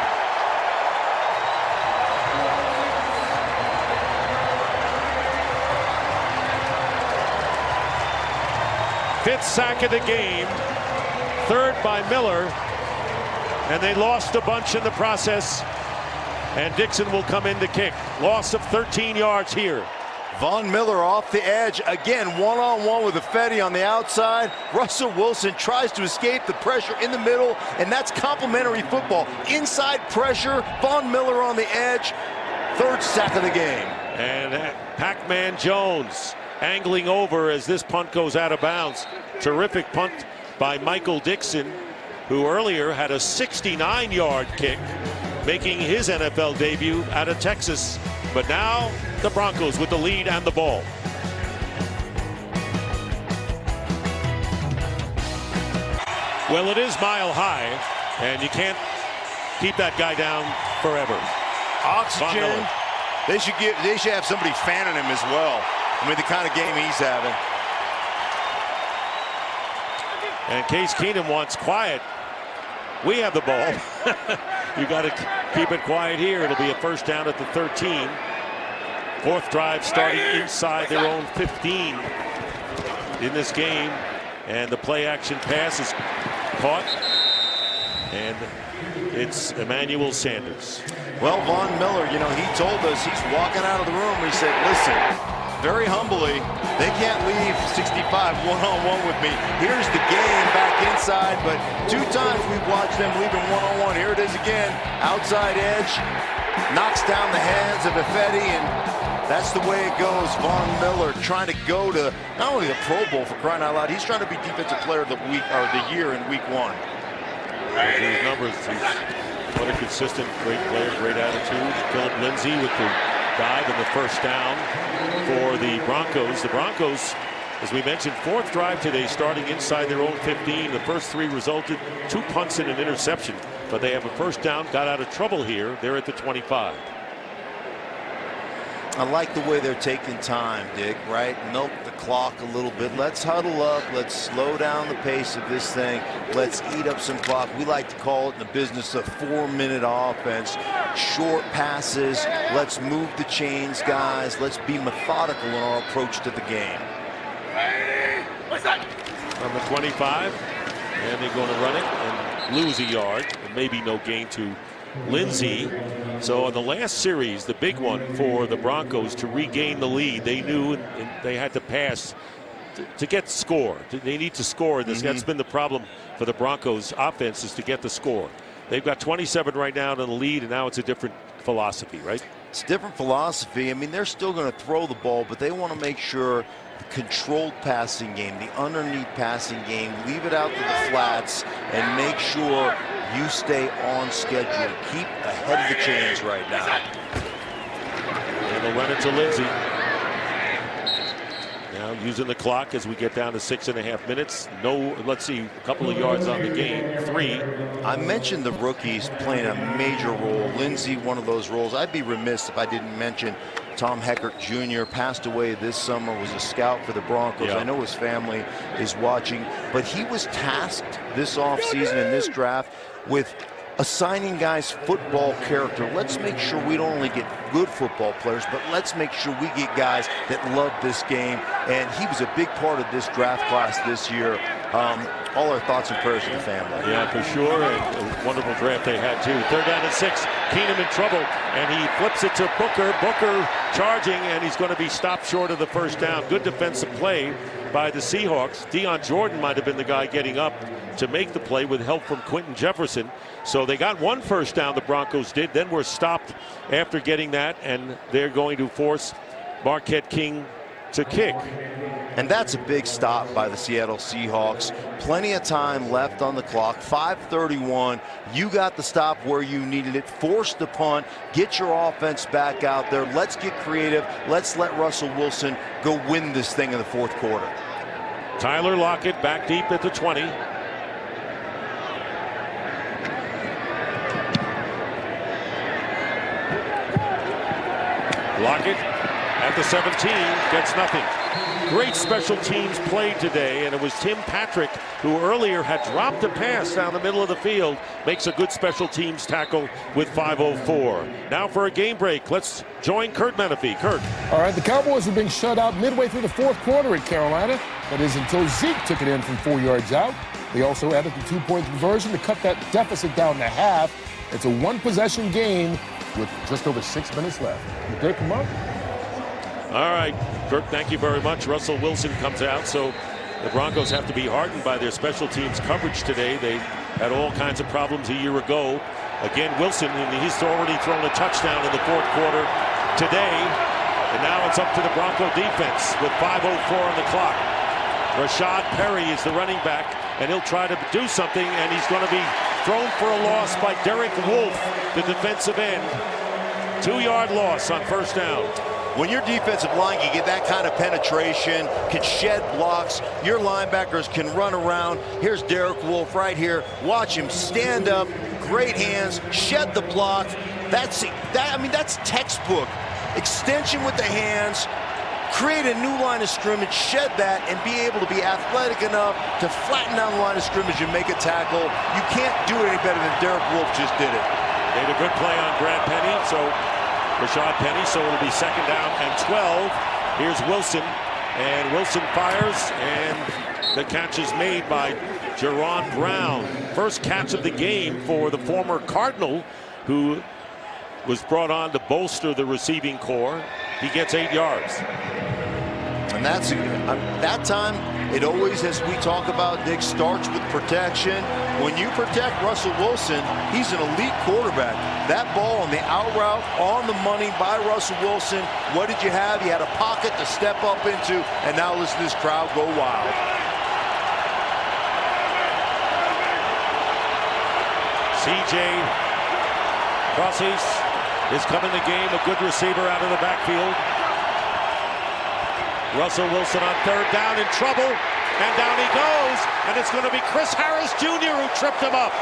Fifth sack of the game. 3rd by Miller. And they lost a bunch in the process. And Dixon will come in to kick. Loss of 13 yards here. Von Miller off the edge. Again, one-on-one with Ifedi on the outside. Russell Wilson tries to escape the pressure in the middle, and that's complementary football. Inside pressure, Von Miller on the edge. 3rd sack of the game. And Pac-Man Jones angling over as this punt goes out of bounds. Terrific punt by Michael Dixon, who earlier had a 69-yard kick, making his NFL debut out of Texas. But now the Broncos with the lead and the ball. Well, it is mile high, and you can't keep that guy down forever. Oxygen. They should have somebody fanning him as well. I mean, the kind of game he's having. And Case Keenum wants quiet. We have the ball. You got to keep it quiet here. It'll be a 1st down at the 13. 4th drive starting inside their own 15 in this game. And the play action pass is caught. And it's Emmanuel Sanders. Well, Von Miller, you know, he told us he's walking out of the room. He said, listen, very humbly, they can't leave 65 one-on-one with me. Here's the game back inside, but 2 times we've watched them leaving one-on-one. Here it is again, outside edge, knocks down the hands of Ifedi, and that's the way it goes. Von Miller trying to go to not only the Pro Bowl, for crying out loud, he's trying to be Defensive Player of the Week or the year in Week 1. His numbers, what a consistent, great player, great attitude. Philip Lindsay with the dive and the 1st down for the Broncos. The Broncos, as we mentioned, 4th drive today, starting inside their own 15. The first 3 resulted 2 punts and an interception, but they have a 1st down, got out of trouble here. They're at the 25. I like the way they're taking time, Dick, right? Milk the clock a little bit. Let's huddle up. Let's slow down the pace of this thing. Let's eat up some clock. We like to call it in the business a 4-minute offense. Short passes. Let's move the chains, guys. Let's be methodical in our approach to the game. On the 25, and they're going to run it and lose a yard, and maybe no gain to Lindsay. So in the last series, the big one for the Broncos to regain the lead, they knew they had to pass to get score. They need to score. That's been the problem for the Broncos offense, is to get the score. They've got 27 right now in the lead, and now it's a different philosophy, right? It's a different philosophy. I mean, they're still going to throw the ball, but they want to make sure the controlled passing game, the underneath passing game, leave it out to the flats and make sure you stay on schedule. Keep ahead of the chains right now. And they'll run it to Lindsey. Now using the clock as we get down to 6.5 minutes. No, let's see, a couple of yards on the game. 3. I mentioned the rookies playing a major role. Lindsey, one of those roles. I'd be remiss if I didn't mention Tom Heckert Jr. passed away this summer, was a scout for the Broncos. Yeah. I know his family is watching, but he was tasked this offseason in this draft with assigning guys football character. Let's make sure we don't only get good football players, but let's make sure we get guys that love this game. And he was a big part of this draft class this year. All our thoughts and prayers to the family. Yeah, for sure. And a wonderful draft they had, too. 3rd down and 6. Keenum in trouble, and he flips it to Booker. Booker charging, and he's going to be stopped short of the 1st down. Good defensive play by the Seahawks. Dion Jordan might have been the guy getting up to make the play with help from Quentin Jefferson. So they got 1 first down, the Broncos did, then were stopped after getting that, and they're going to force Marquette King to kick. And that's a big stop by the Seattle Seahawks. Plenty of time left on the clock, 5:31. You got the stop where you needed it. Force the punt, get your offense back out there. Let's get creative. Let's let Russell Wilson go win this thing in the 4th quarter. Tyler Lockett back deep at the 20. Lockett at the 17 gets nothing. Great special teams play today, and it was Tim Patrick who earlier had dropped a pass down the middle of the field, makes a good special teams tackle with 5:04. Now for a game break, let's join Kurt Menefee. Kurt. All right, the Cowboys were being shut out midway through the 4th quarter at Carolina. That is until Zeke took it in from 4 yards out. They also added the 2-point conversion to cut that deficit down to half. It's a 1-possession game with just over 6 minutes left. Did they come up? All right, Kurt, thank you very much. Russell Wilson comes out, so the Broncos have to be heartened by their special teams coverage today. They had all kinds of problems a year ago. Again, Wilson, and he's already thrown a touchdown in the 4th quarter today. And now it's up to the Bronco defense with 5:04 on the clock. Rashad Perry is the running back, and he'll try to do something, and he's going to be thrown for a loss by Derek Wolfe, the defensive end. 2-yard loss on 1st down. When your defensive line can get that kind of penetration, can shed blocks, your linebackers can run around. Here's Derek Wolfe right here. Watch him stand up, great hands, shed the block. That's textbook. Extension with the hands, create a new line of scrimmage, shed that, and be able to be athletic enough to flatten down the line of scrimmage and make a tackle. You can't do it any better than Derek Wolfe just did it. Made a good play on Brad Penny, so Rashad Penny, so it'll be 2nd down and 12. Here's Wilson, and Wilson fires, and the catch is made by Jaron Brown. First catch of the game for the former Cardinal, who was brought on to bolster the receiving corps. He gets 8 yards. And that's that time, it always, as we talk about, Dick, starts with protection. When you protect Russell Wilson, he's an elite quarterback. That ball on the out route, on the money by Russell Wilson. What did you have? You had a pocket to step up into, and now listen to this crowd go wild. C.J. Crosses is coming the game, a good receiver out of the backfield. Russell Wilson on 3rd down in trouble, and down he goes, and it's going to be Chris Harris Jr. who tripped him up.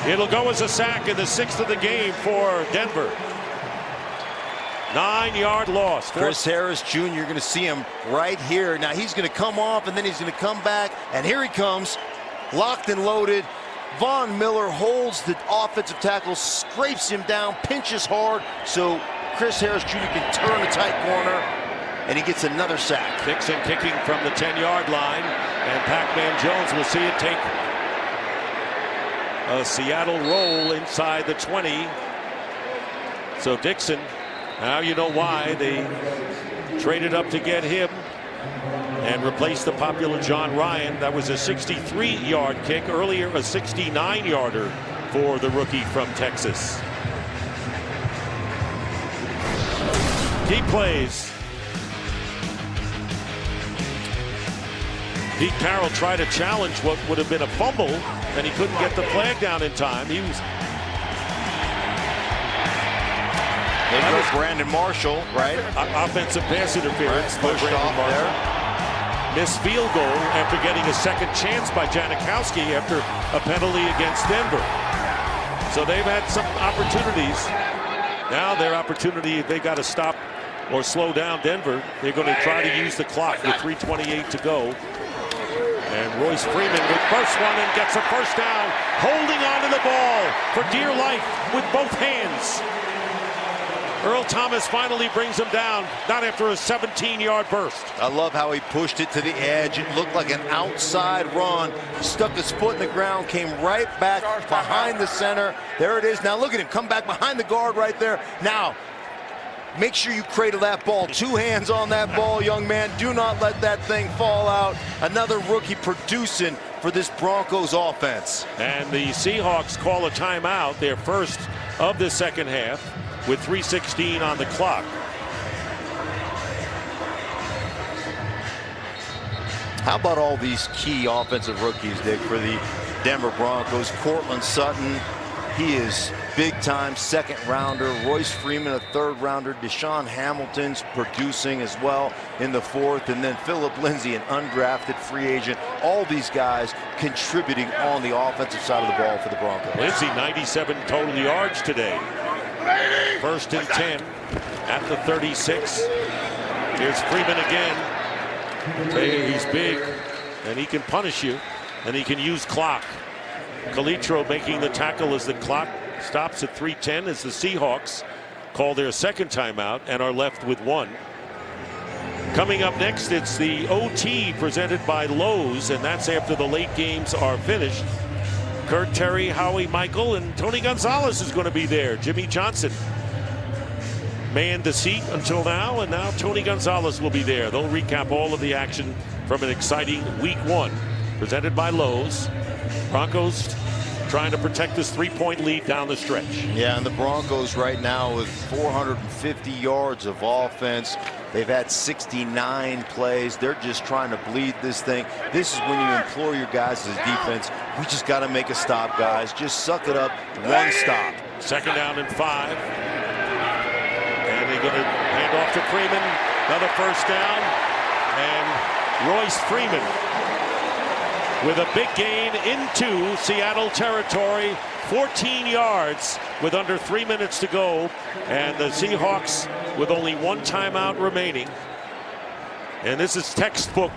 It'll go as a sack in the 6th of the game for Denver. 9-yard loss. Chris Harris Jr., you're going to see him right here. Now he's going to come off, and then he's going to come back, and here he comes, locked and loaded. Von Miller holds the offensive tackle, scrapes him down, pinches hard, so Chris Harris Jr. can turn a tight corner, and he gets another sack. Dixon kicking from the 10-yard line, and Pac-Man Jones will see it take a Seattle roll inside the 20. So Dixon, now you know why they traded up to get him. and replaced the popular John Ryan. That was a 63-yard kick. Earlier, a 69-yarder for the rookie from Texas. Key plays. Pete Carroll tried to challenge what would have been a fumble, and he couldn't get the flag down in time. He was. There goes Brandon Marshall, right? Offensive pass interference by Pushed Brandon off Marshall. there. Missed field goal after getting a second chance by Janikowski after a penalty against Denver. So they've had some opportunities. Now their opportunity, they got to stop or slow down Denver. They're going to try to use the clock with 3:28 to go. And Royce Freeman with first one and gets a first down, holding on to the ball for dear life with both hands. Earl Thomas finally brings him down, not after a 17-yard burst. I love how he pushed it to the edge. It looked like an outside run. Stuck his foot in the ground, came right back behind the center. There it is. Now look at him come back behind the guard right there. Now, make sure you cradle that ball. Two hands on that ball, young man. Do not let that thing fall out. Another rookie producing for this Broncos offense. And the Seahawks call a timeout, their first of the second half, with 3:16 on the clock. How about all these key offensive rookies, Dick, for the Denver Broncos? Cortland Sutton, he is big-time second-rounder. Royce Freeman, a third-rounder. Deshaun Hamilton's producing as well in the fourth. And then Philip Lindsay, an undrafted free agent. All these guys contributing on the offensive side of the ball for the Broncos. Lindsay, 97 total yards today. First and 10 at the 36. Here's Freeman again. He's big, and he can punish you, and he can use clock. Calitro making the tackle as the clock stops at 3:10 as the Seahawks call their second timeout and are left with one. Coming up next, it's the OT presented by Lowe's, and that's after the late games are finished. Kurt Terry, Howie Michael, and Tony Gonzalez is going to be there. Jimmy Johnson manned the seat until now, and now Tony Gonzalez will be there. They'll recap all of the action from an exciting week one presented by Lowe's. Broncos trying to protect this 3-point lead down the stretch. Yeah, and the Broncos right now with 450 yards of offense. They've had 69 plays. They're just trying to bleed this thing. This is when you implore your guys as defense, we just got to make a stop, guys. Just suck it up. One stop. Second down and 5. And they're going to hand off to Freeman. Another first down. And Royce Freeman with a big gain into Seattle territory. 14 yards with under 3 minutes to go. And the Seahawks with only one timeout remaining. And this is textbook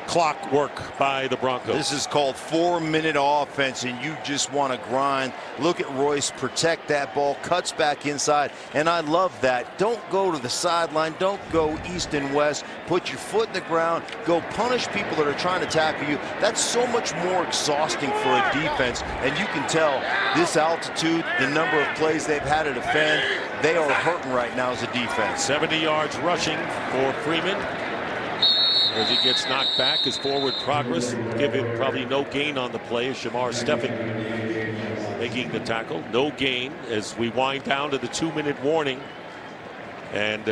clock work by the Broncos. This is called 4-minute offense, and you just want to grind. Look at Royce protect that ball, cuts back inside, and I love that. Don't go to the sideline. Don't go east and west. Put your foot in the ground. Go punish people that are trying to tackle you. That's so much more exhausting for a defense, and you can tell this altitude, the number of plays they've had to defend, they are hurting right now as a defense. 70 yards rushing for Freeman. As he gets knocked back, his forward progress give him probably no gain on the play. Shamar Stephen making the tackle. No gain as we wind down to the 2-minute warning. And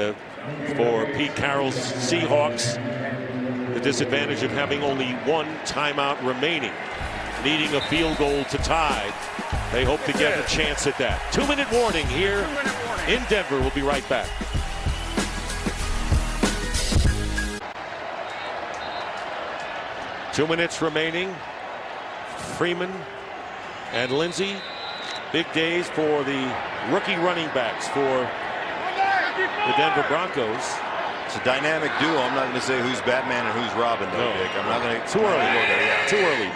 for Pete Carroll's Seahawks, the disadvantage of having only one timeout remaining, needing a field goal to tie. They hope to get a chance at that. 2-minute warning here in Denver. We'll be right back. Two minutes remaining. Freeman and Lindsay. Big days for the rookie running backs for the Denver Broncos. It's a dynamic duo. I'm not going to say who's Batman and who's Robin, though, Dick. I'm not going to. Too early. Go there, yeah. Too early.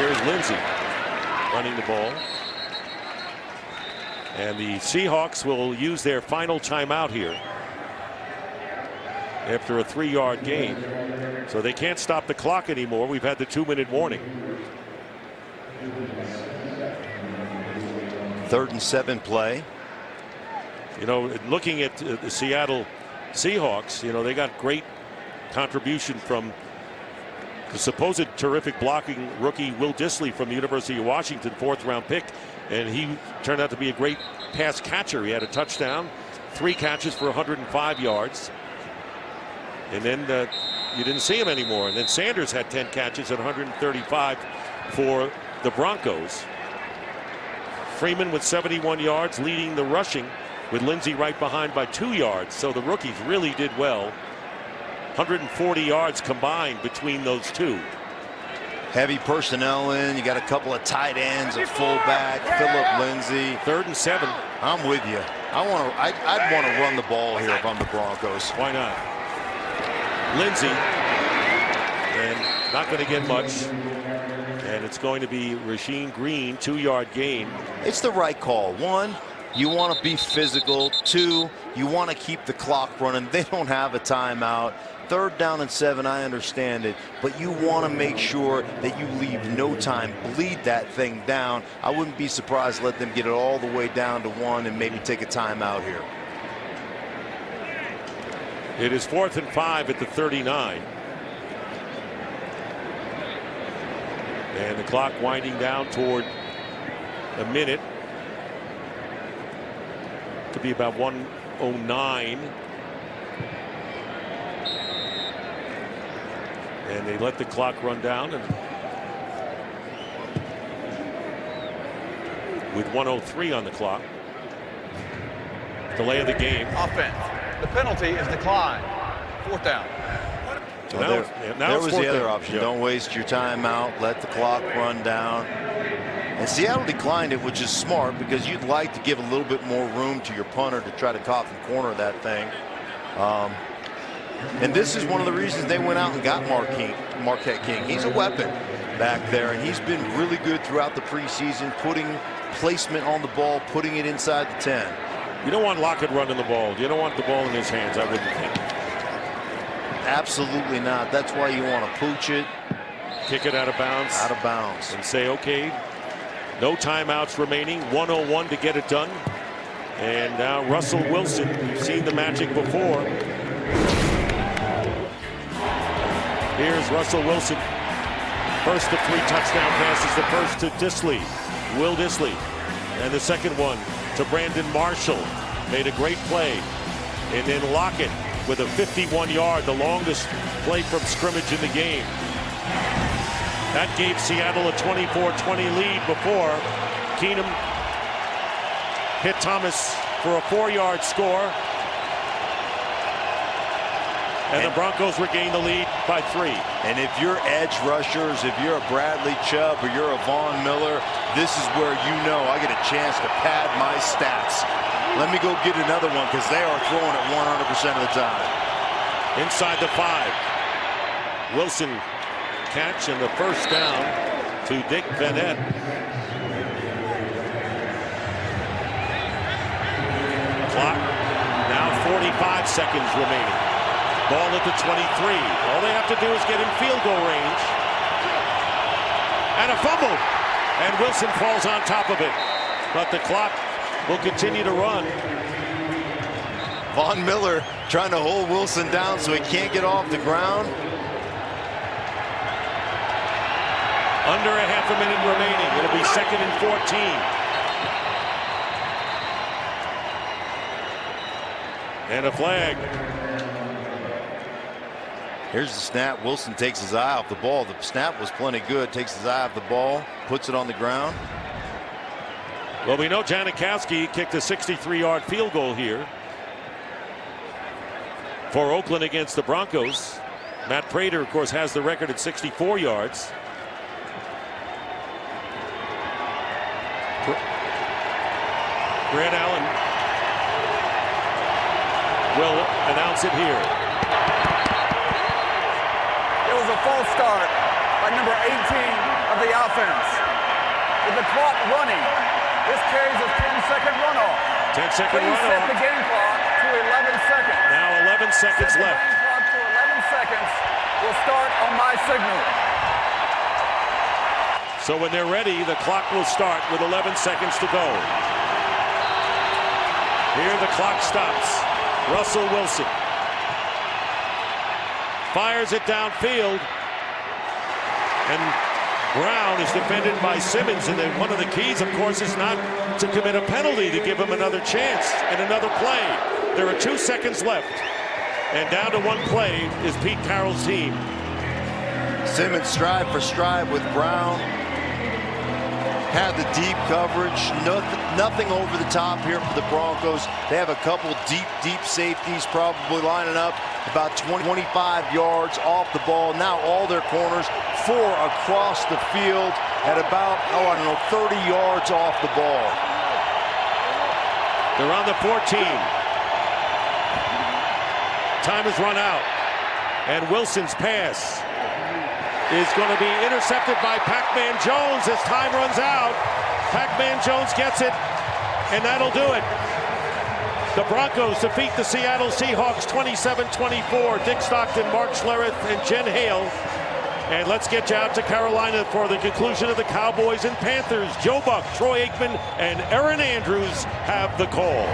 Here's Lindsay running the ball. And the Seahawks will use their final timeout here after a 3-yard gain. So they can't stop the clock anymore. We've had the 2-minute warning. 3rd and 7 play. You know, looking at the Seattle Seahawks, you know, they got great contribution from the supposed terrific blocking rookie Will Dissly from the University of Washington, 4th-round pick, and he turned out to be a great pass catcher. He had a touchdown, 3 catches for 105 yards, and then you didn't see him anymore. And then Sanders had 10 catches at 135 for the Broncos. Freeman with 71 yards, leading the rushing, with Lindsey right behind by 2 yards. So the rookies really did well. 140 yards combined between those two. Heavy personnel in. You got a couple of tight ends, a fullback, Phillip Lindsay. 3rd and 7. I'm with you. I'd want to run the ball here if I'm the Broncos. Why not? Lindsey, and not going to get much. And it's going to be Rasheem Green, 2-yard gain. It's the right call. 1, you want to be physical. 2, you want to keep the clock running. They don't have a timeout. 3rd down and 7, I understand it, but you want to make sure that you leave no time, bleed that thing down. I wouldn't be surprised to let them get it all the way down to 1 and maybe take a timeout here. It is 4th and 5 at the 39. And the clock winding down toward a minute. Could be about 1:09. And they let the clock run down, and with 1:03 on the clock. Delay of the game. Offense. The penalty is declined. 4th down. Well, there was the other option. Yep. Don't waste your time out. Let the clock run down. And Seattle declined it, which is smart, because you'd like to give a little bit more room to your punter to try to coffin corner that thing. And this is one of the reasons they went out and got Marquette King. He's a weapon back there, and he's been really good throughout the preseason, putting placement on the ball, putting it inside the 10. You don't want Lockett running the ball. You don't want the ball in his hands, I wouldn't think. Absolutely not. That's why you want to pooch it. Kick it out of bounds. Out of bounds. And say, okay, no timeouts remaining. 1:01 to get it done. And now Russell Wilson, you've seen the magic before. Here's Russell Wilson. First of 3 touchdown passes. The first to Dissly, Will Dissly. And the second one to Brandon Marshall. Made a great play. And then Lockett with a 51-yard, the longest play from scrimmage in the game. That gave Seattle a 24-20 lead before Keenum hit Thomas for a 4-yard score. And the Broncos regain the lead by 3. And if you're edge rushers, if you're a Bradley Chubb or you're a Von Miller, this is where you know I get a chance to pad my stats. Let me go get another one, because they are throwing it 100% of the time. Inside the 5. Wilson catch, and the first down to Dick Bennett. Clock now 45 seconds remaining. Ball at the 23. All they have to do is get in field goal range. And a fumble. And Wilson falls on top of it. But the clock will continue to run. Von Miller trying to hold Wilson down so he can't get off the ground. Under a half a minute remaining. It'll be 2nd and 14. And a flag. Here's the snap. Wilson takes his eye off the ball. The snap was plenty good. Takes his eye off the ball, puts it on the ground. Well, we know Janikowski kicked a 63-yard field goal here for Oakland against the Broncos. Matt Prater, of course, has the record at 64 yards. Grant Allen will announce it here. It was a false start by number 18 of the offense. With the clock running, this carries a 10-second runoff. 10-second Please set the runoff. game clock to 11 seconds. Now 11 seconds Set the left. game clock to 11 seconds. Will start on my signal. So when they're ready, the clock will start with 11 seconds to go. Here the clock stops. Russell Wilson fires it downfield. And Brown is defended by Simmons, and then one of the keys, of course, is not to commit a penalty, to give him another chance and another play. There are 2 seconds left, and down to 1 play is Pete Carroll's team. Simmons stride for stride with Brown. Had the deep coverage. Nothing over the top here for the Broncos. They have a couple deep safeties probably lining up about 25 yards off the ball. Now all their corners, 4 across the field at about, 30 yards off the ball. They're on the 14. Time has run out. And Wilson's pass is going to be intercepted by Pac-Man Jones as time runs out. Pac-Man Jones gets it, and that'll do it. The Broncos defeat the Seattle Seahawks 27-24. Dick Stockton, Mark Schlereth, and Jen Hale. And let's get you out to Carolina for the conclusion of the Cowboys and Panthers. Joe Buck, Troy Aikman, and Erin Andrews have the call.